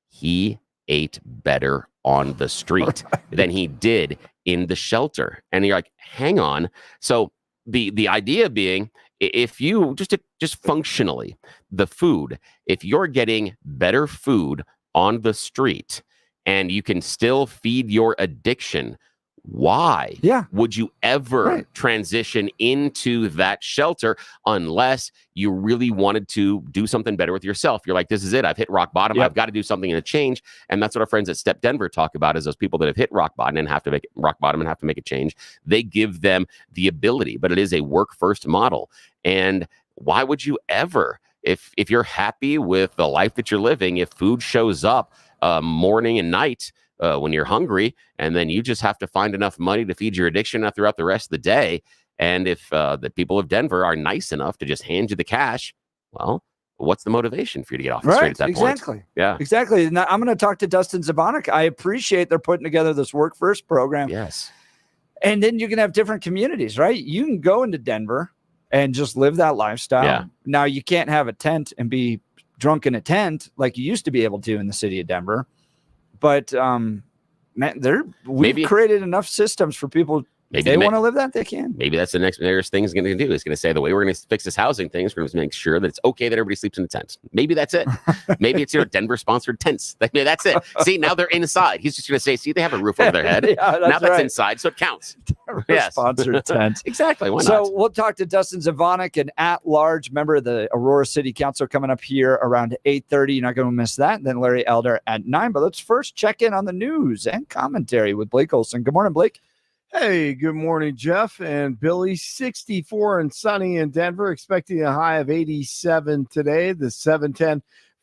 he ate better on the street than he did in the shelter. And you're like, hang on. So the idea being, if you just functionally, the food, if you're getting better food on the street and you can still feed your addiction, why would you ever transition into that shelter unless you really wanted to do something better with yourself? You're like, this is it. I've hit rock bottom. I've got to do something to change. And that's what our friends at Step Denver talk about, is those people that have hit rock bottom and have to make a change. They give them the ability, but it is a work first model. And why would you ever, if you're happy with the life that you're living, if food shows up morning and night, when you're hungry, and then you just have to find enough money to feed your addiction throughout the rest of the day. And if the people of Denver are nice enough to just hand you the cash, well, what's the motivation for you to get off the street at that point? Yeah, exactly. Now, I'm going to talk to Dustin Zvonek. I appreciate they're putting together this Work First program. Yes. And then you can have different communities, right? You can go into Denver and just live that lifestyle. Yeah. Now you can't have a tent and be drunk in a tent like you used to be able to in the city of Denver. But man, we've created enough systems for people. If they want to live that, they can. Maybe that's the next thing he's going to do. He's going to say the way we're going to fix this housing thing is we're going to make sure that it's okay that everybody sleeps in a tent. Maybe that's it. Maybe it's Denver sponsored tents. Maybe that's it. See, now they're inside. He's just going to say, see, they have a roof over their head. Now that's inside, so it counts. Yes. Sponsored tent. Exactly. Why not? So we'll talk to Dustin Zvonek, an at-large member of the Aurora City Council, coming up here around 8:30. You're not going to miss that. And then Larry Elder at 9. But let's first check in on the news and commentary with Blake Olson. Good morning, Blake. Hey, good morning, Jeff and Billy. 64 and sunny in Denver, expecting a high of 87 today. The 7-10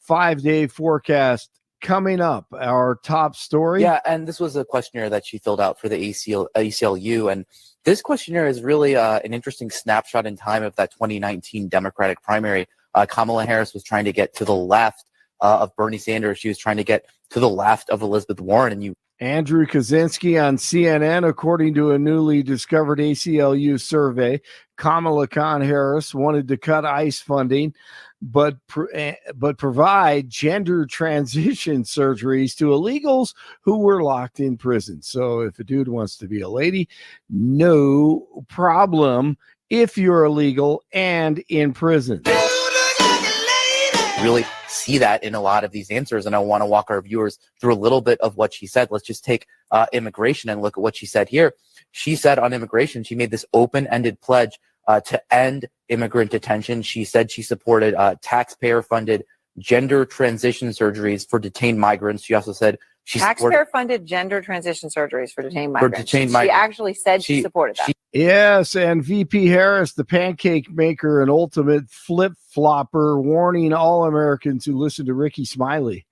5-day forecast coming up. Our top story. Yeah, and this was a questionnaire that she filled out for the ACLU. And this questionnaire is really an interesting snapshot in time of that 2019 Democratic primary. Kamala Harris was trying to get to the left of Bernie Sanders. She was trying to get to the left of Elizabeth Warren. And Andrew Kaczynski on CNN, according to a newly discovered ACLU survey, Kamala Harris wanted to cut ICE funding, but provide gender transition surgeries to illegals who were locked in prison. So if a dude wants to be a lady, no problem if you're illegal and in prison. Really see that in a lot of these answers, and I want to walk our viewers through a little bit of what she said. Let's just take immigration and look at what she said here. She said on immigration, she made this open-ended pledge to end immigrant detention. She said she supported taxpayer-funded gender transition surgeries for detained migrants. She also said she taxpayer-funded gender transition surgeries for detained migrants. She actually said she supported that. Yes, and VP Harris, the pancake maker and ultimate flip-flopper, warning all Americans who listen to Ricky Smiley.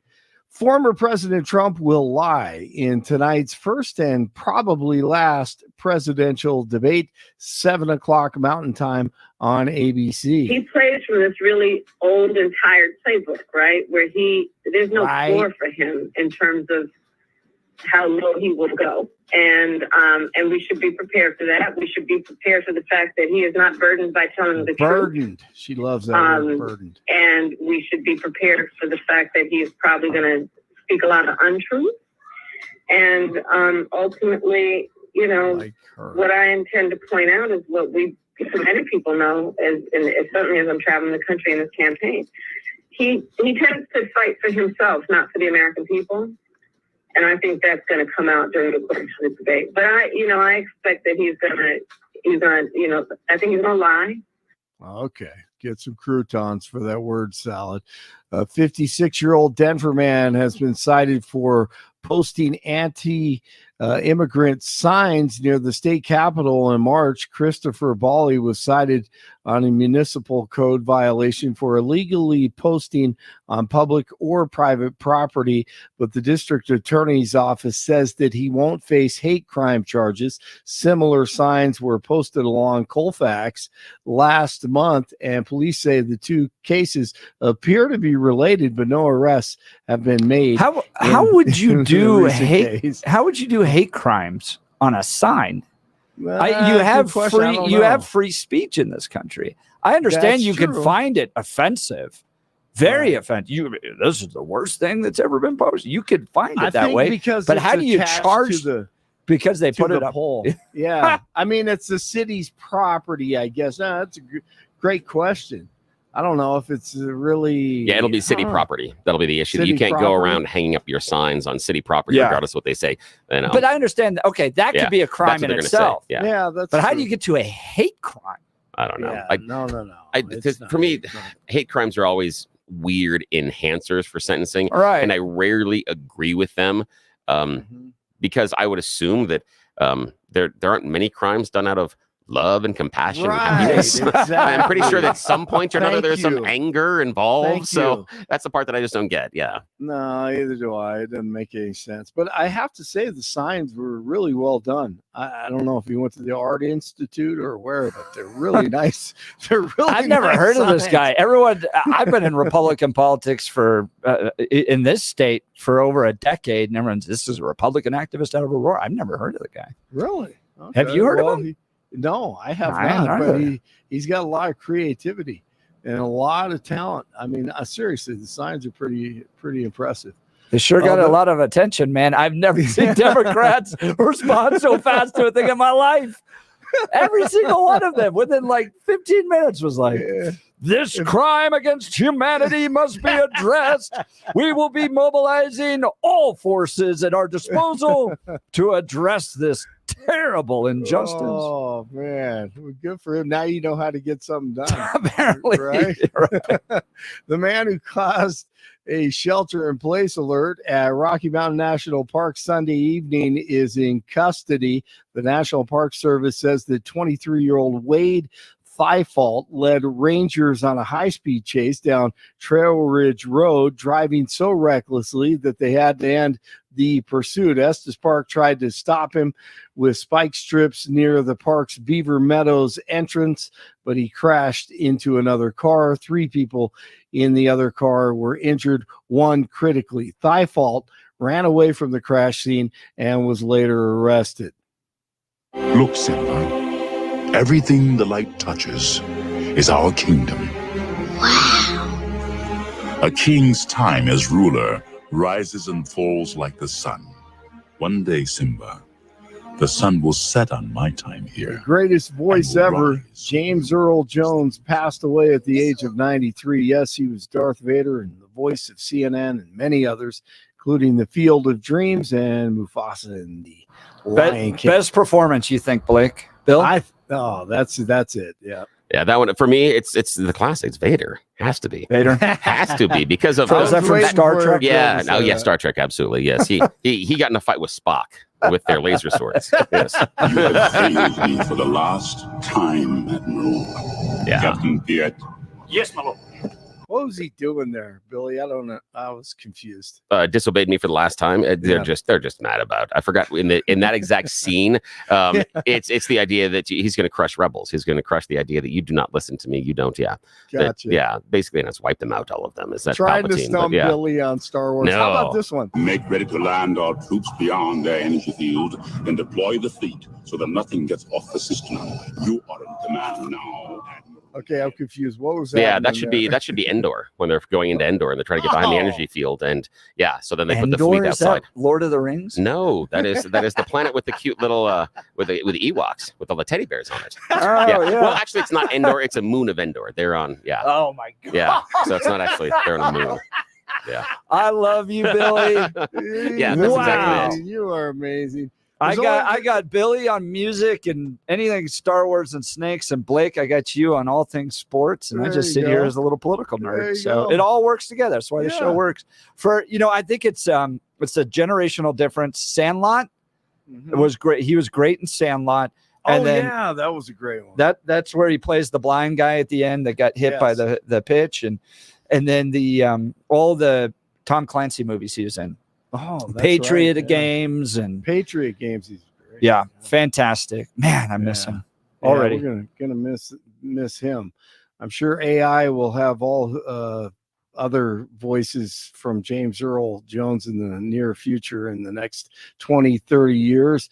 Former President Trump will lie in tonight's first and probably last presidential debate, 7 o'clock Mountain Time on ABC. He plays from this really old and tired playbook, right? Where there's no floor for him in terms of how low he will go. And we should be prepared for that. We should be prepared for the fact that he is not burdened by telling the truth. She loves that word, burdened. And we should be prepared for the fact that he is probably going to speak a lot of untruth. And ultimately, what I intend to point out is what many people know, and certainly as I'm traveling the country in this campaign. He tends to fight for himself, not for the American people. And I think that's going to come out during the course of the debate. But I expect that he's going to, I think he's going to lie. Okay. Get some croutons for that word salad. A 56-year-old Denver man has been cited for posting anti-immigrant signs near the state capitol in March. Christopher Bawley was cited on a municipal code violation for illegally posting on public or private property, but the district attorney's office says that he won't face hate crime charges. Similar signs were posted along Colfax last month, and police say the two cases appear to be related, but no arrests have been made. How would you do hate? How would you do hate crimes on a sign? You have free speech in this country. I understand you can find it offensive, very offensive. This is the worst thing that's ever been posted. You could find it that way, but how do you charge? Because they put it up. Yeah, I mean it's the city's property, I guess. No, that's a great question. I don't know if it's really. Yeah, it'll be city property. That'll be the issue. You can't go around hanging up your signs on city property, regardless of what they say. But I understand. Okay, that could be a crime in itself. Yeah, that's. But how do you get to a hate crime? I don't know. No. For me, hate crimes are always weird enhancers for sentencing, right? And I rarely agree with them because I would assume that there aren't many crimes done out of love and compassion and happiness. Exactly. I'm pretty sure that at some point or another there's some anger involved. So that's the part that I just don't get. Yeah. No, either do I. It doesn't make any sense. But I have to say the signs were really well done. I don't know if you went to the Art Institute or where, but they're really nice. They're really I've never heard of this guy. I've been in Republican politics for in this state for over a decade. And everyone's, this is a Republican activist out of Aurora. I've never heard of the guy. Really? Okay. Have you heard of him? No, I have I hadn't not. heard But of he's got a lot of creativity and a lot of talent. I mean, seriously, the signs are pretty impressive. They sure got a lot of attention, man. I've never seen Democrats respond so fast to a thing in my life. Every single one of them within like 15 minutes was like, this crime against humanity must be addressed. We will be mobilizing all forces at our disposal to address this terrible injustice. Oh, man. Well, good for him. Now you know how to get something done. Apparently. Right? The man who caused a shelter-in-place alert at Rocky Mountain National Park Sunday evening is in custody. The National Park Service says that 23-year-old Wade Thifault led rangers on a high-speed chase down Trail Ridge Road, driving so recklessly that they had to end the pursuit. Estes Park tried to stop him with spike strips near the park's Beaver Meadows entrance, but he crashed into another car. 3 people in the other car were injured, 1 critically. Thifault ran away from the crash scene and was later arrested. Look, Simba. Everything the light touches is our kingdom. Wow. A king's time as ruler rises and falls like the sun. One day, Simba, the sun will set on my time here. The greatest voice ever, James Earl Jones, passed away at the age of 93. Yes, he was Darth Vader and the voice of CNN and many others, including The Field of Dreams and Mufasa and the Lion King. Best performance, you think, Blake? Bill? That's it. Yeah. Yeah, that one for me, it's the classic. It's Vader. Has to be. Vader has to be because of is that from Star Trek? Yeah, Star Trek, absolutely. Yes. He got in a fight with Spock with their laser swords. Yes. You have failed me for the last time, Admiral. Yeah. Captain Piet. Yes, my lord. What was he doing there, Billy? I don't know. I was confused. Disobeyed me for the last time. They're just mad about. I forgot in that exact scene. It's the idea that he's going to crush rebels. He's going to crush the idea that you do not listen to me. You don't. Yeah. Gotcha. Basically, and it's wipe them out. All of them. Is that trying to Palpatine, stump Billy on Star Wars? No. How about this one? Make ready to land our troops beyond their energy field and deploy the fleet so that nothing gets off the system. You are in command now, Admiral. Okay, I'm confused. What was that? Yeah, that should be Endor when they're going into Endor and they're trying to get behind the energy field, and so then they put the fleet outside. Lord of the Rings? No, that is the planet with the cute little with the Ewoks with all the teddy bears on it. Yeah. Well, actually, it's not Endor; it's a moon of Endor. They're on. Yeah. Oh my God. Yeah. So it's not actually they're on a moon. Yeah. I love you, Billy. Yeah, that's exactly it. You are amazing. I got Billy on music and anything Star Wars and snakes, and Blake, I got you on all things sports, and I just sit here as a little political nerd. So it all works together. That's why the show works. I think it's a generational difference. Sandlot was great. He was great in Sandlot. And that was a great one. That's where he plays the blind guy at the end that got hit by the pitch, and then the all the Tom Clancy movies he was in. Oh, that's Patriot right, games and Patriot games. He's great. Yeah, fantastic. Man, I miss him already. We're gonna miss him. I'm sure AI will have all other voices from James Earl Jones in the near future in the next 20, 30 years.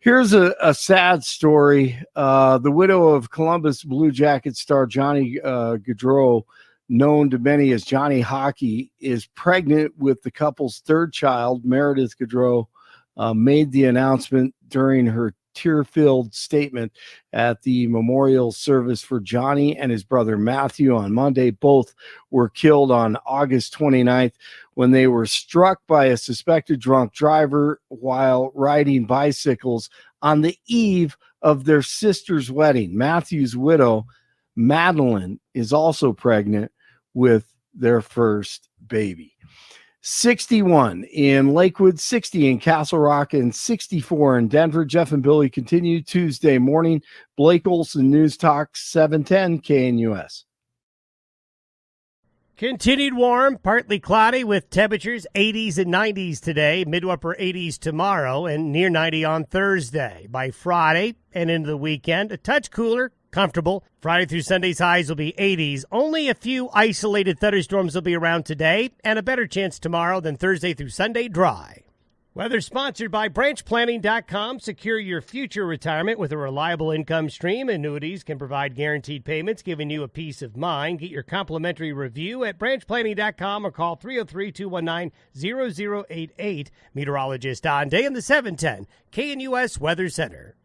Here's a sad story. The widow of Columbus Blue Jackets star Johnny Gaudreau, known to many as Johnny Hockey, is pregnant with the couple's 3rd child. Meredith Gaudreau made the announcement during her tear-filled statement at the memorial service for Johnny and his brother Matthew on Monday. Both were killed on August 29th when they were struck by a suspected drunk driver while riding bicycles on the eve of their sister's wedding. Matthew's widow, Madeline, is also pregnant with their first baby. 61 in Lakewood, 60 in Castle Rock, and 64 in Denver. Jeff and Billy continue Tuesday morning. Blake Olson, News Talk 710 KNUS. Continued warm, partly cloudy with temperatures 80s and 90s today, mid to upper 80s tomorrow, and near 90 on Thursday. By Friday and into the weekend, a touch cooler, comfortable. Friday through Sunday's highs will be 80s. Only a few isolated thunderstorms will be around today, and a better chance tomorrow than Thursday through Sunday dry. Weather sponsored by branchplanning.com. Secure your future retirement with a reliable income stream. Annuities can provide guaranteed payments, giving you a peace of mind. Get your complimentary review at branchplanning.com or call 303-219-0088. Meteorologist Don Day in the 710 KNUS Weather Center.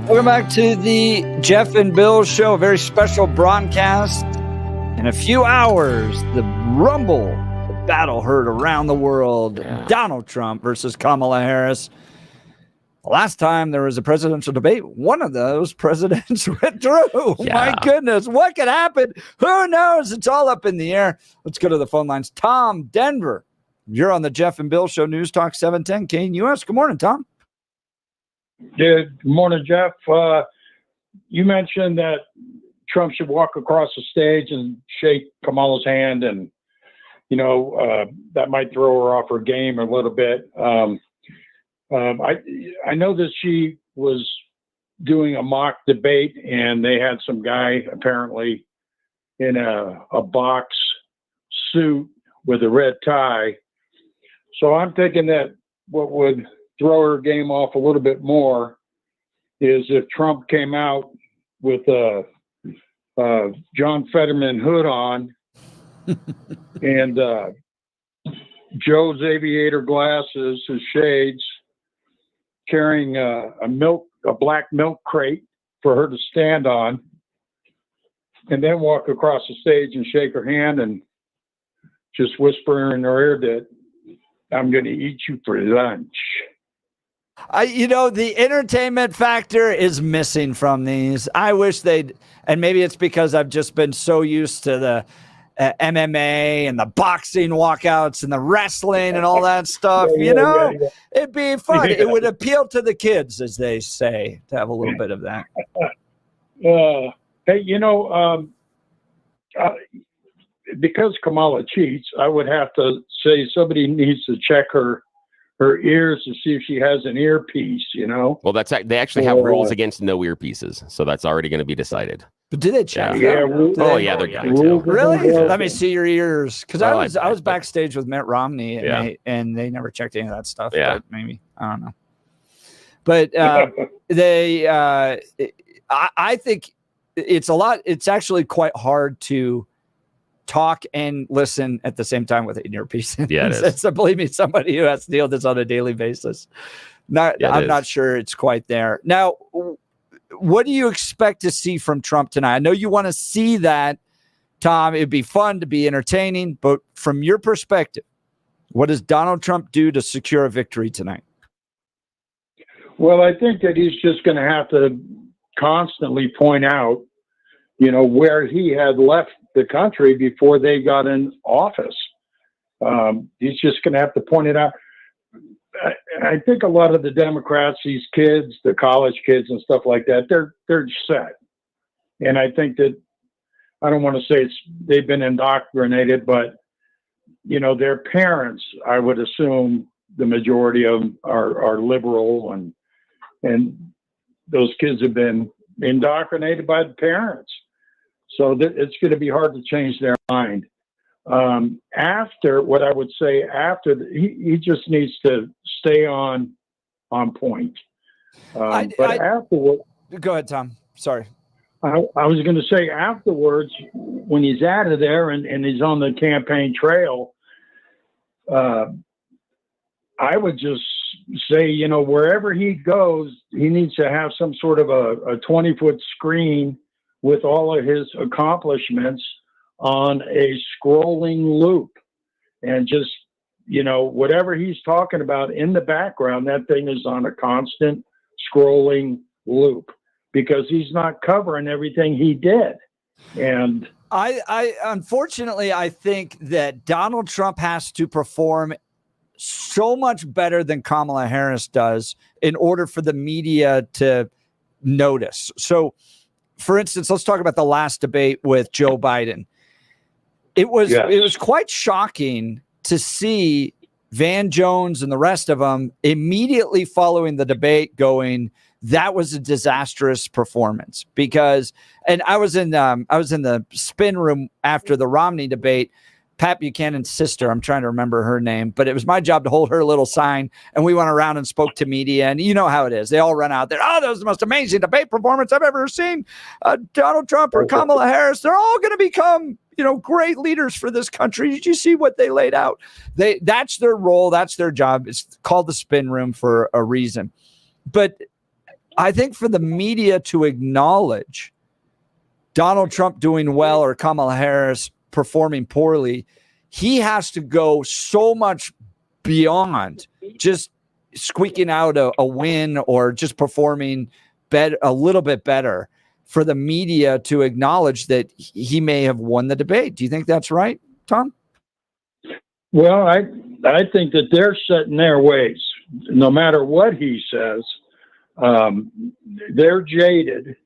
Welcome back to the Jeff and Bill Show, a very special broadcast. In a few hours, the rumble, the battle heard around the world. Yeah. Donald Trump versus Kamala Harris. The last time there was a presidential debate, one of those presidents withdrew. Yeah. My goodness, what could happen? Who knows? It's all up in the air. Let's go to the phone lines. Tom, Denver. You're on the Jeff and Bill Show, News Talk 710 KNUS. Good morning, Tom. Good morning, Jeff. You mentioned that Trump should walk across the stage and shake Kamala's hand, and that might throw her off her game a little bit. I know that she was doing a mock debate, and they had some guy apparently in a box suit with a red tie. So I'm thinking that what would throw her game off a little bit more is if Trump came out with a John Fetterman hood on and Joe's aviator glasses, his shades, carrying a black milk crate for her to stand on, and then walk across the stage and shake her hand and just whisper in her ear that I'm going to eat you for lunch. The entertainment factor is missing from these. I wish they'd, and maybe it's because I've just been so used to the MMA and the boxing walkouts and the wrestling and all that stuff. It'd be fun. It would appeal to the kids, as they say, to have a little bit of that. Because Kamala cheats, I would have to say somebody needs to check her ears to see if she has an earpiece, Well, they actually have rules against no earpieces, so that's already going to be decided. But do they check? Yeah. They're going to. Really? Let me see your ears, because I was backstage with Mitt Romney, and they never checked any of that stuff. Yeah, but maybe I don't know. But I think it's actually quite hard to talk and listen at the same time with an earpiece. Yeah, it is. So believe me, somebody who has to deal with this on a daily basis. I'm not sure it's quite there. Now, what do you expect to see from Trump tonight? I know you want to see that, Tom. It'd be fun to be entertaining, but from your perspective, what does Donald Trump do to secure a victory tonight? Well, I think that he's just going to have to constantly point out, where he had left the country before they got in office. He's just going to have to point it out. I think a lot of the Democrats, these kids, the college kids and stuff like that, they're set. And I think that, I don't want to say they've been indoctrinated, but their parents, I would assume the majority of them are liberal, and those kids have been indoctrinated by the parents. So it's going to be hard to change their mind. After he just needs to stay on point. Afterward, go ahead, Tom. Sorry. I was going to say afterwards, when he's out of there and he's on the campaign trail, I would just say, wherever he goes, he needs to have some sort of a 20-foot screen with all of his accomplishments on a scrolling loop, and just, whatever he's talking about in the background, that thing is on a constant scrolling loop, because he's not covering everything he did. And I unfortunately, I think that Donald Trump has to perform so much better than Kamala Harris does in order for the media to notice. So, for instance, let's talk about the last debate with Joe Biden. It was quite shocking to see Van Jones and the rest of them immediately following the debate going, that was a disastrous performance because, and I was in the spin room after the Romney debate. Pat Buchanan's sister, I'm trying to remember her name, but it was my job to hold her little sign, and we went around and spoke to media, and you know how it is. They all run out there. Oh, that was the most amazing debate performance I've ever seen. Donald Trump or Kamala Harris, they're all going to become, great leaders for this country. Did you see what they laid out? That's their role. That's their job. It's called the spin room for a reason. But I think for the media to acknowledge Donald Trump doing well or Kamala Harris performing poorly, he has to go so much beyond just squeaking out a win or just performing a little bit better for the media to acknowledge that he may have won the debate. Do you think that's right, Tom? Well, I think that they're set in their ways. No matter what he says, they're jaded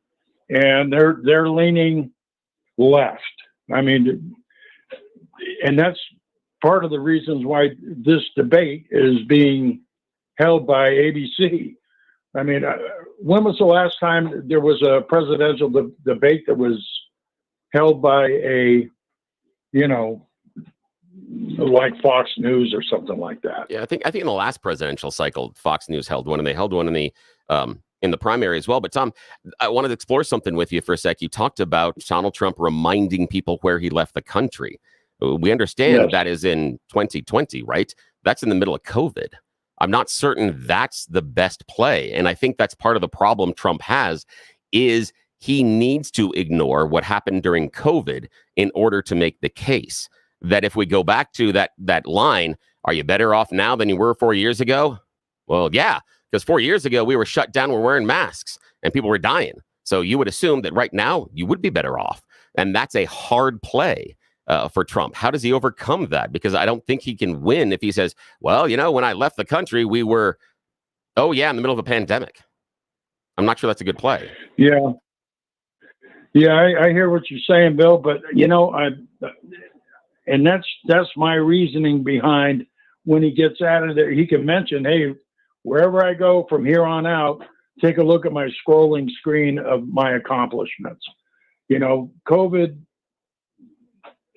and they're leaning left. I mean, and that's part of the reasons why this debate is being held by ABC. I mean, when was the last time there was a presidential debate that was held by a, like Fox News or something like that? Yeah, I think in the last presidential cycle, Fox News held one, and they held one in the primary as well. But Tom, I wanted to explore something with you for a sec. You talked about Donald Trump reminding people where he left the country. We understand that is in 2020, right? That's in the middle of COVID. I'm not certain that's the best play. And I think that's part of the problem Trump has is he needs to ignore what happened during COVID in order to make the case that if we go back to that line, are you better off now than you were 4 years ago? Well, yeah, because 4 years ago we were shut down, we're wearing masks and people were dying. So you would assume that right now you would be better off. And that's a hard play for Trump. How does he overcome that? Because I don't think he can win if he says, well, when I left the country, we were, in the middle of a pandemic. I'm not sure that's a good play. Yeah. Yeah, I hear what you're saying, Bill, but and that's my reasoning behind when he gets out of there. He can mention, hey, wherever I go from here on out, take a look at my scrolling screen of my accomplishments. COVID,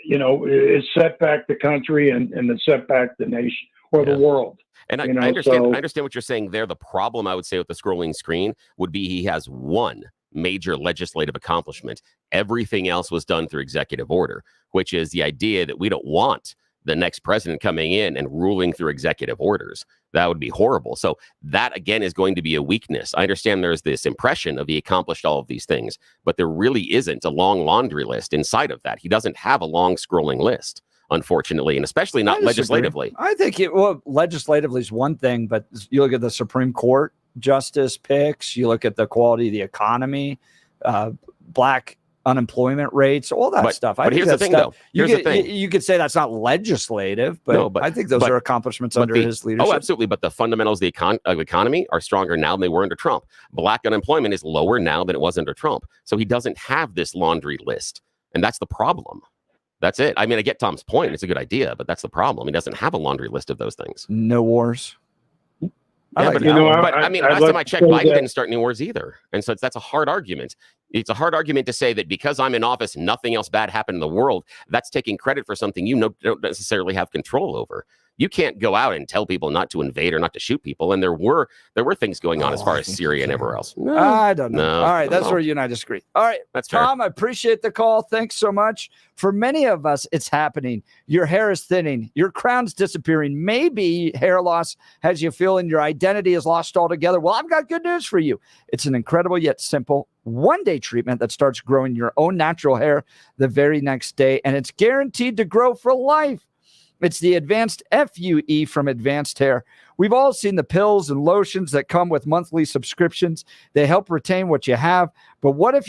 it set back the country and it set back the nation or the world. And I understand what you're saying there. The problem I would say with the scrolling screen would be he has one major legislative accomplishment. Everything else was done through executive order, which is the idea that we don't want the next president coming in and ruling through executive orders. That would be horrible. So that, again, is going to be a weakness. I understand there's this impression of he accomplished all of these things, but there really isn't a long laundry list inside of that. He doesn't have a long scrolling list, unfortunately, and especially not legislatively. I think legislatively is one thing, but you look at the Supreme Court justice picks, you look at the quality of the economy, black unemployment rates, all that stuff. But here's the thing, though. You could say that's not legislative, but I think those are accomplishments under his leadership. Oh, absolutely. But the fundamentals of the economy are stronger now than they were under Trump. Black unemployment is lower now than it was under Trump. So he doesn't have this laundry list. And that's the problem. That's it. I mean, I get Tom's point. It's a good idea, but that's the problem. He doesn't have a laundry list of those things. No wars. Yeah, but I mean, last time I checked, Biden didn't start any wars either. And so that's a hard argument. It's a hard argument to say that because I'm in office, nothing else bad happened in the world. That's taking credit for something don't necessarily have control over. You can't go out and tell people not to invade or not to shoot people. And there were things going on as far as Syria and everywhere else. No, I don't know. No, all right. That's where you and I disagree. All right. That's Tom, fair. I appreciate the call. Thanks so much. For many of us, it's happening. Your hair is thinning. Your crown's disappearing. Maybe hair loss has you feeling your identity is lost altogether. Well, I've got good news for you. It's an incredible yet simple one-day treatment that starts growing your own natural hair the very next day. And it's guaranteed to grow for life. It's the Advanced FUE from Advanced Hair. We've all seen the pills and lotions that come with monthly subscriptions. They help retain what you have. But what if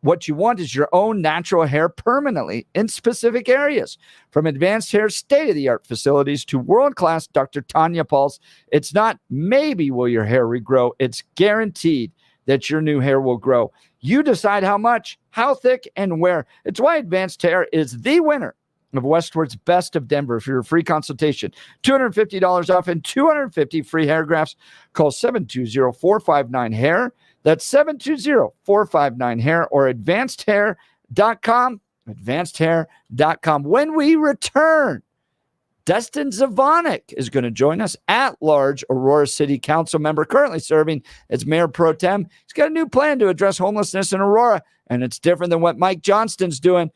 what you want is your own natural hair permanently in specific areas? From Advanced Hair's state-of-the-art facilities to world-class Dr. Tanya Pauls, it's not maybe will your hair regrow. It's guaranteed that your new hair will grow. You decide how much, how thick, and where. It's why Advanced Hair is the winner of Westward's Best of Denver for your free consultation. $250 off and 250 free hair grafts. Call 720-459-HAIR. That's 720-459-HAIR or advancedhair.com. Advancedhair.com. When we return, Dustin Zvonek is going to join us, at-large Aurora City Council member, currently serving as Mayor Pro Tem. He's got a new plan to address homelessness in Aurora, and it's different than what Mike Johnston's doing.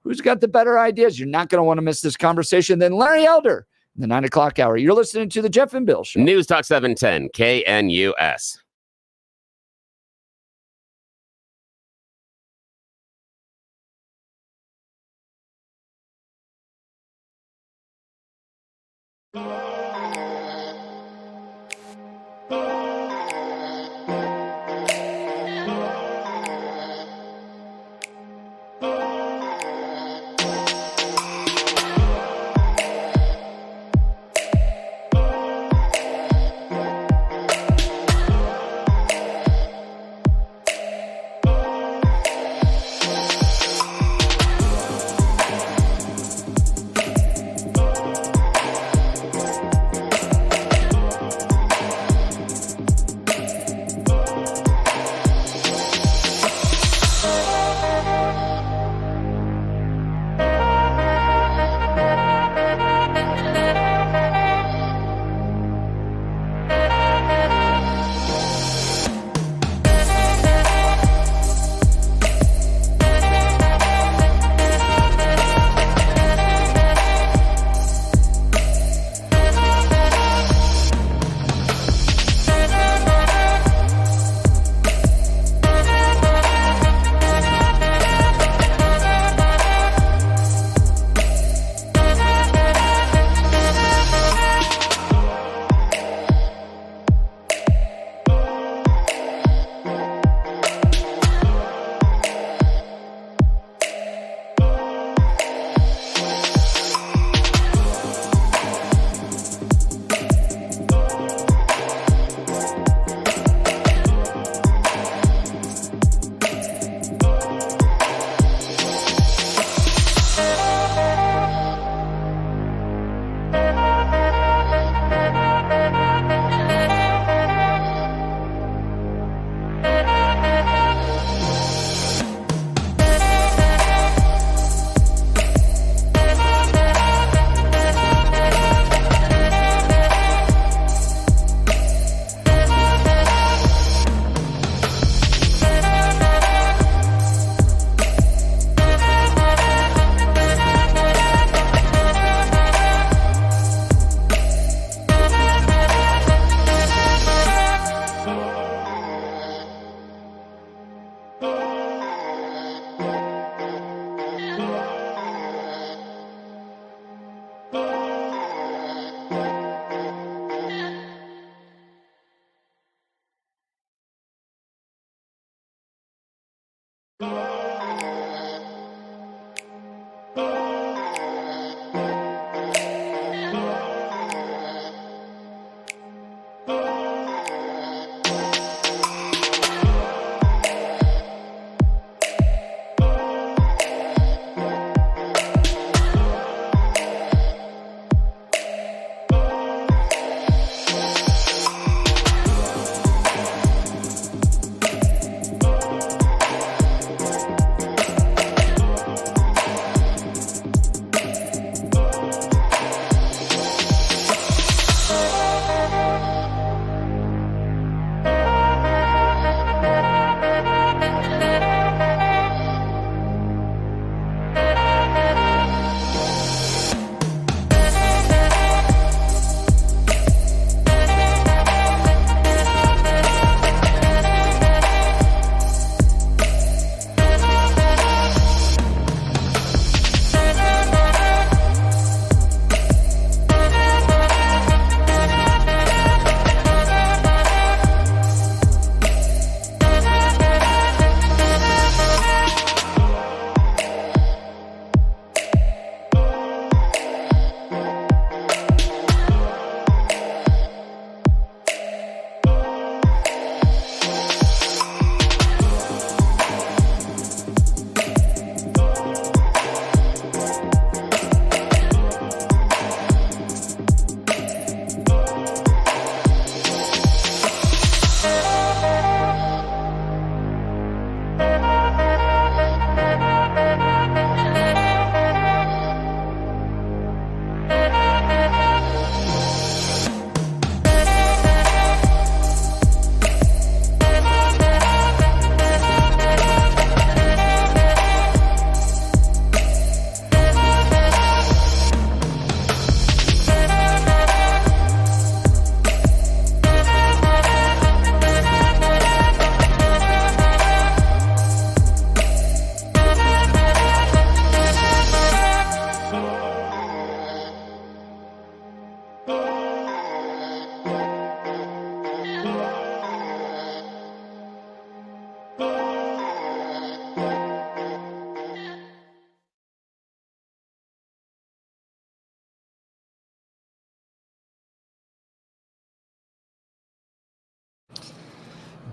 Who's got the better ideas? You're not going to want to miss this conversation than Larry Elder in the 9 o'clock hour. You're listening to the Jeff and Bill Show. News Talk 710, KNUS.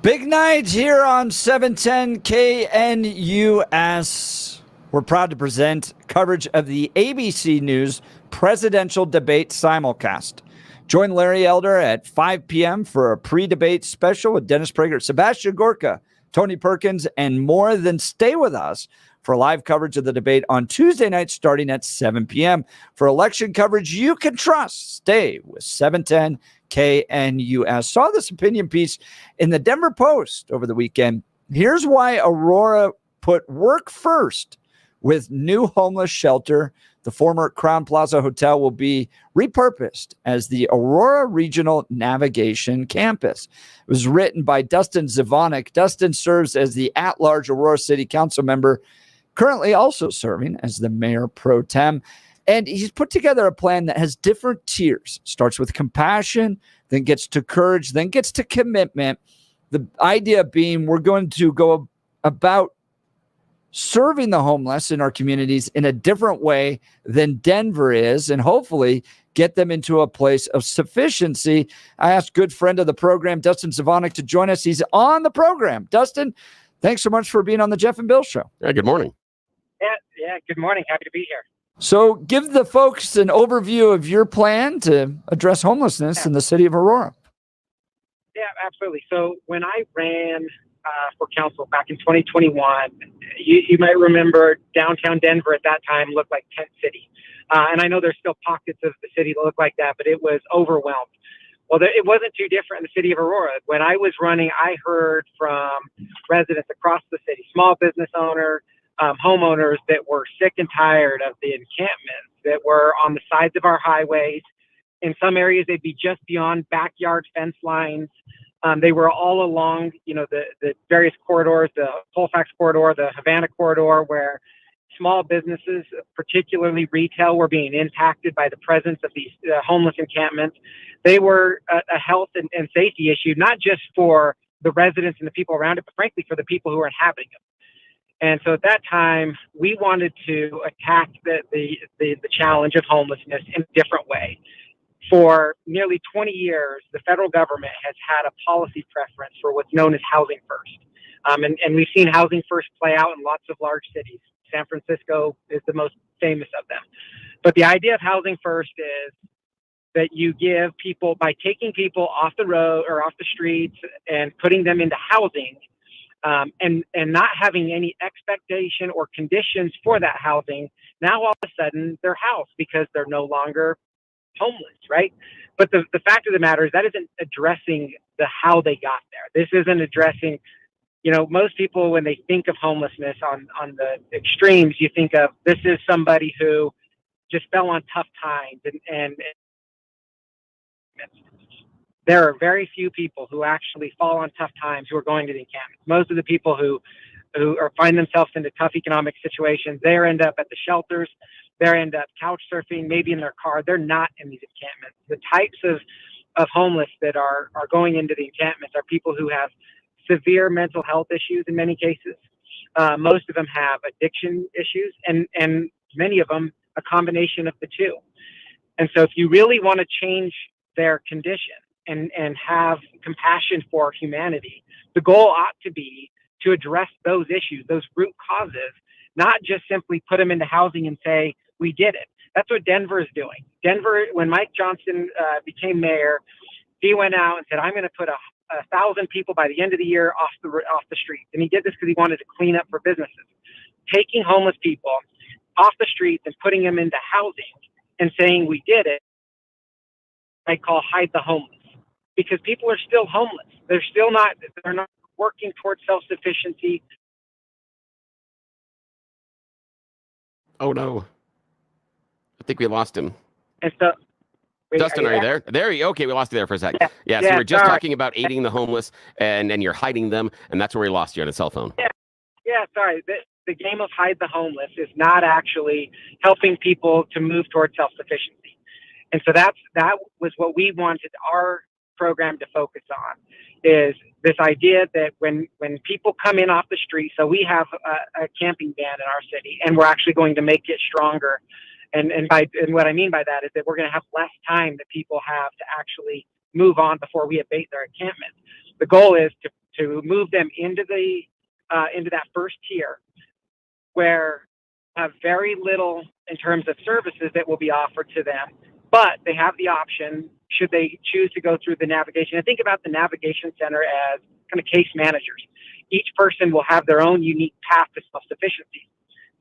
Big night here on 710 KNUS. We're proud to present coverage of the ABC News presidential debate simulcast. Join Larry Elder at 5 p.m. for a pre-debate special with Dennis Prager, Sebastian Gorka, Tony Perkins, and more. Then stay with us for live coverage of the debate on Tuesday night starting at 7 p.m. For election coverage you can trust, stay with 710 KNUS. Saw this opinion piece in the Denver Post over the weekend. Here's why Aurora put work first with new homeless shelter. The former Crown Plaza Hotel will be repurposed as the Aurora Regional Navigation Campus. It was written by Dustin Zvonek. Dustin serves as the at-large Aurora City Council member, currently also serving as the mayor pro tem. And he's put together a plan that has different tiers. Starts with compassion, then gets to courage, then gets to commitment. The idea being we're going to go about serving the homeless in our communities in a different way than Denver is, and hopefully get them into a place of sufficiency. I asked good friend of the program, Dustin Zvonek, to join us. He's on the program. Dustin, thanks so much for being on the Jeff and Bill Show. Yeah, good morning. Yeah, good morning. Happy to be here. So give the folks an overview of your plan to address homelessness in the city of Aurora. Yeah, absolutely. So when I ran for council back in 2021, you might remember downtown Denver at that time looked like tent city. And I know there's still pockets of the city that look like that, but it was overwhelmed. Well, it wasn't too different in the city of Aurora. When I was running, I heard from residents across the city, small business owners, homeowners that were sick and tired of the encampments that were on the sides of our highways. In some areas, they'd be just beyond backyard fence lines. They were all along, the various corridors, the Colfax corridor, the Havana corridor, where small businesses, particularly retail, were being impacted by the presence of these homeless encampments. They were a health and safety issue, not just for the residents and the people around it, but frankly for the people who are inhabiting them. And so at that time, we wanted to attack the challenge of homelessness in a different way. For nearly 20 years, the federal government has had a policy preference for what's known as housing first. And we've seen housing first play out in lots of large cities. San Francisco is the most famous of them. But the idea of housing first is that you give people, by taking people off the road or off the streets and putting them into housing, and not having any expectation or conditions for that housing, now all of a sudden they're housed because they're no longer homeless, right? But the fact of the matter is that isn't addressing the how they got there. This isn't addressing, most people, when they think of homelessness on the extremes, you think of this is somebody who just fell on tough times and there are very few people who actually fall on tough times who are going to the encampments. Most of the people who find themselves into tough economic situations, they end up at the shelters, they end up couch surfing, maybe in their car. They're not in these encampments. The types of homeless that are going into the encampments are people who have severe mental health issues in many cases. Most of them have addiction issues, and many of them a combination of the two. And so if you really want to change their condition, and have compassion for humanity, the goal ought to be to address those issues, those root causes, not just simply put them into housing and say, we did it. That's what Denver is doing. Denver, when Mike Johnson became mayor, he went out and said, I'm going to put 1,000 people by the end of the year off the streets. And he did this because he wanted to clean up for businesses. Taking homeless people off the streets and putting them into housing and saying we did it, I call hide the homeless. Because people are still homeless. They're not working towards self-sufficiency. Oh no. I think we lost him. And so Dustin, are you there? There you okay, we lost you there for a second. Yeah, so we're just talking about aiding the homeless and you're hiding them, and that's where we lost you on a cell phone. Yeah, sorry. The game of hide the homeless is not actually helping people to move towards self-sufficiency. And so that was what we wanted our program to focus on, is this idea that when people come in off the street, so we have a camping ban in our city, and we're actually going to make it stronger. And what I mean by that is that we're going to have less time that people have to actually move on before we abate their encampment. The goal is to move them into that first tier, where have very little in terms of services that will be offered to them, but they have the option should they choose to go through the navigation. And think about the navigation center as kind of case managers. Each person will have their own unique path to self-sufficiency.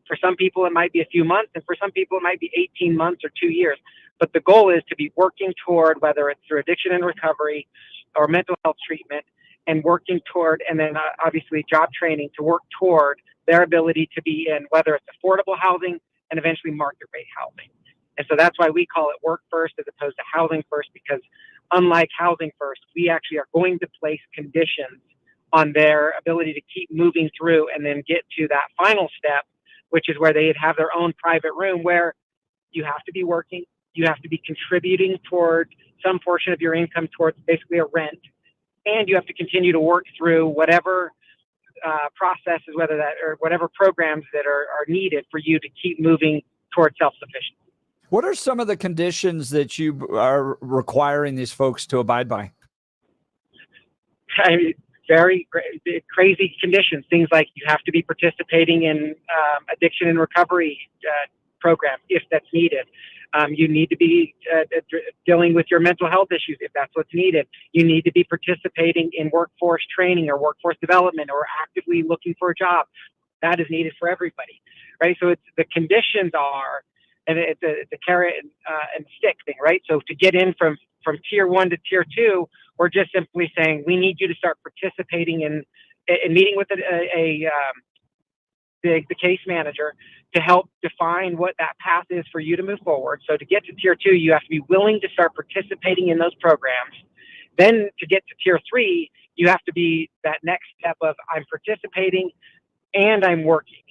For some people, it might be a few months, and for some people, it might be 18 months or 2 years. But the goal is to be working toward, whether it's through addiction and recovery or mental health treatment, and working toward, and then obviously job training to work toward their ability to be in, whether it's affordable housing and eventually market rate housing. And so that's why we call it work first as opposed to housing first, because unlike housing first, we actually are going to place conditions on their ability to keep moving through and then get to that final step, which is where they'd have their own private room where you have to be working, you have to be contributing toward some portion of your income towards basically a rent, and you have to continue to work through whatever processes, whether that or whatever programs that are needed for you to keep moving towards self-sufficiency. What are some of the conditions that you are requiring these folks to abide by? I mean, very crazy conditions. Things like you have to be participating in addiction and recovery programs if that's needed. You need to be dealing with your mental health issues if that's what's needed. You need to be participating in workforce training or workforce development or actively looking for a job. That is needed for everybody, right? So it's the conditions are, and it's a carrot and stick thing, right? So to get in from tier 1 to tier 2, we're just simply saying we need you to start participating in meeting with the case manager to help define what that path is for you to move forward. So to get to tier 2, you have to be willing to start participating in those programs. Then to get to tier 3, you have to be that next step of I'm participating and I'm working.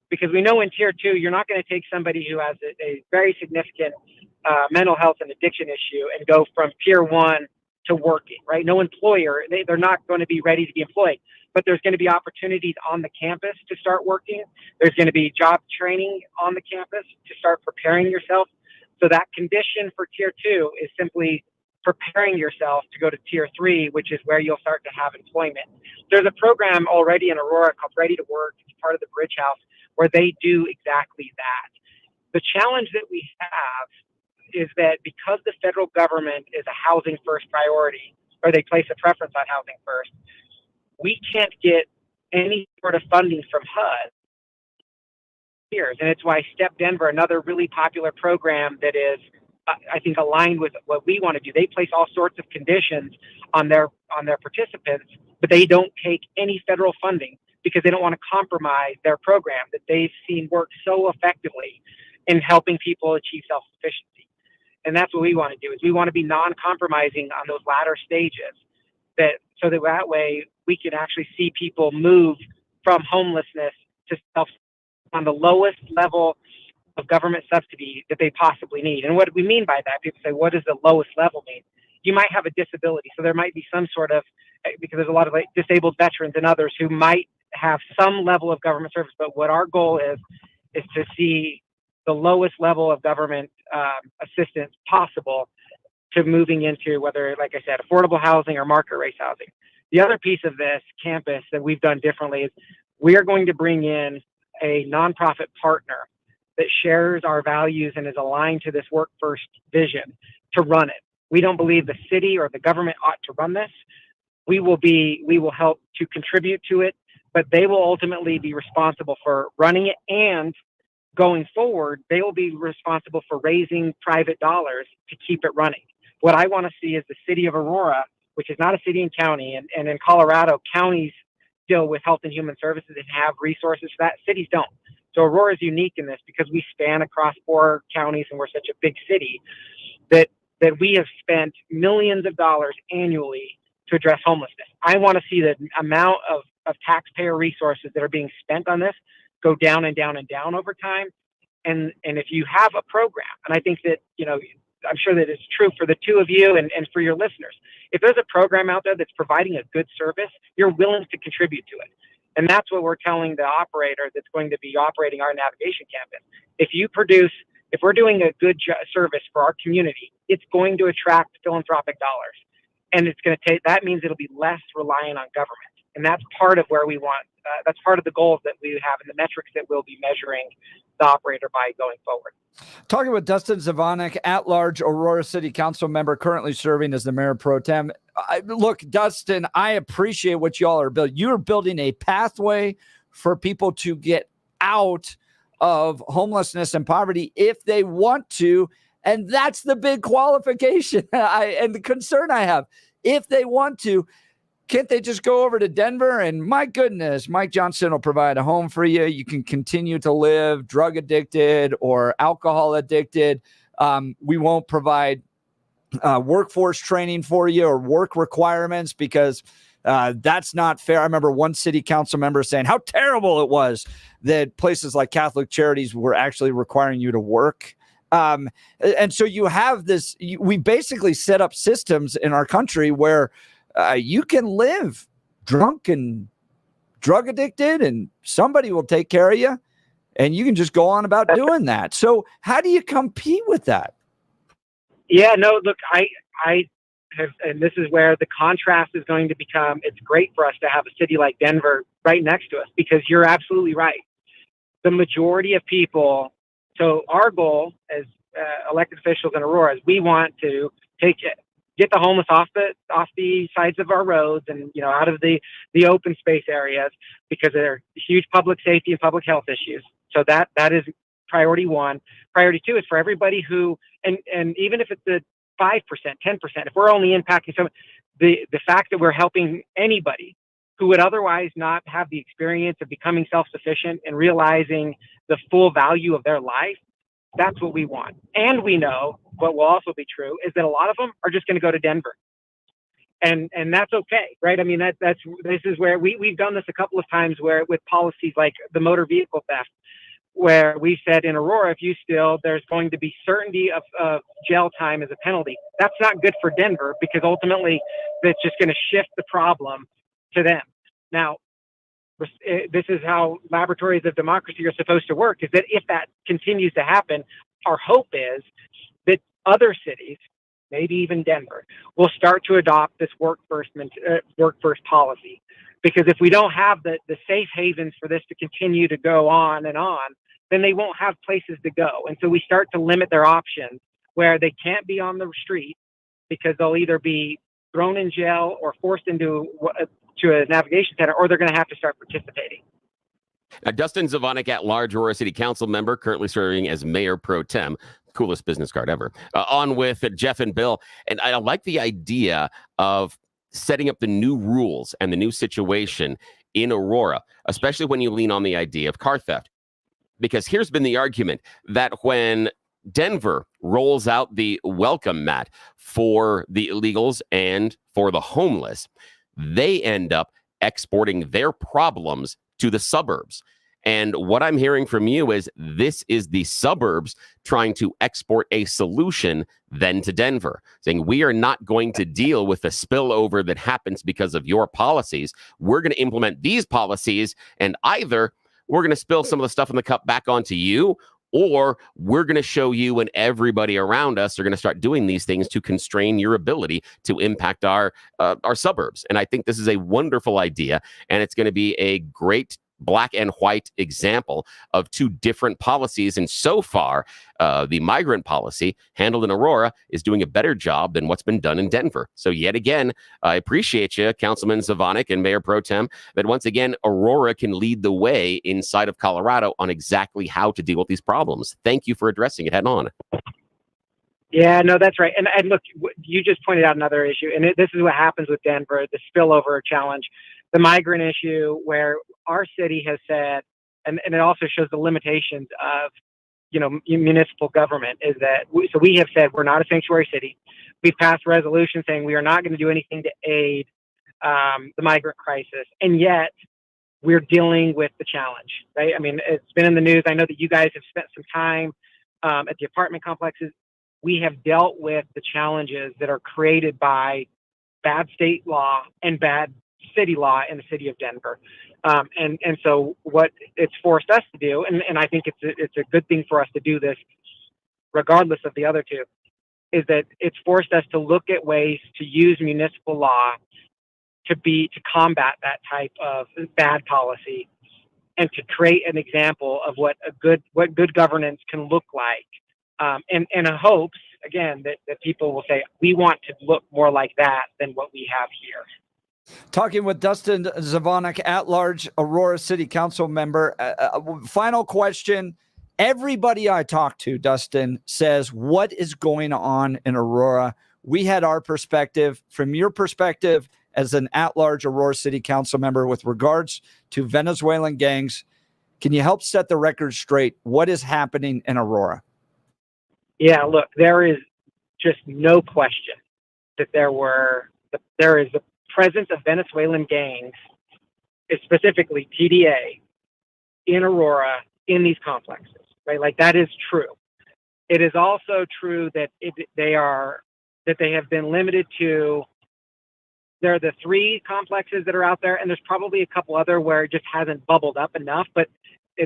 Because we know in tier 2, you're not going to take somebody who has a very significant mental health and addiction issue and go from tier 1 to working, right? No employer, they're not going to be ready to be employed. But there's going to be opportunities on the campus to start working. There's going to be job training on the campus to start preparing yourself. So that condition for tier 2 is simply preparing yourself to go to tier 3, which is where you'll start to have employment. There's a program already in Aurora called Ready to Work. It's part of the Bridge House where they do exactly that. The challenge that we have is that because the federal government is a housing first priority, or they place a preference on housing first, we can't get any sort of funding from HUD years. And it's why Step Denver, another really popular program that is, I think, aligned with what we want to do. They place all sorts of conditions on their participants, but they don't take any federal funding because they don't want to compromise their program that they've seen work so effectively in helping people achieve self-sufficiency. And that's what we want to do, is we want to be non-compromising on those latter stages, so that way we can actually see people move from homelessness to self on the lowest level of government subsidy that they possibly need. And what we mean by that, people say, what does the lowest level mean? You might have a disability, so there might be some sort of, because there's a lot of disabled veterans and others who might have some level of government service, but what our goal is to see the lowest level of government assistance possible to moving into, whether, like I said, affordable housing or market rate housing. The other piece of this campus that we've done differently is we are going to bring in a nonprofit partner that shares our values and is aligned to this work first vision to run it. We don't believe the city or the government ought to run this. We will help to contribute to it, but they will ultimately be responsible for running it, and going forward, they will be responsible for raising private dollars to keep it running. What I want to see is the city of Aurora, which is not a city and county, and in Colorado, counties deal with health and human services and have resources for that. Cities don't. So Aurora is unique in this because we span across 4 counties and we're such a big city that we have spent millions of dollars annually to address homelessness. I want to see the amount of taxpayer resources that are being spent on this go down and down and down over time. And if you have a program, and I think that, I'm sure that it's true for the two of you and for your listeners, if there's a program out there that's providing a good service, you're willing to contribute to it. And that's what we're telling the operator that's going to be operating our navigation campus. If we're doing a good service for our community, it's going to attract philanthropic dollars. And it's going to take, that means it'll be less reliant on government. And that's part of where we want, that's part of the goals that we have and the metrics that we'll be measuring the operator by going forward. Talking with Dustin Zvonek, at-large Aurora City Council member, currently serving as the mayor pro tem. Look, Dustin, I appreciate what y'all are building. You're building a pathway for people to get out of homelessness and poverty if they want to, and that's the big qualification and the concern I have. If they want to, can't they just go over to Denver and, my goodness, Mike Johnson will provide a home for you. You can continue to live drug addicted or alcohol addicted. We won't provide workforce training for you or work requirements because that's not fair. I remember one city council member saying how terrible it was that places like Catholic Charities were actually requiring you to work. And so you have this, we basically set up systems in our country where you can live drunk and drug addicted and somebody will take care of you and you can just go on about doing that. So how do you compete with that? Yeah, no, look, I have, and this is where the contrast is going to become, it's great for us to have a city like Denver right next to us because you're absolutely right. The majority of people, so our goal as elected officials in Aurora is we want to get the homeless off the sides of our roads and, you know, out of the open space areas because they're huge public safety and public health issues. So that is priority one. Priority two is for everybody who, and even if it's a 5%, 10%, if we're only impacting some, the fact that we're helping anybody who would otherwise not have the experience of becoming self-sufficient and realizing the full value of their life, that's what we want. And we know what will also be true is that a lot of them are just going to go to Denver. And that's okay, right? I mean, this is where we've done this a couple of times where with policies like the motor vehicle theft, where we said in Aurora, if you steal, there's going to be certainty of jail time as a penalty. That's not good for Denver because ultimately that's just going to shift the problem to them. Now, this is how laboratories of democracy are supposed to work, is that if that continues to happen, our hope is that other cities, maybe even Denver, will start to adopt this work first policy. Because if we don't have the safe havens for this to continue to go on, then they won't have places to go. And so we start to limit their options where they can't be on the street because they'll either be thrown in jail or forced into to a navigation center, or they're going to have to start participating. Dustin Zvonek, at-large Aurora City Council member, currently serving as mayor pro tem. Coolest business card ever. On with Jeff and Bill. And I like the idea of setting up the new rules and the new situation in Aurora, especially when you lean on the idea of car theft. Because here's been the argument that when Denver rolls out the welcome mat for the illegals and for the homeless, they end up exporting their problems to the suburbs. And what I'm hearing from you is this is the suburbs trying to export a solution then to Denver, saying we are not going to deal with the spillover that happens because of your policies. We're going to implement these policies, and either we're going to spill some of the stuff in the cup back onto you, or we're going to show you and everybody around us are going to start doing these things to constrain your ability to impact our suburbs. And I think this is a wonderful idea, and it's going to be a great black and white example of two different policies. And so far, the migrant policy handled in Aurora is doing a better job than what's been done in Denver. So yet again, I appreciate you, Councilman Zvonek and Mayor Pro Tem, that once again, Aurora can lead the way inside of Colorado on exactly how to deal with these problems. Thank you for addressing it head on. Yeah, no, that's right. And look, you just pointed out another issue, and this is what happens with Denver, the spillover challenge, the migrant issue, where our city has said, and it also shows the limitations of, municipal government, is that we have said we're not a sanctuary city. We've passed a resolution saying we are not going to do anything to aid the migrant crisis, and yet we're dealing with the challenge, right? I mean, it's been in the news. I know that you guys have spent some time at the apartment complexes. We have dealt with the challenges that are created by bad state law and bad city law in the city of Denver. And so what it's forced us to do, and I think it's a good thing for us to do this, regardless of the other two, is that it's forced us to look at ways to use municipal law to combat that type of bad policy and to create an example of what good governance can look like. And in hopes, again, that people will say, we want to look more like that than what we have here. Talking with Dustin Zvonek, at-large Aurora City Council member. Final question. Everybody I talk to, Dustin, says, what is going on in Aurora? We had our perspective. From your perspective as an at-large Aurora City Council member with regards to Venezuelan gangs, can you help set the record straight? What is happening in Aurora? Yeah, look, there is just no question that there is the presence of Venezuelan gangs, specifically TDA, in Aurora, in these complexes, right? Like, that is true. It is also true that they have been limited to, there are the 3 complexes that are out there, and there's probably a couple other where it just hasn't bubbled up enough, but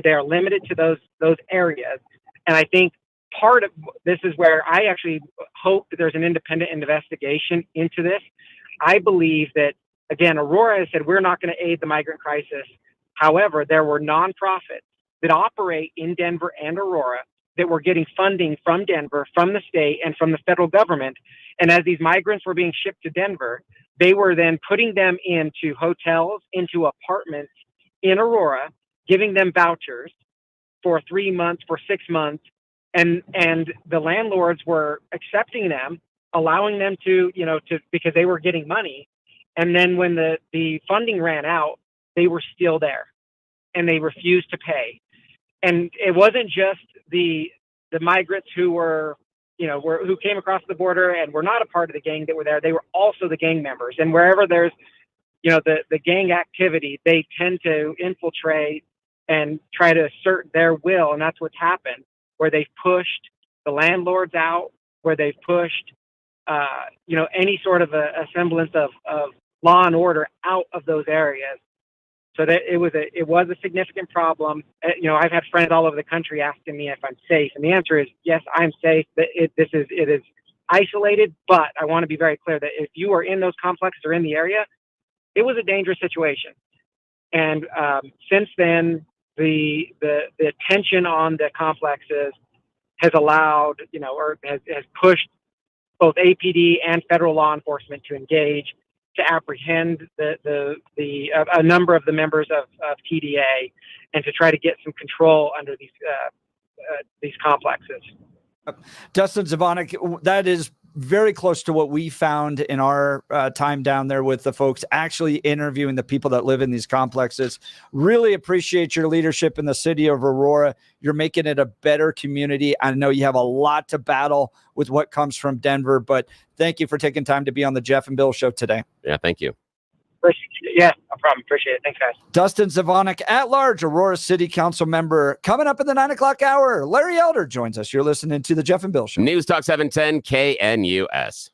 they are limited to those areas. And I think part of this is where I actually hope that there's an independent investigation into this. I believe that, again, Aurora has said we're not going to aid the migrant crisis. However, there were nonprofits that operate in Denver and Aurora that were getting funding from Denver, from the state, and from the federal government. And as these migrants were being shipped to Denver, they were then putting them into hotels, into apartments in Aurora, giving them vouchers for 3 months, for 6 months. And the landlords were accepting them, allowing them to because they were getting money. And then when the funding ran out, they were still there and they refused to pay. And it wasn't just the migrants who who came across the border and were not a part of the gang that were there. They were also the gang members. And wherever there's, the gang activity, they tend to infiltrate and try to assert their will. And that's what's happened, where they've pushed the landlords out, where they've pushed, any sort of a semblance of law and order out of those areas. So that it was a significant problem. I've had friends all over the country asking me if I'm safe, and the answer is yes, I'm safe. It is isolated, but I want to be very clear that if you are in those complexes or in the area, it was a dangerous situation. And since then, the tension on the complexes has allowed, or has pushed both APD and federal law enforcement to engage, to apprehend a number of the members of TDA, and to try to get some control under these complexes. Dustin Zvonek, that is very close to what we found in our time down there with the folks actually interviewing the people that live in these complexes. Really appreciate your leadership in the city of Aurora. You're making it a better community. I know you have a lot to battle with what comes from Denver, but thank you for taking time to be on the Jeff and Bill Show today. Yeah, thank you. Yeah, no problem. Appreciate it. Thanks, guys. Dustin Zvonek, at-large Aurora City Council member. Coming up in the 9 o'clock hour, Larry Elder joins us. You're listening to the Jeff and Bill Show. News Talk 710 KNUS.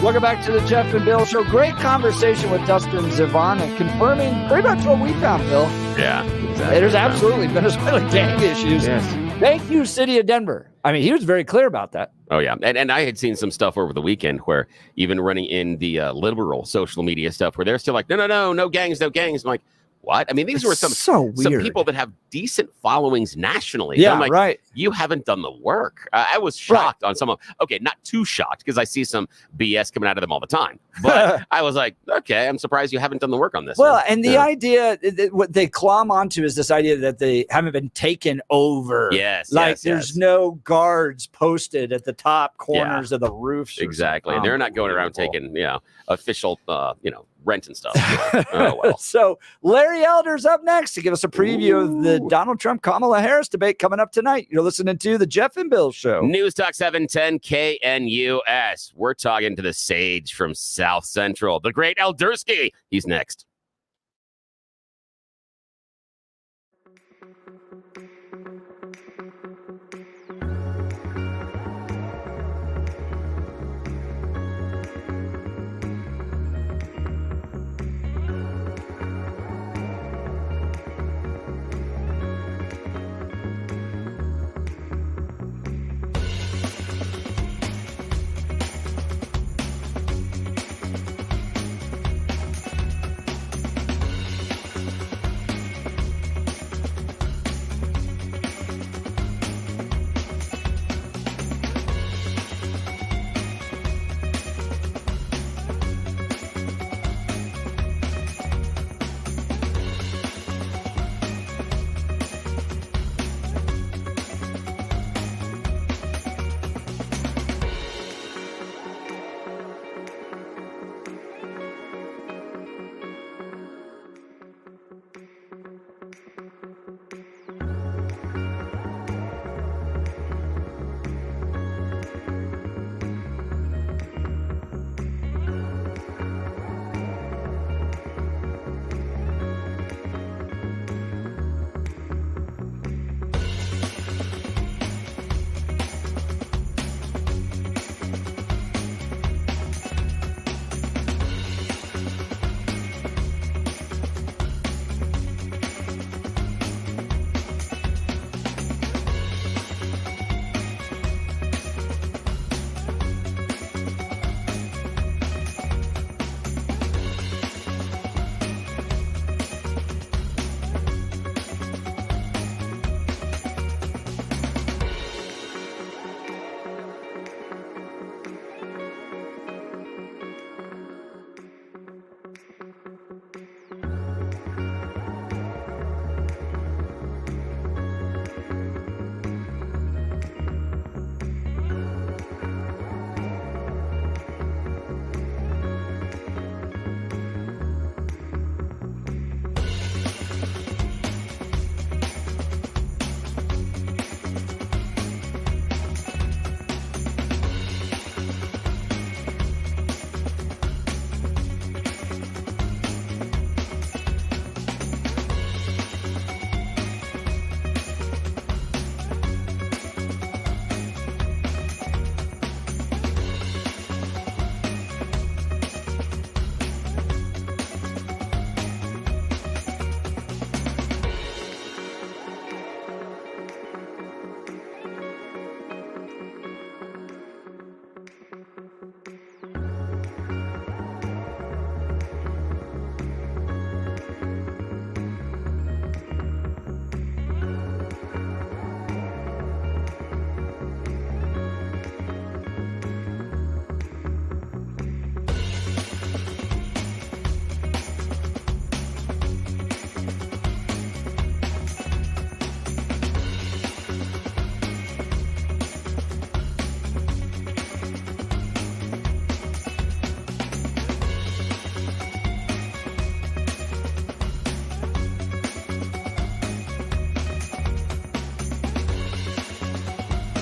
Welcome back to the Jeff and Bill Show. Great conversation with Dustin Zvonek, confirming pretty much what we found, Bill. Yeah, exactly. There's absolutely Venezuelan gang issues. Yes. Thank you, City of Denver. I mean, he was very clear about that. Oh, yeah. And I had seen some stuff over the weekend where even running in the liberal social media stuff where they're still like, no gangs, no gangs. I'm like, what? I mean, these were some people that have decent followings nationally. Yeah, I'm like, right. You haven't done the work. I was shocked on some of, okay, not too shocked because I see some BS coming out of them all the time. But I was like, okay, I'm surprised you haven't done the work on this. Well, and the idea, what they clomb onto is this idea that they haven't been taken over. Yes. Like there's no guards posted at the top corners of the roofs. Exactly. They're not going around taking, official, rent and stuff. Oh, well. So Larry Elder's up next to give us a preview of the Donald Trump-Kamala Harris debate coming up tonight. You're listening to the Jeff and Bill Show. News Talk 710 KNUS. We're talking to the sage from South Central, the great Eldersky. He's next.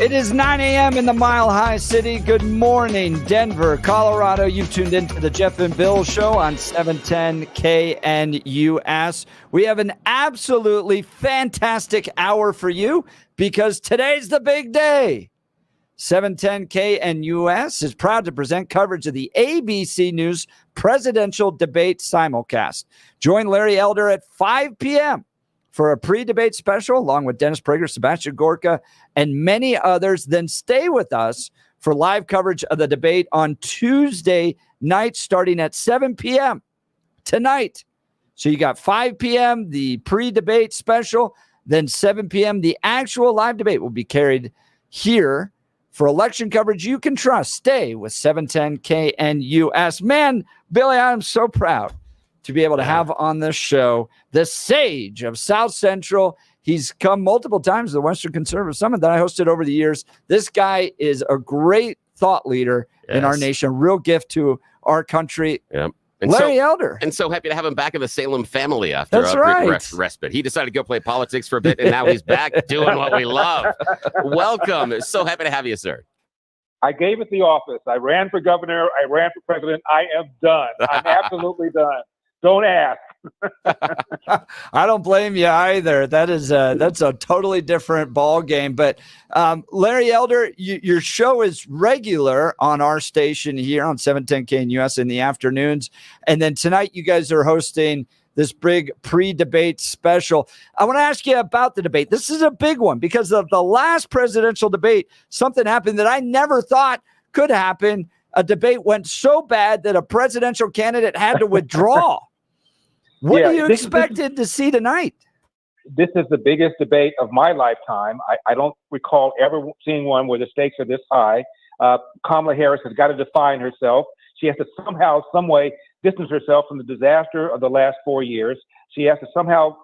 It is 9 a.m. in the Mile High City. Good morning, Denver, Colorado. You've tuned into the Jeff and Bill Show on 710 KNUS. We have an absolutely fantastic hour for you because today's the big day. 710 KNUS is proud to present coverage of the ABC News presidential debate simulcast. Join Larry Elder at 5 p.m. for a pre-debate special, along with Dennis Prager, Sebastian Gorka, and many others. Then stay with us for live coverage of the debate on Tuesday night, starting at 7 p.m. tonight. So you got 5 p.m., the pre-debate special, then 7 p.m., the actual live debate will be carried here. For election coverage you can trust, stay with 710 KNUS. Man, Billy, I'm so proud to be able to have on this show the sage of South Central. He's come multiple times to the Western Conservative Summit that I hosted over the years. This guy is a great thought leader in our nation, a real gift to our country. Yep. Larry Elder. And so happy to have him back in the Salem family after That's a right. respite. He decided to go play politics for a bit, and now he's back doing what we love. Welcome. So happy to have you, sir. I gave it the office. I ran for governor. I ran for president. I am done. I'm absolutely done. Don't ask. I don't blame you either. That's a totally different ball game. But Larry Elder, your show is regular on our station here on 710 KNUS in the afternoons, and then tonight you guys are hosting this big pre-debate special. I want to ask you about the debate. This is a big one because of the last presidential debate. Something happened that I never thought could happen. A debate went so bad that a presidential candidate had to withdraw. What are you expected to see tonight? This is the biggest debate of my lifetime. I don't recall ever seeing one where the stakes are this high. Kamala Harris has got to define herself. She has to somehow, some way, distance herself from the disaster of the last 4 years. She has to somehow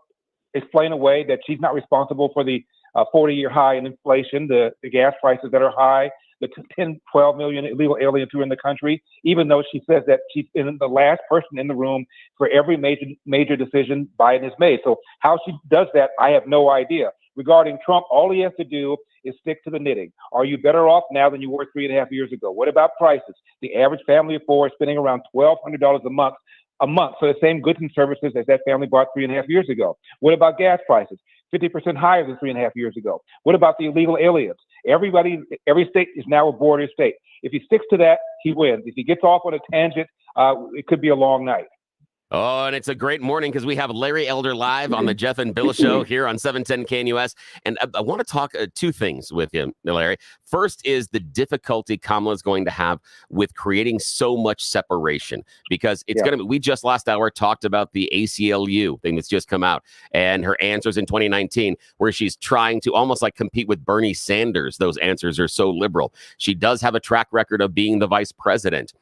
explain away that she's not responsible for the 40-year high in inflation, the gas prices that are high, the 10, 12 million illegal aliens who are in the country, even though she says that she's been the last person in the room for every major decision Biden has made. So how she does that, I have no idea. Regarding Trump, all he has to do is stick to the knitting. Are you better off now than you were 3.5 years ago? What about prices? The average family of four is spending around $1,200 a month for the same goods and services as that family bought 3.5 years ago. What about gas prices? 50% higher than 3.5 years ago. What about the illegal aliens? Every state is now a border state. If he sticks to that, he wins. If he gets off on a tangent, it could be a long night. Oh, and it's a great morning because we have Larry Elder live on the Jeff and Bill show here on 710 KNUS. And I want to talk two things with you, Larry. First is the difficulty Kamala's going to have with creating so much separation because it's going to be, we just last hour talked about the ACLU thing that's just come out and her answers in 2019, where she's trying to almost like compete with Bernie Sanders. Those answers are so liberal. She does have a track record of being the vice president.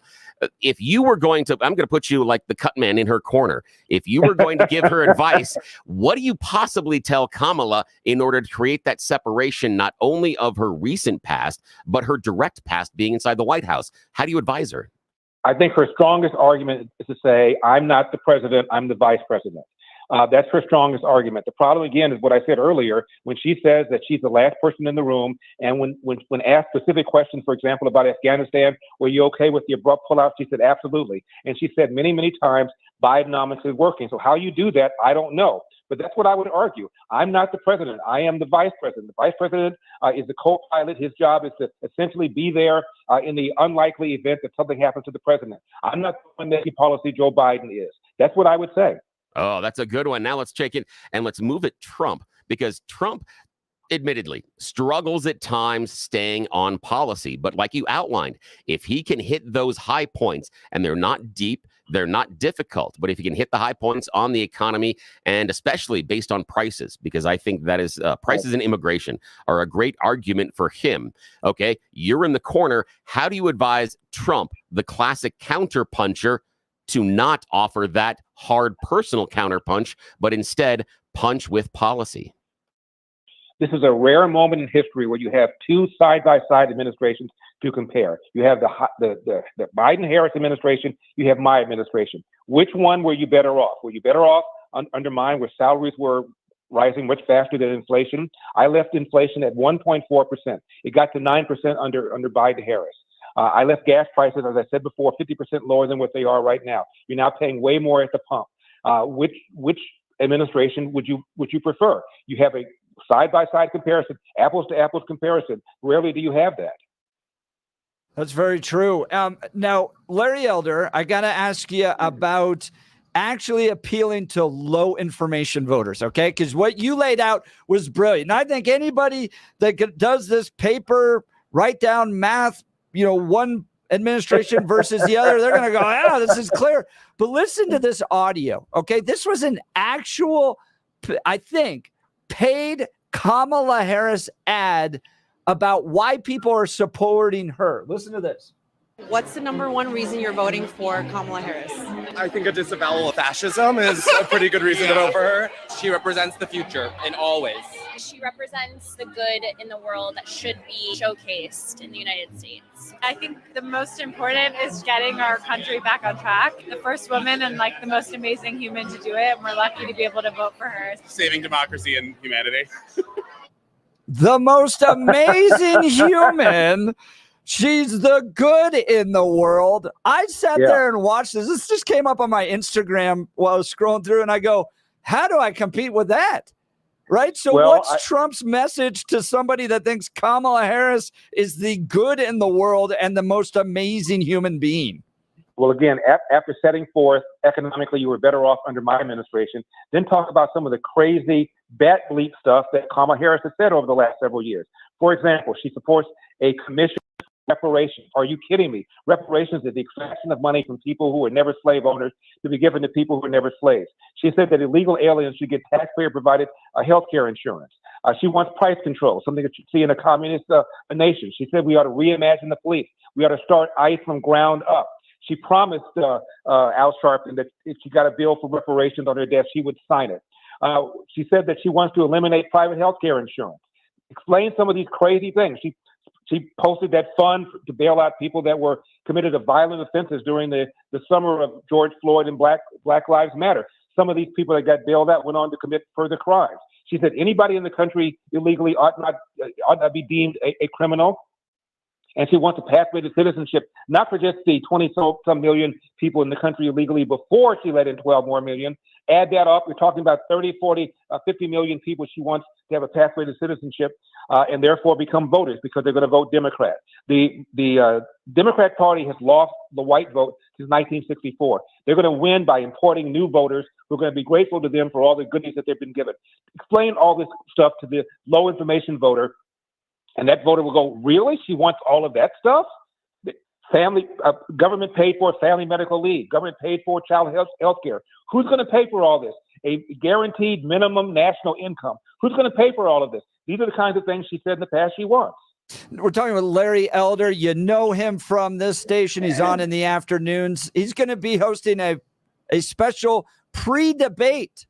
If you were going to, I'm going to put you like the cut man in her corner. If you were going to give her advice, what do you possibly tell Kamala in order to create that separation, not only of her recent past, but her direct past being inside the White House? How do you advise her? I think her strongest argument is to say, I'm not the president, I'm the vice president. That's her strongest argument. The problem, again, is what I said earlier, when she says that she's the last person in the room, and when asked specific questions, for example, about Afghanistan, were you okay with the abrupt pullout? She said, absolutely. And she said many, many times, Bidenomics is working. So how you do that, I don't know. But that's what I would argue. I'm not the president. I am the vice president. The vice president is the co-pilot. His job is to essentially be there in the unlikely event that something happens to the president. I'm not the one making policy. Joe Biden is. That's what I would say. Oh, that's a good one. Now let's check in and let's move at Trump, because Trump, admittedly, struggles at times staying on policy. But like you outlined, if he can hit those high points, and they're not deep, they're not difficult, but if he can hit the high points on the economy, and especially based on prices, because I think that is prices and immigration are a great argument for him. Okay, you're in the corner. How do you advise Trump, the classic counterpuncher, to not offer that hard personal counterpunch, but instead punch with policy? This is a rare moment in history where you have two side-by-side administrations to compare. You have the Biden-Harris administration, you have my administration. Which one were you better off? Were you better off under mine, where salaries were rising much faster than inflation? I left inflation at 1.4%. It got to 9% under Biden-Harris. I left gas prices, as I said before, 50% lower than what they are right now. You're now paying way more at the pump. Which administration would you prefer? You have a side-by-side comparison, apples to apples comparison. Rarely do you have that. That's very true. Now, Larry Elder, I got to ask you about actually appealing to low information voters, okay? Because what you laid out was brilliant. And I think anybody that does this paper, write down math, one administration versus the other, they're going to go, yeah, this is clear. But listen to this audio, okay? This was an actual, I think, paid Kamala Harris ad about why people are supporting her. Listen to this. What's the number one reason you're voting for Kamala Harris? I think a disavowal of fascism is a pretty good reason to vote for her. She represents the future in all ways. She represents the good in the world that should be showcased in the United States. I think the most important is getting our country back on track. The first woman and the most amazing human to do it, and we're lucky to be able to vote for her. Saving democracy and humanity. The most amazing human. She's the good in the world. I sat there and watched this. This just came up on my Instagram while I was scrolling through, and I go, how do I compete with that? Right? So what's Trump's message to somebody that thinks Kamala Harris is the good in the world and the most amazing human being? Well, again, after setting forth economically, you were better off under my administration, then talk about some of the crazy bat bleep stuff that Kamala Harris has said over the last several years. For example, she supports a commission reparations. Are you kidding me? Reparations is the extraction of money from people who were never slave owners to be given to people who were never slaves. She said that illegal aliens should get taxpayer-provided health care insurance. She wants price control, something that you see in a communist nation. She said we ought to reimagine the police. We ought to start ICE from ground up. She promised Al Sharpton that if she got a bill for reparations on her desk, she would sign it. She said that she wants to eliminate private health care insurance. Explain some of these crazy things. She posted that fund to bail out people that were committed to violent offenses during the summer of George Floyd and Black Lives Matter. Some of these people that got bailed out went on to commit further crimes. She said anybody in the country illegally ought not be deemed a criminal. And she wants a pathway to citizenship, not for just the 20-some million people in the country illegally before she let in 12 more million. Add that up, we're talking about 30, 40, 50 million people she wants to have a pathway to citizenship and therefore become voters because they're going to vote Democrat. The Democrat Party has lost the white vote since 1964. They're going to win by importing new voters who are going to be grateful to them for all the goodies that they've been given. Explain all this stuff to the low information voter. And that voter will go, really? She wants all of that stuff? Family, government paid for family medical leave, government paid for child health care. Who's going to pay for all this? A guaranteed minimum national income. Who's going to pay for all of this? These are the kinds of things she said in the past she wants. We're talking with Larry Elder. You know him from this station. He's on in the afternoons. He's going to be hosting a special pre-debate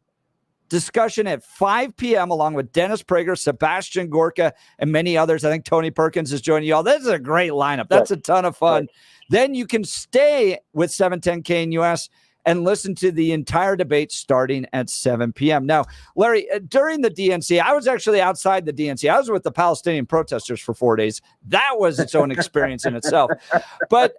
discussion at 5 p.m. along with Dennis Prager, Sebastian Gorka, and many others. I think Tony Perkins is joining y'all. This is a great lineup. That's a ton of fun. Right. Then you can stay with 710 KNUS and listen to the entire debate starting at 7 p.m. Now, Larry, during the DNC, I was actually outside the DNC. I was with the Palestinian protesters for 4 days. That was its own experience in itself. But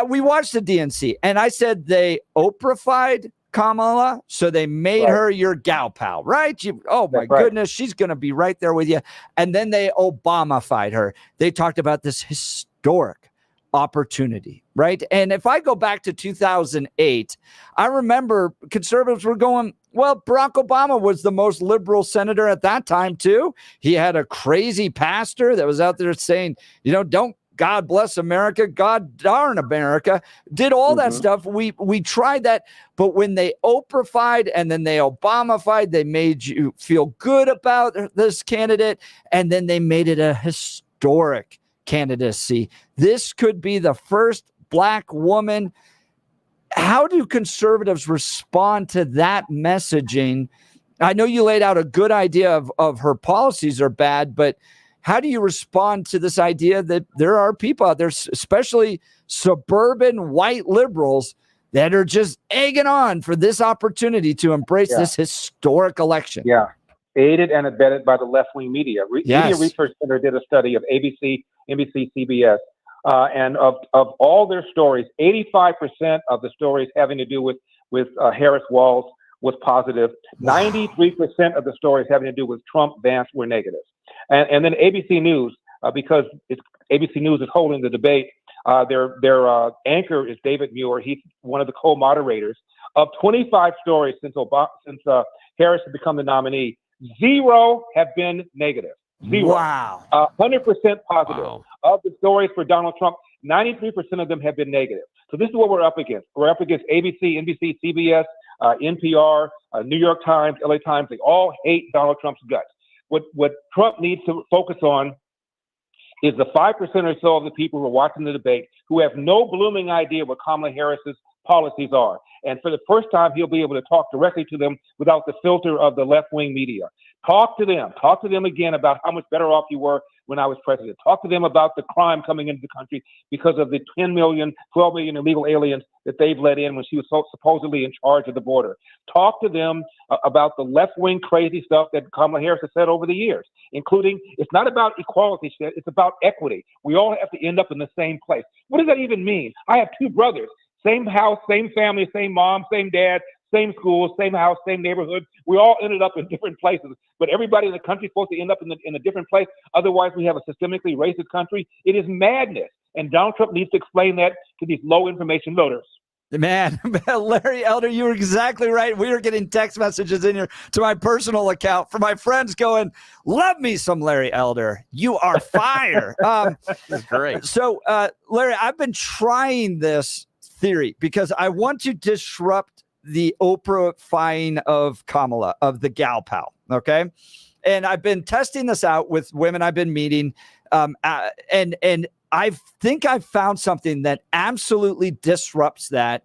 we watched the DNC, and I said they Oprah-fied Kamala, so they made her your gal pal, right? Oh my goodness, she's going to be right there with you. And then they Obama-fied her. They talked about this historic opportunity, right? And if I go back to 2008, I remember conservatives were going, well, Barack Obama was the most liberal senator at that time too. He had a crazy pastor that was out there saying, don't God bless America, God darn America, did all that stuff. We tried that, but when they Oprah-fied and then they Obama-fied, they made you feel good about this candidate, and then they made it a historic candidacy. This could be the first Black woman. How do conservatives respond to that messaging? I know you laid out a good idea of her policies are bad, but how do you respond to this idea that there are people out there, especially suburban white liberals, that are just egging on for this opportunity to embrace this historic election? Yeah, aided and abetted by the left-wing media. Media Research Center did a study of ABC, NBC, CBS, and of all their stories, 85% of the stories having to do with Harris Walz was positive. 93% of the stories having to do with Trump, Vance were negative. And then ABC News, because ABC News is holding the debate, Their anchor is David Muir. He's one of the co-moderators. Of 25 stories since Harris has become the nominee, 0 have been negative. 0. Wow. 100% positive. Wow. Of the stories for Donald Trump, 93% of them have been negative. So this is what we're up against. We're up against ABC, NBC, CBS, NPR, New York Times, LA Times. They all hate Donald Trump's guts. What Trump needs to focus on is the 5% or so of the people who are watching the debate who have no blooming idea what Kamala Harris's policies are. And for the first time, he'll be able to talk directly to them without the filter of the left-wing media. Talk to them. Talk to them again about how much better off you were when I was president. Talk to them about the crime coming into the country because of the 10 million, 12 million illegal aliens that they've let in when she was supposedly in charge of the border. Talk to them about the left-wing crazy stuff that Kamala Harris has said over the years, including it's not about equality, it's about equity. We all have to end up in the same place. What does that even mean? I have 2 brothers, same house, same family, same mom, same dad, same school, same house, same neighborhood. We all ended up in different places, but everybody in the country is supposed to end up in a different place. Otherwise, we have a systemically racist country. It is madness, and Donald Trump needs to explain that to these low-information voters. Man, Larry Elder, you were exactly right. We were getting text messages in here to my personal account from my friends going, love me some Larry Elder. You are fire. That's great. So, Larry, I've been trying this theory because I want to disrupt the Oprah-fying of Kamala, of the gal pal, okay? And I've been testing this out with women I've been meeting, and I think I've found something that absolutely disrupts that,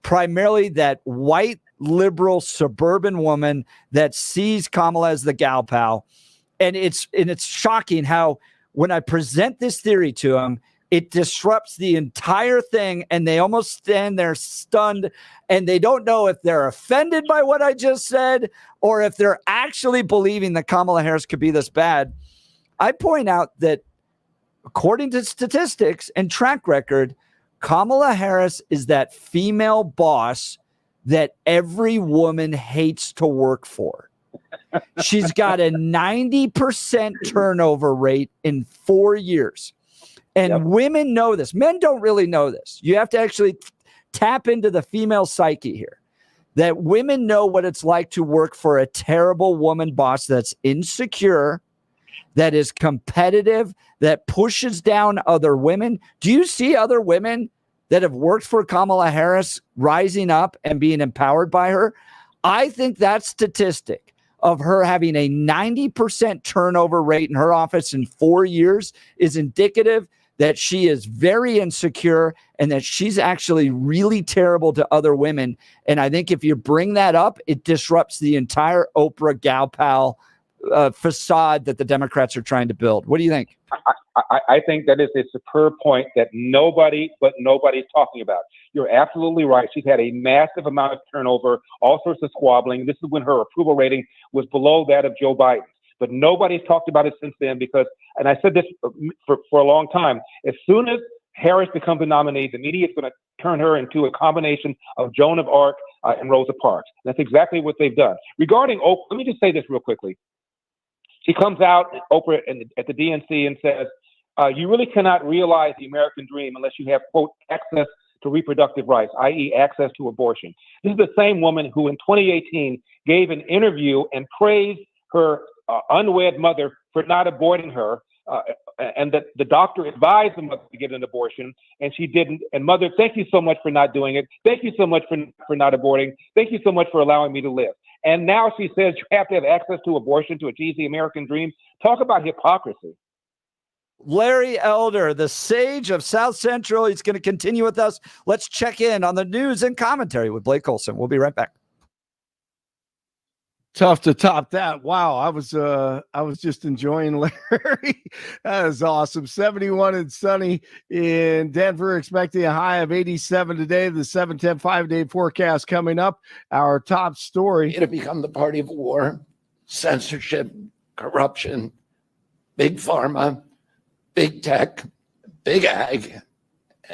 primarily that white, liberal, suburban woman that sees Kamala as the gal pal. And it's shocking how when I present this theory to them, it disrupts the entire thing, and they almost stand there stunned, and they don't know if they're offended by what I just said or if they're actually believing that Kamala Harris could be this bad. I point out that according to statistics and track record, Kamala Harris is that female boss that every woman hates to work for. She's got a 90% turnover rate in 4 years. And women know this. Men don't really know this. You have to actually tap into the female psyche here. That women know what it's like to work for a terrible woman boss that's insecure, that is competitive, that pushes down other women. Do you see other women that have worked for Kamala Harris rising up and being empowered by her? I think that statistic of her having a 90% turnover rate in her office in 4 years is indicative that she is very insecure and that she's actually really terrible to other women. And I think if you bring that up, it disrupts the entire Oprah gal pal facade that the Democrats are trying to build. What do you think? I think that is a superb point that nobody's talking about. You're absolutely right. She's had a massive amount of turnover, all sorts of squabbling. This is when her approval rating was below that of Joe Biden. But nobody's talked about it since then because, and I said this for a long time, as soon as Harris becomes a nominee, the media is going to turn her into a combination of Joan of Arc and Rosa Parks. That's exactly what they've done. Regarding Oprah, let me just say this real quickly. She comes out, Oprah, at the DNC and says, you really cannot realize the American dream unless you have, quote, access to reproductive rights, i.e. access to abortion. This is the same woman who in 2018 gave an interview and praised her unwed mother for not aborting her, and that the doctor advised the mother to get an abortion, and she didn't. And mother, thank you so much for not doing it. Thank you so much for not aborting. Thank you so much for allowing me to live. And now she says you have to have access to abortion to achieve the American dream. Talk about hypocrisy. Larry Elder, the sage of South Central. He's going to continue with us. Let's check in on the news and commentary with Blake Olson. We'll be right back. Tough to top that. Wow, I was just enjoying Larry. That is awesome. 71 and sunny in Denver, expecting a high of 87 today. The 7-10 5-day forecast coming up. Our top story. It'll become the party of war, censorship, corruption, big pharma, big tech, big ag,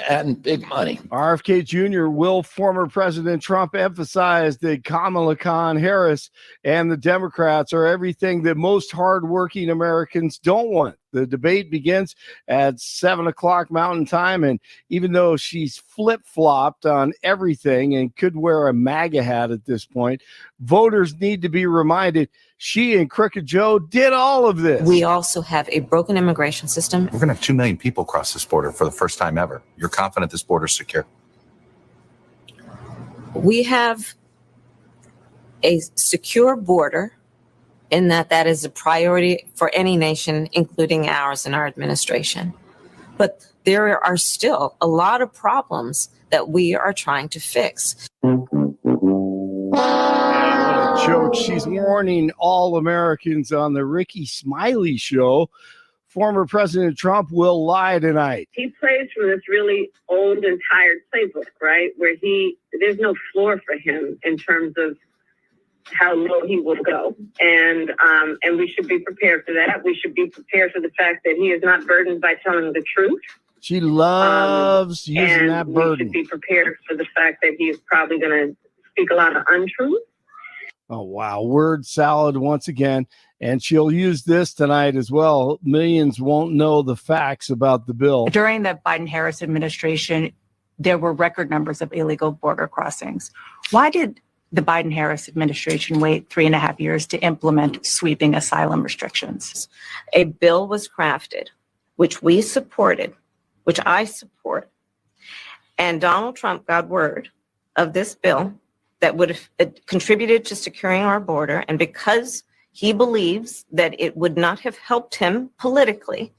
and big money. RFK Jr. will former President Trump emphasize that Kamala Harris and the Democrats are everything that most hardworking Americans don't want. The debate begins at 7 o'clock Mountain Time, and even though she's flip-flopped on everything and could wear a MAGA hat at this point, voters need to be reminded she and Crooked Joe did all of this. We also have a broken immigration system. We're going to have 2 million people cross this border for the first time ever. You're confident this border is secure? We have a secure border in that is a priority for any nation, including ours and our administration. But there are still a lot of problems that we are trying to fix. What a joke. She's warning all Americans on the Ricky Smiley show. Former President Trump will lie tonight. He plays from this really old and tired playbook, right? Where there's no floor for him in terms of how low he will go. And we should be prepared for that. We should be prepared for the fact that he is not burdened by telling the truth. She loves using that burden. We should be prepared for the fact that he is probably going to speak a lot of untruth. Oh, wow. Word salad once again. And she'll use this tonight as well. Millions won't know the facts about the bill. During the Biden-Harris administration, there were record numbers of illegal border crossings. Why did the Biden-Harris administration wait 3.5 years to implement sweeping asylum restrictions? A bill was crafted, which we supported, which I support, and Donald Trump got word of this bill that would have contributed to securing our border, and because he believes that it would not have helped him politically,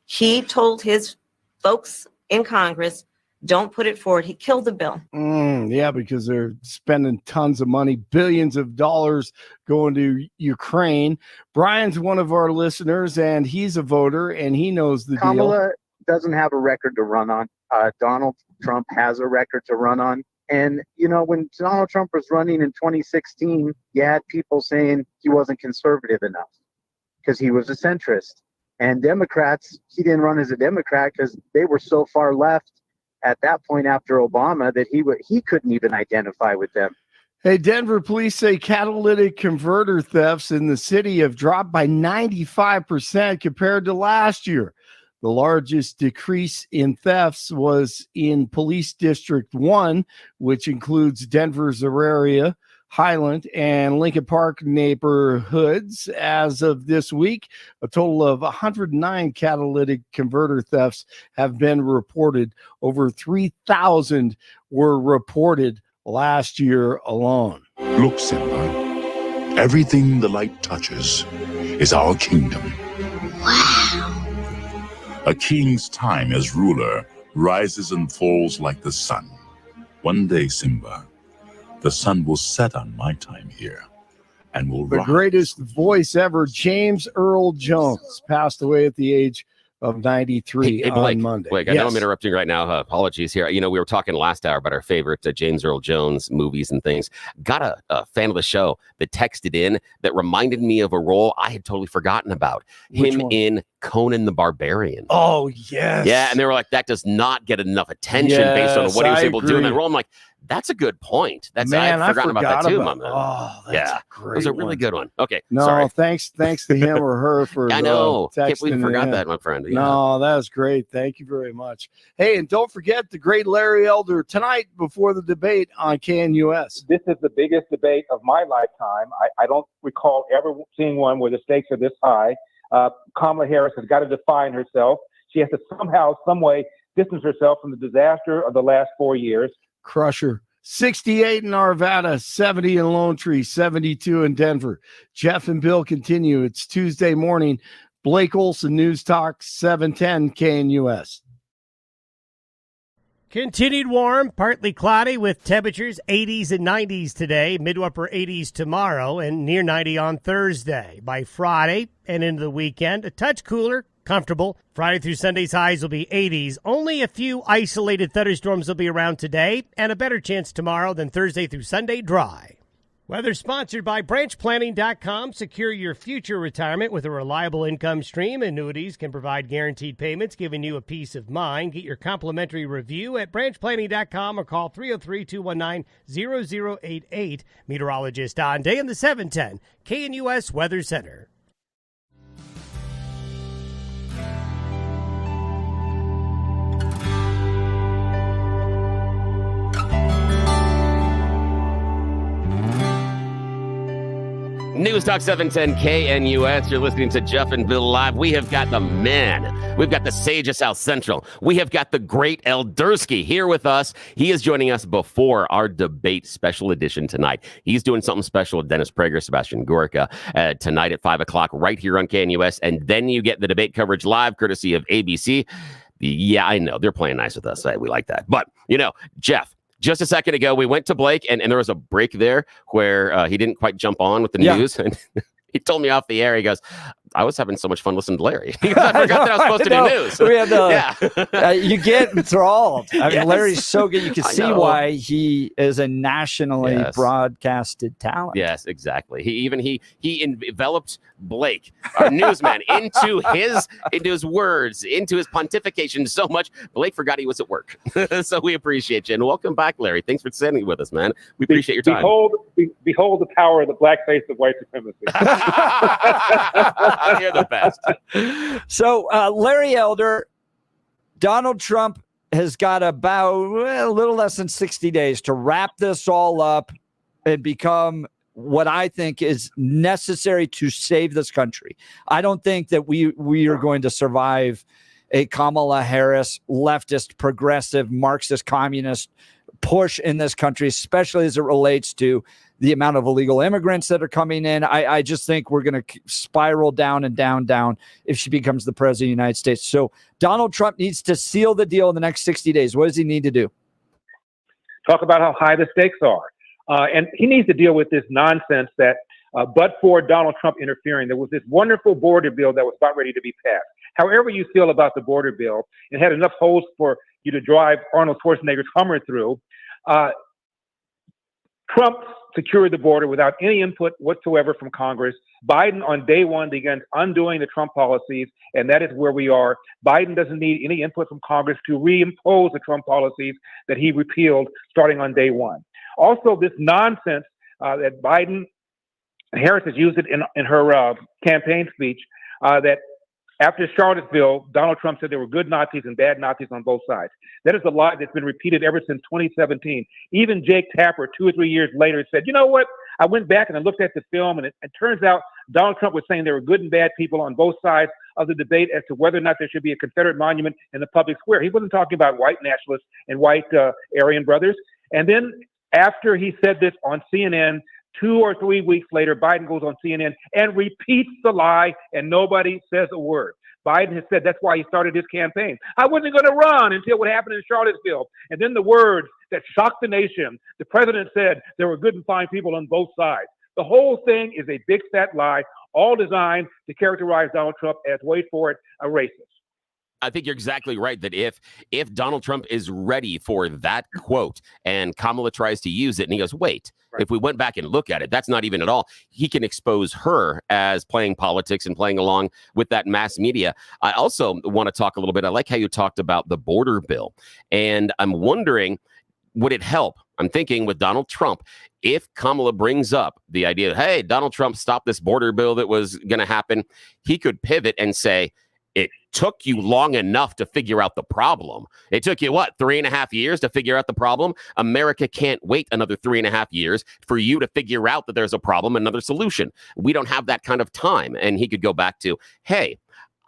he told his folks in Congress, don't put it forward. He killed the bill. Yeah, because they're spending tons of money, billions of dollars going to Ukraine. Brian's one of our listeners, and he's a voter, and he knows the Kamala deal. doesn't have a record to run on. Donald Trump has a record to run on. And, when Donald Trump was running in 2016, you had people saying he wasn't conservative enough because he was a centrist. And Democrats, he didn't run as a Democrat because they were so far left at that point after Obama that he couldn't even identify with them. Hey, Denver police say catalytic converter thefts in the city have dropped by 95% compared to last year. The largest decrease in thefts was in Police District 1, which includes Denver's Aurora, Highland, and Lincoln Park neighborhoods. As of this week, a total of 109 catalytic converter thefts have been reported. Over 3,000 were reported last year alone. Look, Simba, everything the light touches is our kingdom. Wow. A king's time as ruler rises and falls like the sun. One day, Simba, the sun will set on my time here and will rise. The greatest voice ever, James Earl Jones, passed away at the age of 93 hey, Blake, on Monday. Blake, I know I'm interrupting right now. Apologies here. We were talking last hour about our favorite James Earl Jones movies and things. Got a fan of the show that texted in that reminded me of a role I had totally forgotten about. Him in Conan the Barbarian. Oh, yes. Yeah, and they were like, that does not get enough attention based on what he was able to do in that role. I'm like, that's a good point. I'd forgotten about that too, Mom. Oh, that's a great it was a really good one. Okay, no, sorry. thanks to him or her for I know. Can't believe texting you forgot in. that, my friend. Yeah. No, that was great. Thank you very much. Hey, and don't forget the great Larry Elder tonight before the debate on KNUS. This is the biggest debate of my lifetime. I don't recall ever seeing one where the stakes are this high. Kamala Harris has got to define herself. She has to somehow, some way, distance herself from the disaster of the last 4 years. Crusher. 68 in Arvada, 70 in Lone Tree, 72 in Denver. Jeff and Bill continue. It's Tuesday morning. Blake Olson, News Talk, 710 KNUS. Continued warm, partly cloudy with temperatures 80s and 90s today, mid to upper 80s tomorrow, and near 90 on Thursday. By Friday and into the weekend, a touch cooler, comfortable. Friday through Sunday's highs will be 80s. Only a few isolated thunderstorms will be around today, and a better chance tomorrow than Thursday through Sunday dry. Weather sponsored by branchplanning.com. Secure your future retirement with a reliable income stream. Annuities can provide guaranteed payments, giving you a peace of mind. Get your complimentary review at branchplanning.com or call 303-219-0088. Meteorologist Don Day in the 710 KNUS Weather Center. News Talk 710 KNUS. You're listening to Jeff and Bill Live. We have got the man. We've got the sage of South Central. We have got the great Eldersky here with us. He is joining us before our debate special edition tonight. He's doing something special with Dennis Prager, Sebastian Gorka tonight at 5 o'clock right here on KNUS. And then you get the debate coverage live courtesy of ABC. Yeah, I know. They're playing nice with us. We like that. But, Jeff, just a second ago, we went to Blake, and there was a break there where he didn't quite jump on with the news. And he told me off the air, he goes, I was having so much fun listening to Larry. Because I forgot that I was supposed to do news. We had you get enthralled. I mean, Larry's so good. You can see why he is a nationally broadcasted talent. Yes, exactly. He enveloped Blake, our newsman, into his words, into his pontification so much. Blake forgot he was at work. So we appreciate you. And welcome back, Larry. Thanks for sitting with us, man. We appreciate your time. Behold the power of the black face of white supremacy. You're the best. So, Larry Elder, Donald Trump has got about a little less than 60 days to wrap this all up and become what I think is necessary to save this country. I don't think that we are going to survive a Kamala Harris leftist, progressive, Marxist, communist push in this country, especially as it relates to the amount of illegal immigrants that are coming in. I just think we're going to spiral down and down if she becomes the president of the United States. So Donald Trump needs to seal the deal in the next 60 days. What does he need to do? Talk about how high the stakes are. And he needs to deal with this nonsense that, but for Donald Trump interfering, there was this wonderful border bill that was about ready to be passed. However you feel about the border bill, it had enough holes for you to drive Arnold Schwarzenegger's Hummer through. Trump secured the border without any input whatsoever from Congress. Biden on day one begins undoing the Trump policies, and that is where we are. Biden doesn't need any input from Congress to reimpose the Trump policies that he repealed starting on day one. Also, this nonsense that Harris has used it in her campaign speech, that after Charlottesville, Donald Trump said there were good Nazis and bad Nazis on both sides. That is a lie that's been repeated ever since 2017. Even Jake Tapper, 2 or 3 years later, said, you know what? I went back and I looked at the film, and it turns out Donald Trump was saying there were good and bad people on both sides of the debate as to whether or not there should be a Confederate monument in the public square. He wasn't talking about white nationalists and white Aryan brothers. And then after he said this on CNN, 2 or 3 weeks later, Biden goes on CNN and repeats the lie, and nobody says a word. Biden has said that's why he started his campaign. I wasn't going to run until what happened in Charlottesville. And then the words that shocked the nation, the president said there were good and fine people on both sides. The whole thing is a big fat lie, all designed to characterize Donald Trump as, wait for it, a racist. I think you're exactly right that if Donald Trump is ready for that quote and Kamala tries to use it and he goes, wait, if we went back and look at it, that's not even at all. He can expose her as playing politics and playing along with that mass media. I also want to talk a little bit. I like how you talked about the border bill. And I'm wondering, would it help? I'm thinking with Donald Trump, if Kamala brings up the idea that, hey, Donald Trump stopped this border bill that was going to happen, he could pivot and say, it took you long enough to figure out the problem. It took you, 3.5 years to figure out the problem? America can't wait another 3.5 years for you to figure out that there's a problem, another solution. We don't have that kind of time. And he could go back to, hey,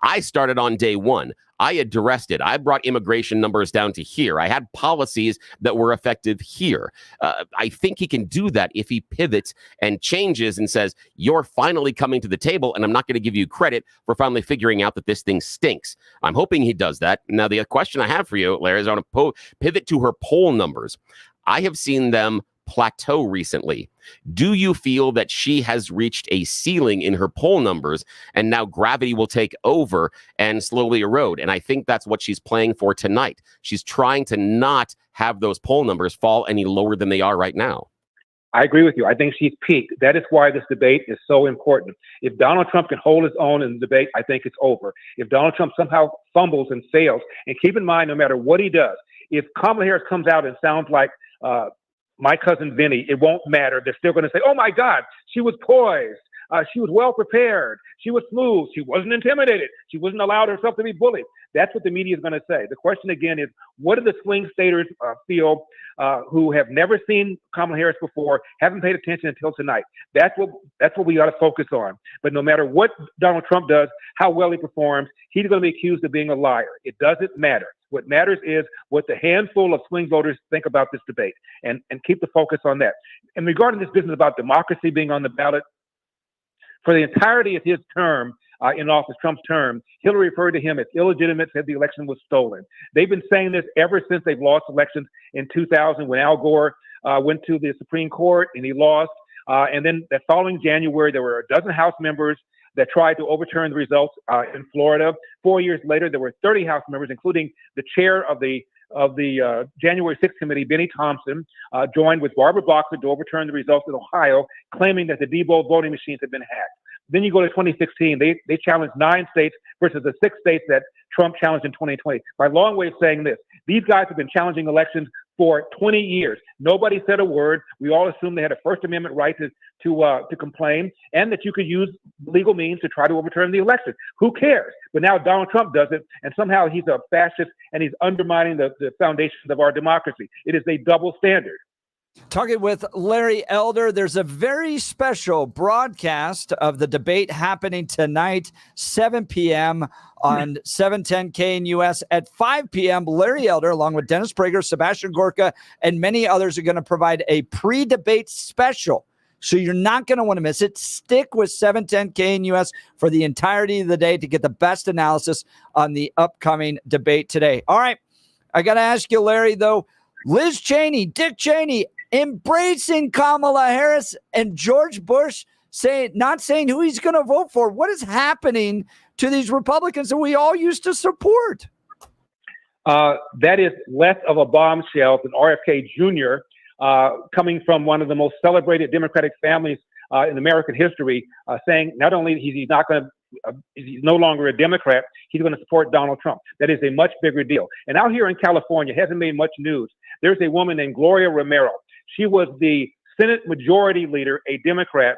I started on day one. I addressed it. I brought immigration numbers down to here. I had policies that were effective here. I think he can do that if he pivots and changes and says, you're finally coming to the table, and I'm not going to give you credit for finally figuring out that this thing stinks. I'm hoping he does that. Now, the question I have for you, Larry, is I want to pivot to her poll numbers. I have seen them plateau recently. Do you feel that she has reached a ceiling in her poll numbers and now gravity will take over and slowly erode? And I think that's what she's playing for tonight. She's trying to not have those poll numbers fall any lower than they are right now. I agree with you. I think she's peaked. That is why this debate is so important. If Donald Trump can hold his own in the debate, I think it's over. If Donald Trump somehow fumbles and fails, and keep in mind, no matter what he does, if Kamala Harris comes out and sounds like my cousin Vinny, it won't matter. They're still going to say, oh my God, she was poised. She was well prepared. She was smooth. She wasn't intimidated. She wasn't allowed herself to be bullied. That's what the media is going to say. The question again is, what do the swing staters feel who have never seen Kamala Harris before, haven't paid attention until tonight? That's what we ought to focus on. But no matter what Donald Trump does, how well he performs, he's going to be accused of being a liar. It doesn't matter. What matters is what the handful of swing voters think about this debate, and keep the focus on that. And regarding this business about democracy being on the ballot, for the entirety of his term in office, Trump's term, Hillary referred to him as illegitimate, said the election was stolen. They've been saying this ever since they've lost elections in 2000 when Al Gore went to the Supreme Court and he lost. And then the following January, there were a dozen House members that tried to overturn the results in Florida. 4 years later, there were 30 House members, including the chair of the January 6th committee, Benny Thompson, joined with Barbara Boxer to overturn the results in Ohio, claiming that the Diebold voting machines had been hacked. Then you go to 2016, they challenged 9 states versus the 6 states that Trump challenged in 2020. My long way of saying this, these guys have been challenging elections for 20 years. Nobody said a word. We all assumed they had a First Amendment right to complain, and that you could use legal means to try to overturn the election. Who cares? But now Donald Trump does it, and somehow he's a fascist, and he's undermining the foundations of our democracy. It is a double standard. Talking with Larry Elder, there's a very special broadcast of the debate happening tonight, 7 p.m. on 710 KNUS. At 5 p.m., Larry Elder, along with Dennis Prager, Sebastian Gorka, and many others, are going to provide a pre-debate special. So you're not going to want to miss it. Stick with 710 KNUS for the entirety of the day to get the best analysis on the upcoming debate today. All right, I got to ask you, Larry, though, Liz Cheney, Dick Cheney, embracing Kamala Harris, and George Bush not saying who he's going to vote for. What is happening to these Republicans that we all used to support? That is less of a bombshell than RFK Jr. Coming from one of the most celebrated Democratic families in American history, saying not only he's no longer a Democrat, he's going to support Donald Trump. That is a much bigger deal. And out here in California, it hasn't made much news. There's a woman named Gloria Romero. She was the Senate Majority Leader, a Democrat.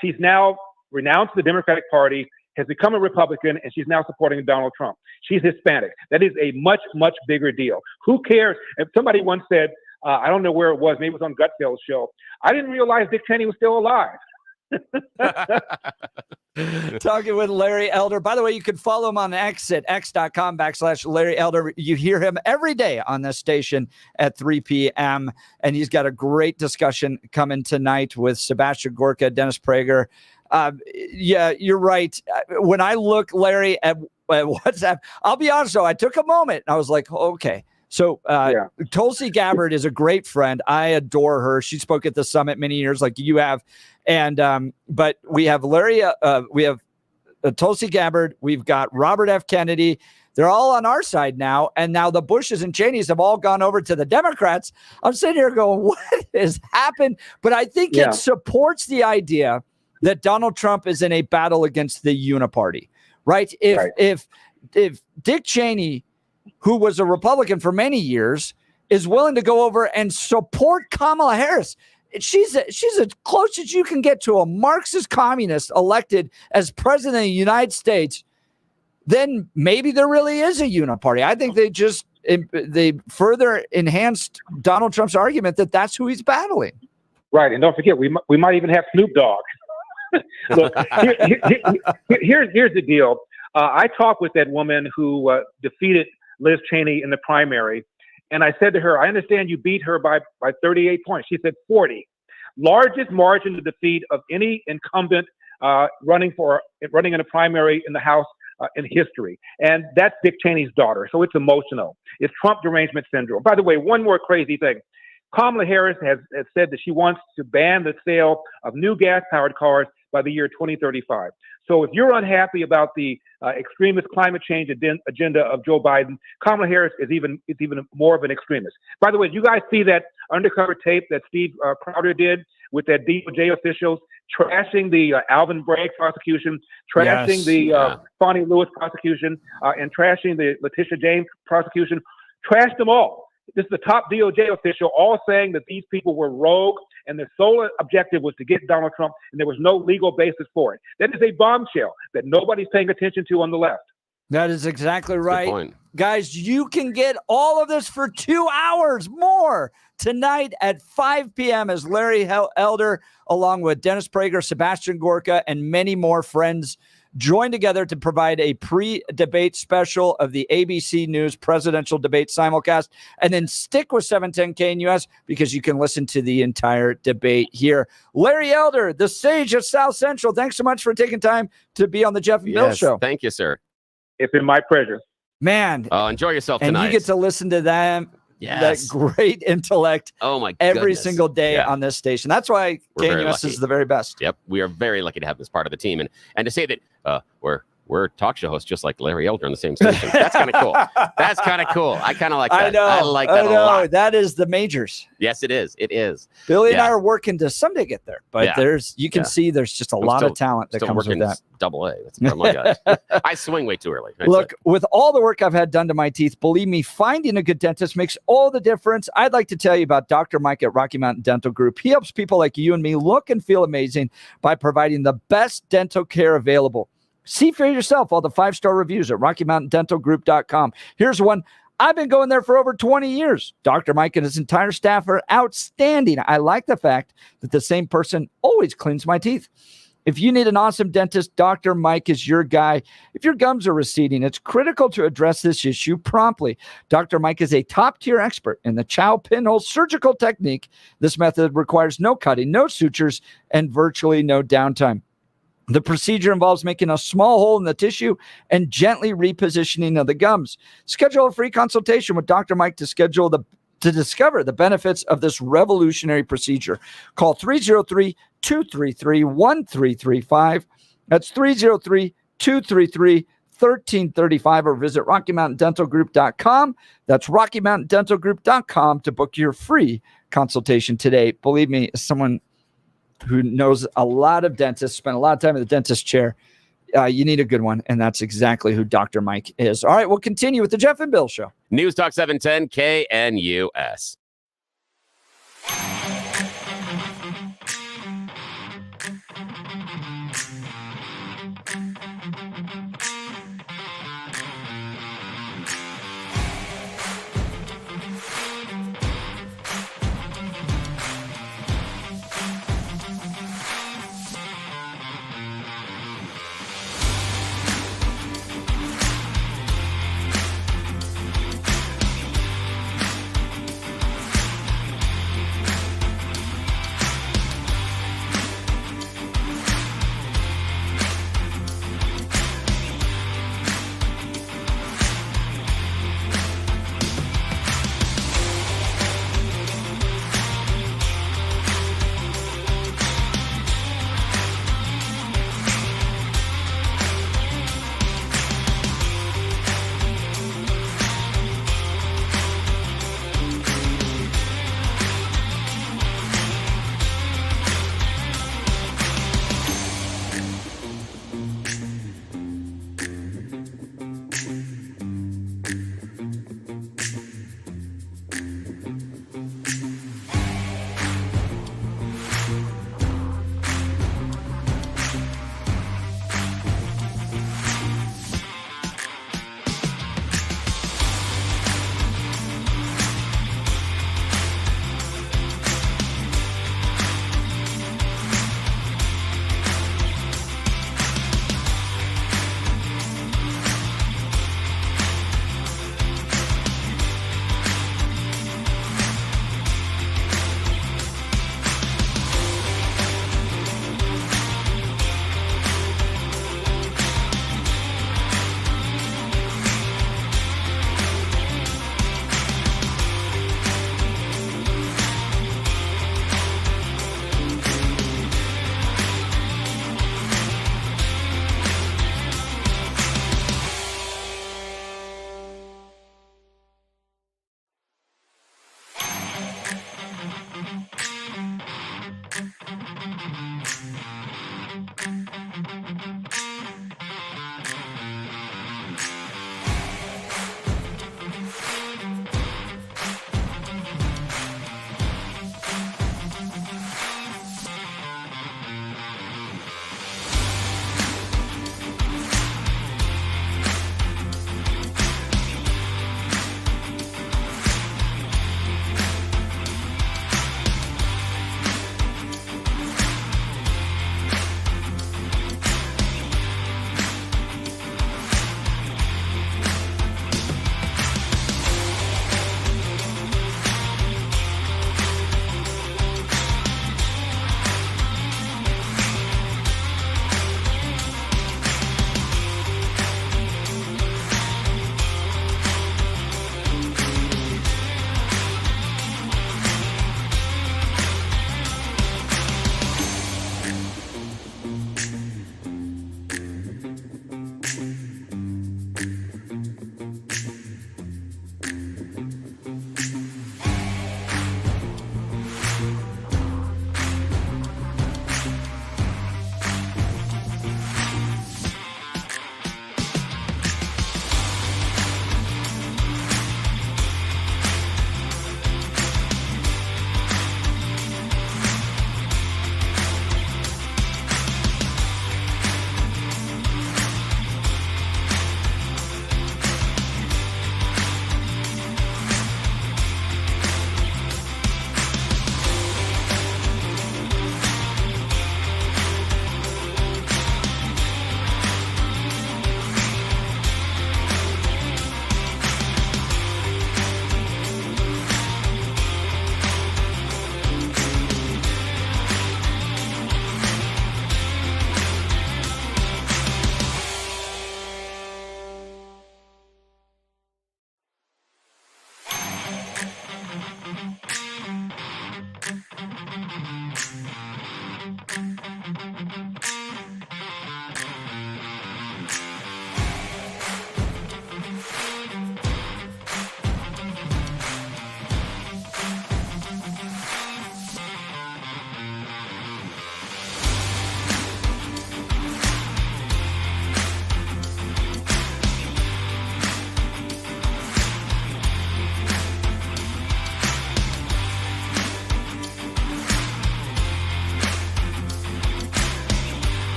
She's now renounced the Democratic Party, has become a Republican, and she's now supporting Donald Trump. She's Hispanic. That is a much, much bigger deal. Who cares? If somebody once said, I don't know where it was, maybe it was on Gutfeld's show, I didn't realize Dick Cheney was still alive. Talking with Larry Elder. By the way, you can follow him on X at x.com/Larry Elder. You hear him every day on this station at 3 p.m. And he's got a great discussion coming tonight with Sebastian Gorka, Dennis Prager. Yeah, you're right. When I look, Larry, at WhatsApp, I'll be honest, though, I took a moment. I was like, okay. So Tulsi Gabbard is a great friend. I adore her. She spoke at the summit many years like you have. And but we have Larry, we have Tulsi Gabbard. We've got Robert F. Kennedy. They're all on our side now. And now the Bushes and Cheneys have all gone over to the Democrats. I'm sitting here going, what has happened? But I think it supports the idea that Donald Trump is in a battle against the uniparty, right? If Dick Cheney, who was a Republican for many years, is willing to go over and support Kamala Harris, she's as close as you can get to a Marxist communist elected as president of the United States, then maybe there really is a uniparty. I think they further enhanced Donald Trump's argument that that's who he's battling. Right, and don't forget, we might even have Snoop Dogg. Look, here's the deal. I talked with that woman who defeated Liz Cheney in the primary, and I said to her, I understand you beat her by 38 points. She said 40. Largest margin of defeat of any incumbent running in a primary in the House in history. And that's Dick Cheney's daughter, so it's emotional. It's Trump derangement syndrome. By the way, one more crazy thing. Kamala Harris has said that she wants to ban the sale of new gas-powered cars by the year 2035. So if you're unhappy about the extremist climate change agenda of Joe Biden, Kamala Harris is even more of an extremist. By the way, you guys see that undercover tape that Steve Crowder did with that DOJ officials trashing the Alvin Bragg prosecution, trashing the Fonnie Lewis prosecution, and trashing the Letitia James prosecution? Trashed them all. This is the top DOJ official, all saying that these people were rogue and their sole objective was to get Donald Trump, and there was no legal basis for it. That is a bombshell that nobody's paying attention to on the left. That is exactly right. Guys, you can get all of this for 2 hours more tonight at 5 p.m. as Larry Elder, along with Dennis Prager, Sebastian Gorka, and many more friends join together to provide a pre-debate special of the ABC News presidential debate simulcast. And then stick with 710 KNUS because you can listen to the entire debate here. Larry Elder, the sage of South Central, thanks so much for taking time to be on the Jeff and Bill Show. Thank you, sir. It's been my pleasure. Man. Enjoy yourself tonight. And you get to listen to them. That great intellect. Oh my every single day on this station. That's why KNUS is the very best. Yep, we are very lucky to have this part of the team, and to say that we're talk show hosts just like Larry Elder on the same station. That's kind of cool. That's kind of cool. I kind of like that. I know. I like that a lot. That is the majors. Yes, it is. It is. Billy and I are working to someday get there, but you can see there's just a lot of talent that comes with that. Double A. That's what I'm like. I swing way too early. Look, with all the work I've had done to my teeth, believe me, finding a good dentist makes all the difference. I'd like to tell you about Dr. Mike at Rocky Mountain Dental Group. He helps people like you and me look and feel amazing by providing the best dental care available. See for yourself all the 5-star reviews at RockyMountainDentalGroup.com. Here's one. I've been going there for over 20 years. Dr. Mike and his entire staff are outstanding. I like the fact that the same person always cleans my teeth. If you need an awesome dentist, Dr. Mike is your guy. If your gums are receding, it's critical to address this issue promptly. Dr. Mike is a top-tier expert in the Chow pinhole surgical technique. This method requires no cutting, no sutures, and virtually no downtime. The procedure involves making a small hole in the tissue and gently repositioning of the gums. Schedule a free consultation with Dr. Mike to discover the benefits of this revolutionary procedure. Call 303-233-1335. That's 303-233-1335 or visit RockyMountainDentalGroup.com. That's RockyMountainDentalGroup.com to book your free consultation today. Believe me, as someone who knows a lot of dentists, spent a lot of time in the dentist chair, you need a good one, and that's exactly who Dr. Mike is. All right, we'll continue with the Jeff and Bill Show. News Talk 710 KNUS.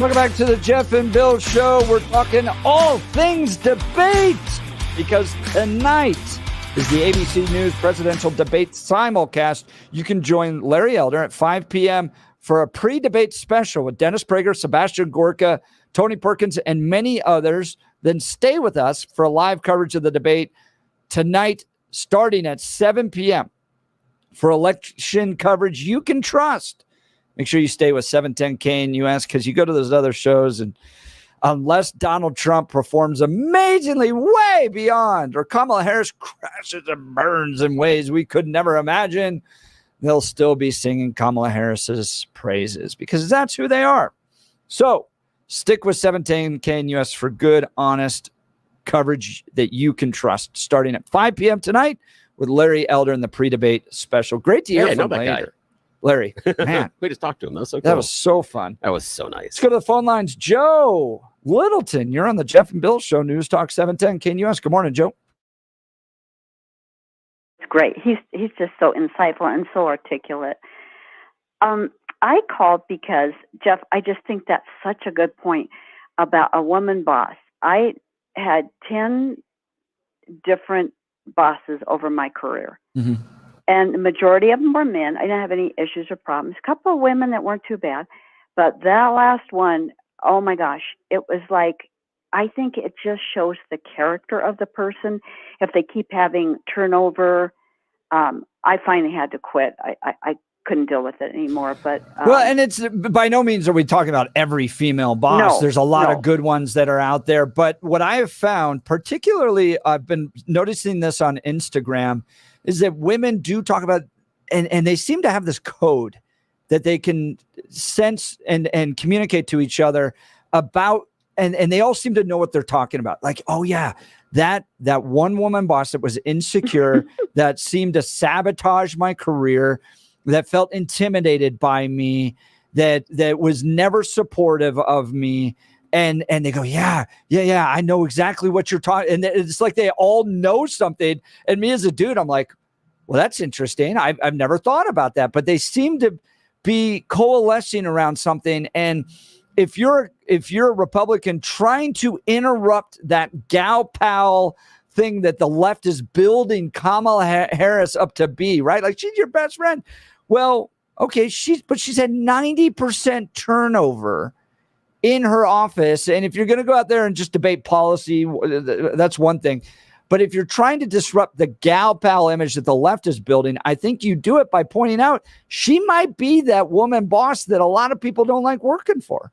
Welcome back to the Jeff and Bill Show. We're talking all things debate because tonight is the ABC News presidential debate simulcast. You can join Larry Elder at 5 p.m. for a pre-debate special with Dennis Prager, Sebastian Gorka, Tony Perkins, and many others. Then stay with us for live coverage of the debate tonight, starting at 7 p.m. for election coverage you can trust. Make sure you stay with 710 KNUS because you go to those other shows, and unless Donald Trump performs amazingly way beyond, or Kamala Harris crashes and burns in ways we could never imagine, they'll still be singing Kamala Harris's praises because that's who they are. So stick with 710 KNUS for good, honest coverage that you can trust, starting at 5 p.m. tonight with Larry Elder in the pre-debate special. Great to hear from Larry. Larry, man. We just talked to him. That was so cool. That was so fun. That was so nice. Let's go to the phone lines. Joe Littleton, you're on the Jeff and Bill Show, News Talk 710 KNUS. Good morning, Joe. It's great. He's just so insightful and so articulate. I called because, Jeff, I just think that's such a good point about a woman boss. I had 10 different bosses over my career. Mm-hmm. And the majority of them were men. I didn't have any issues or problems. A couple of women that weren't too bad. But that last one, oh my gosh, it was like, I think it just shows the character of the person. If they keep having turnover, I finally had to quit. I couldn't deal with it anymore. But well, and it's by no means are we talking about every female boss. No, there's a lot of good ones that are out there. But what I have found, particularly, I've been noticing this on Instagram, is that women do talk about, and they seem to have this code that they can sense and communicate to each other about, and they all seem to know what they're talking about. Like, oh yeah, that one woman boss that was insecure, that seemed to sabotage my career, that felt intimidated by me, that was never supportive of me. And they go, yeah, I know exactly what you're talking. And it's like they all know something. And me as a dude, I'm like, well, that's interesting. I've never thought about that. But they seem to be coalescing around something. And if you're a Republican trying to interrupt that gal pal thing that the left is building Kamala Harris up to be, right? Like, she's your best friend. Well, okay, she's had 90% turnover in her office. And if you're going to go out there and just debate policy, that's one thing. But if you're trying to disrupt the gal pal image that the left is building, I think you do it by pointing out she might be that woman boss that a lot of people don't like working for.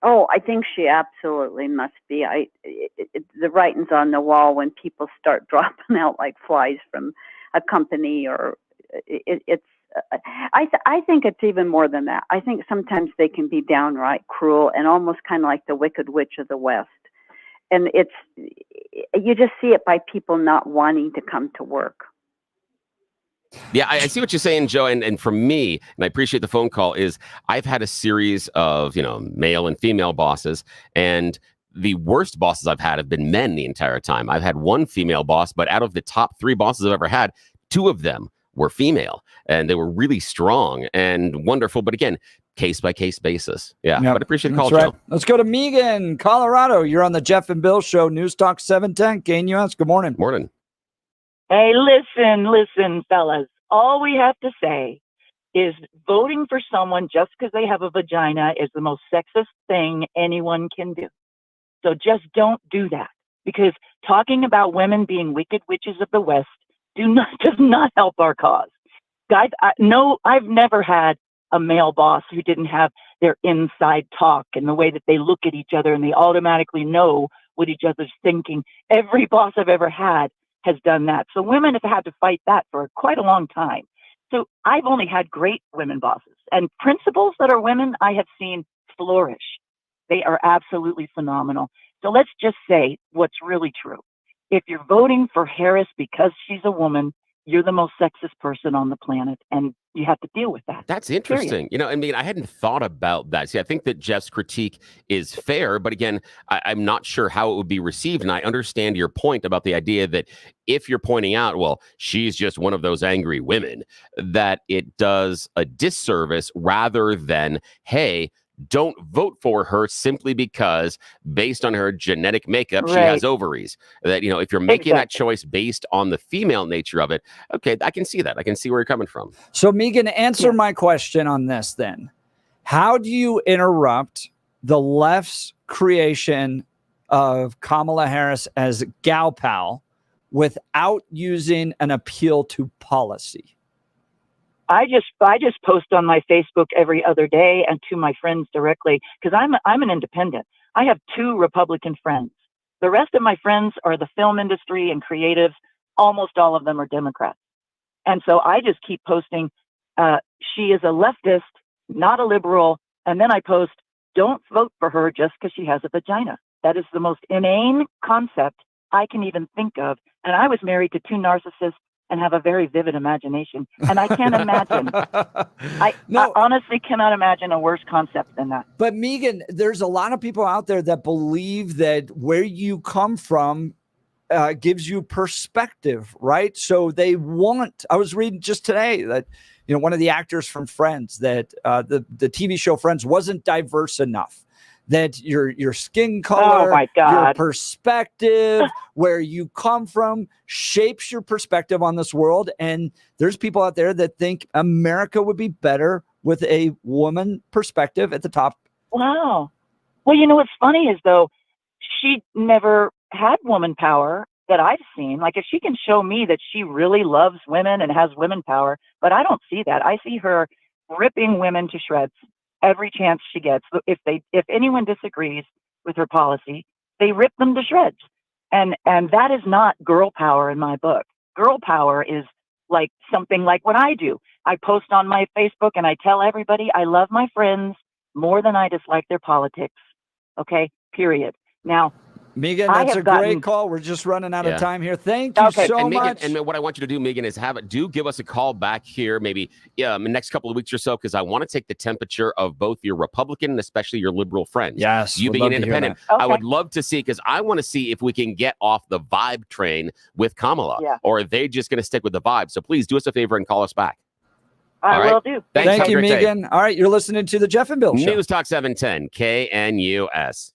Oh, I think she absolutely must be. The writing's on the wall when people start dropping out like flies from a company, or it's. I think it's even more than that. I think sometimes they can be downright cruel and almost kind of like the Wicked Witch of the West. And you just see it by people not wanting to come to work. Yeah, I see what you're saying, Joe. And for me, and I appreciate the phone call, is I've had a series of, male and female bosses, and the worst bosses I've had have been men the entire time. I've had one female boss, but out of the top 3 bosses I've ever had, 2 of them were female, and they were really strong and wonderful. But again, case by case basis. Yeah, yep. But I appreciate the call, That's right. Joe. Let's go to Megan, Colorado. You're on the Jeff and Bill Show, News Talk 710 KNUS. Good morning. Morning. Hey, listen, fellas. All we have to say is voting for someone just because they have a vagina is the most sexist thing anyone can do. So just don't do that, because talking about women being wicked witches of the West does not help our cause. Guys, I've never had a male boss who didn't have their inside talk and the way that they look at each other and they automatically know what each other's thinking. Every boss I've ever had has done that. So women have had to fight that for quite a long time. So I've only had great women bosses, and principals that are women I have seen flourish. They are absolutely phenomenal. So let's just say what's really true. If you're voting for Harris because she's a woman, you're the most sexist person on the planet, and you have to deal with that. That's interesting. Period. I hadn't thought about that. See, I think that Jeff's critique is fair, but again, I'm not sure how it would be received. And I understand your point about the idea that if you're pointing out, well, she's just one of those angry women, that it does a disservice rather than, hey, don't vote for her simply because based on her genetic makeup, she has ovaries. That, if you're making that choice based on the female nature of it, okay, I can see that. I can see where you're coming from. So Megan, answer my question on this then. How do you interrupt the left's creation of Kamala Harris as gal pal without using an appeal to policy? I just post on my Facebook every other day and to my friends directly because I'm an independent. I have 2 Republican friends. The rest of my friends are the film industry and creatives. Almost all of them are Democrats. And so I just keep posting, she is a leftist, not a liberal. And then I post, don't vote for her just because she has a vagina. That is the most inane concept I can even think of. And I was married to 2 narcissists and have a very vivid imagination. And I can't imagine. I honestly cannot imagine a worse concept than that. But Megan, there's a lot of people out there that believe that where you come from gives you perspective, right? So they want, I was reading just today that, one of the actors from Friends, that the TV show Friends wasn't diverse enough. That your skin color, your perspective, where you come from shapes your perspective on this world. And there's people out there that think America would be better with a woman perspective at the top. Wow. Well, what's funny is, though, she never had woman power that I've seen. Like, if she can show me that she really loves women and has women power, but I don't see that. I see her ripping women to shreds every chance she gets. If anyone disagrees with her policy, they rip them to shreds. And that is not girl power in my book. Girl power is like something like what I do. I post on my Facebook and I tell everybody I love my friends more than I dislike their politics. Okay, period. Now, Megan, that's a great call. We're just running out of time here. Thank you so much. And what I want you to do, Megan, is give us a call back here, maybe in the next couple of weeks or so, because I want to take the temperature of both your Republican and especially your liberal friends. Yes, you being an independent. I would love to see, because I want to see if we can get off the vibe train with Kamala, or are they just going to stick with the vibe? So please do us a favor and call us back. I will do. Thank you, Megan. All right, you're listening to the Jeff and Bill Show. News Talk 710 KNUS.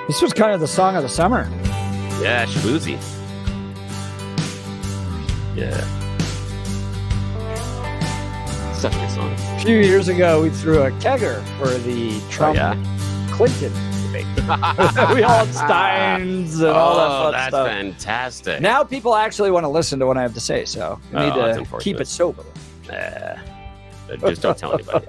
This was kind of the song of the summer. Yeah, Schmoozy. Yeah. Such a good song. A few years ago, we threw a kegger for the Trump-Clinton debate. We all had Steins and all that fun that's stuff. fantastic. Now people actually want to listen to what I have to say, so we need that's to unfortunate. keep it sober. Just don't tell anybody.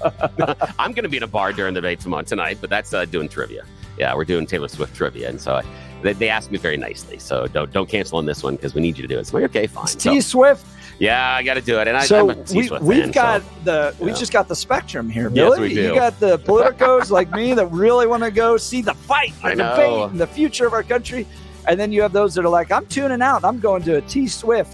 I'm going to be in a bar during the debate tonight, but that's doing trivia. Yeah, we're doing Taylor Swift trivia, and so they asked me very nicely. So don't cancel on this one because we need you to do it. So I'm like, okay, fine. It's T-Swift. Yeah, I got to do it. And So I'm a T-Swift we've fan, got so, we just got the spectrum here, Yes, Billy. we do. You got the politicos like me that really want to go see the fight, the I know. debate, and the future of our country. And then you have those that are like, I'm tuning out. I'm going to a T-Swift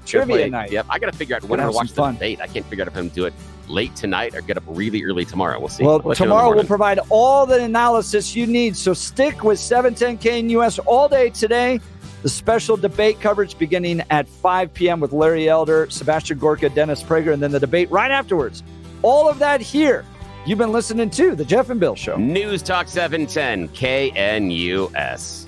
trivia night. Yep, I got to figure out when Gonna to have watch some the debate. I can't figure out if I'm going to do it late tonight or get up really early tomorrow. We'll see. Well, I'll let you know in the tomorrow we'll morning. provide all the analysis you need. So stick with 710K in US all day today. The special debate coverage beginning at 5 p.m. with Larry Elder, Sebastian Gorka, Dennis Prager, and then the debate right afterwards. All of that here. You've been listening to The Jeff and Bill Show. News Talk 710 KNUS.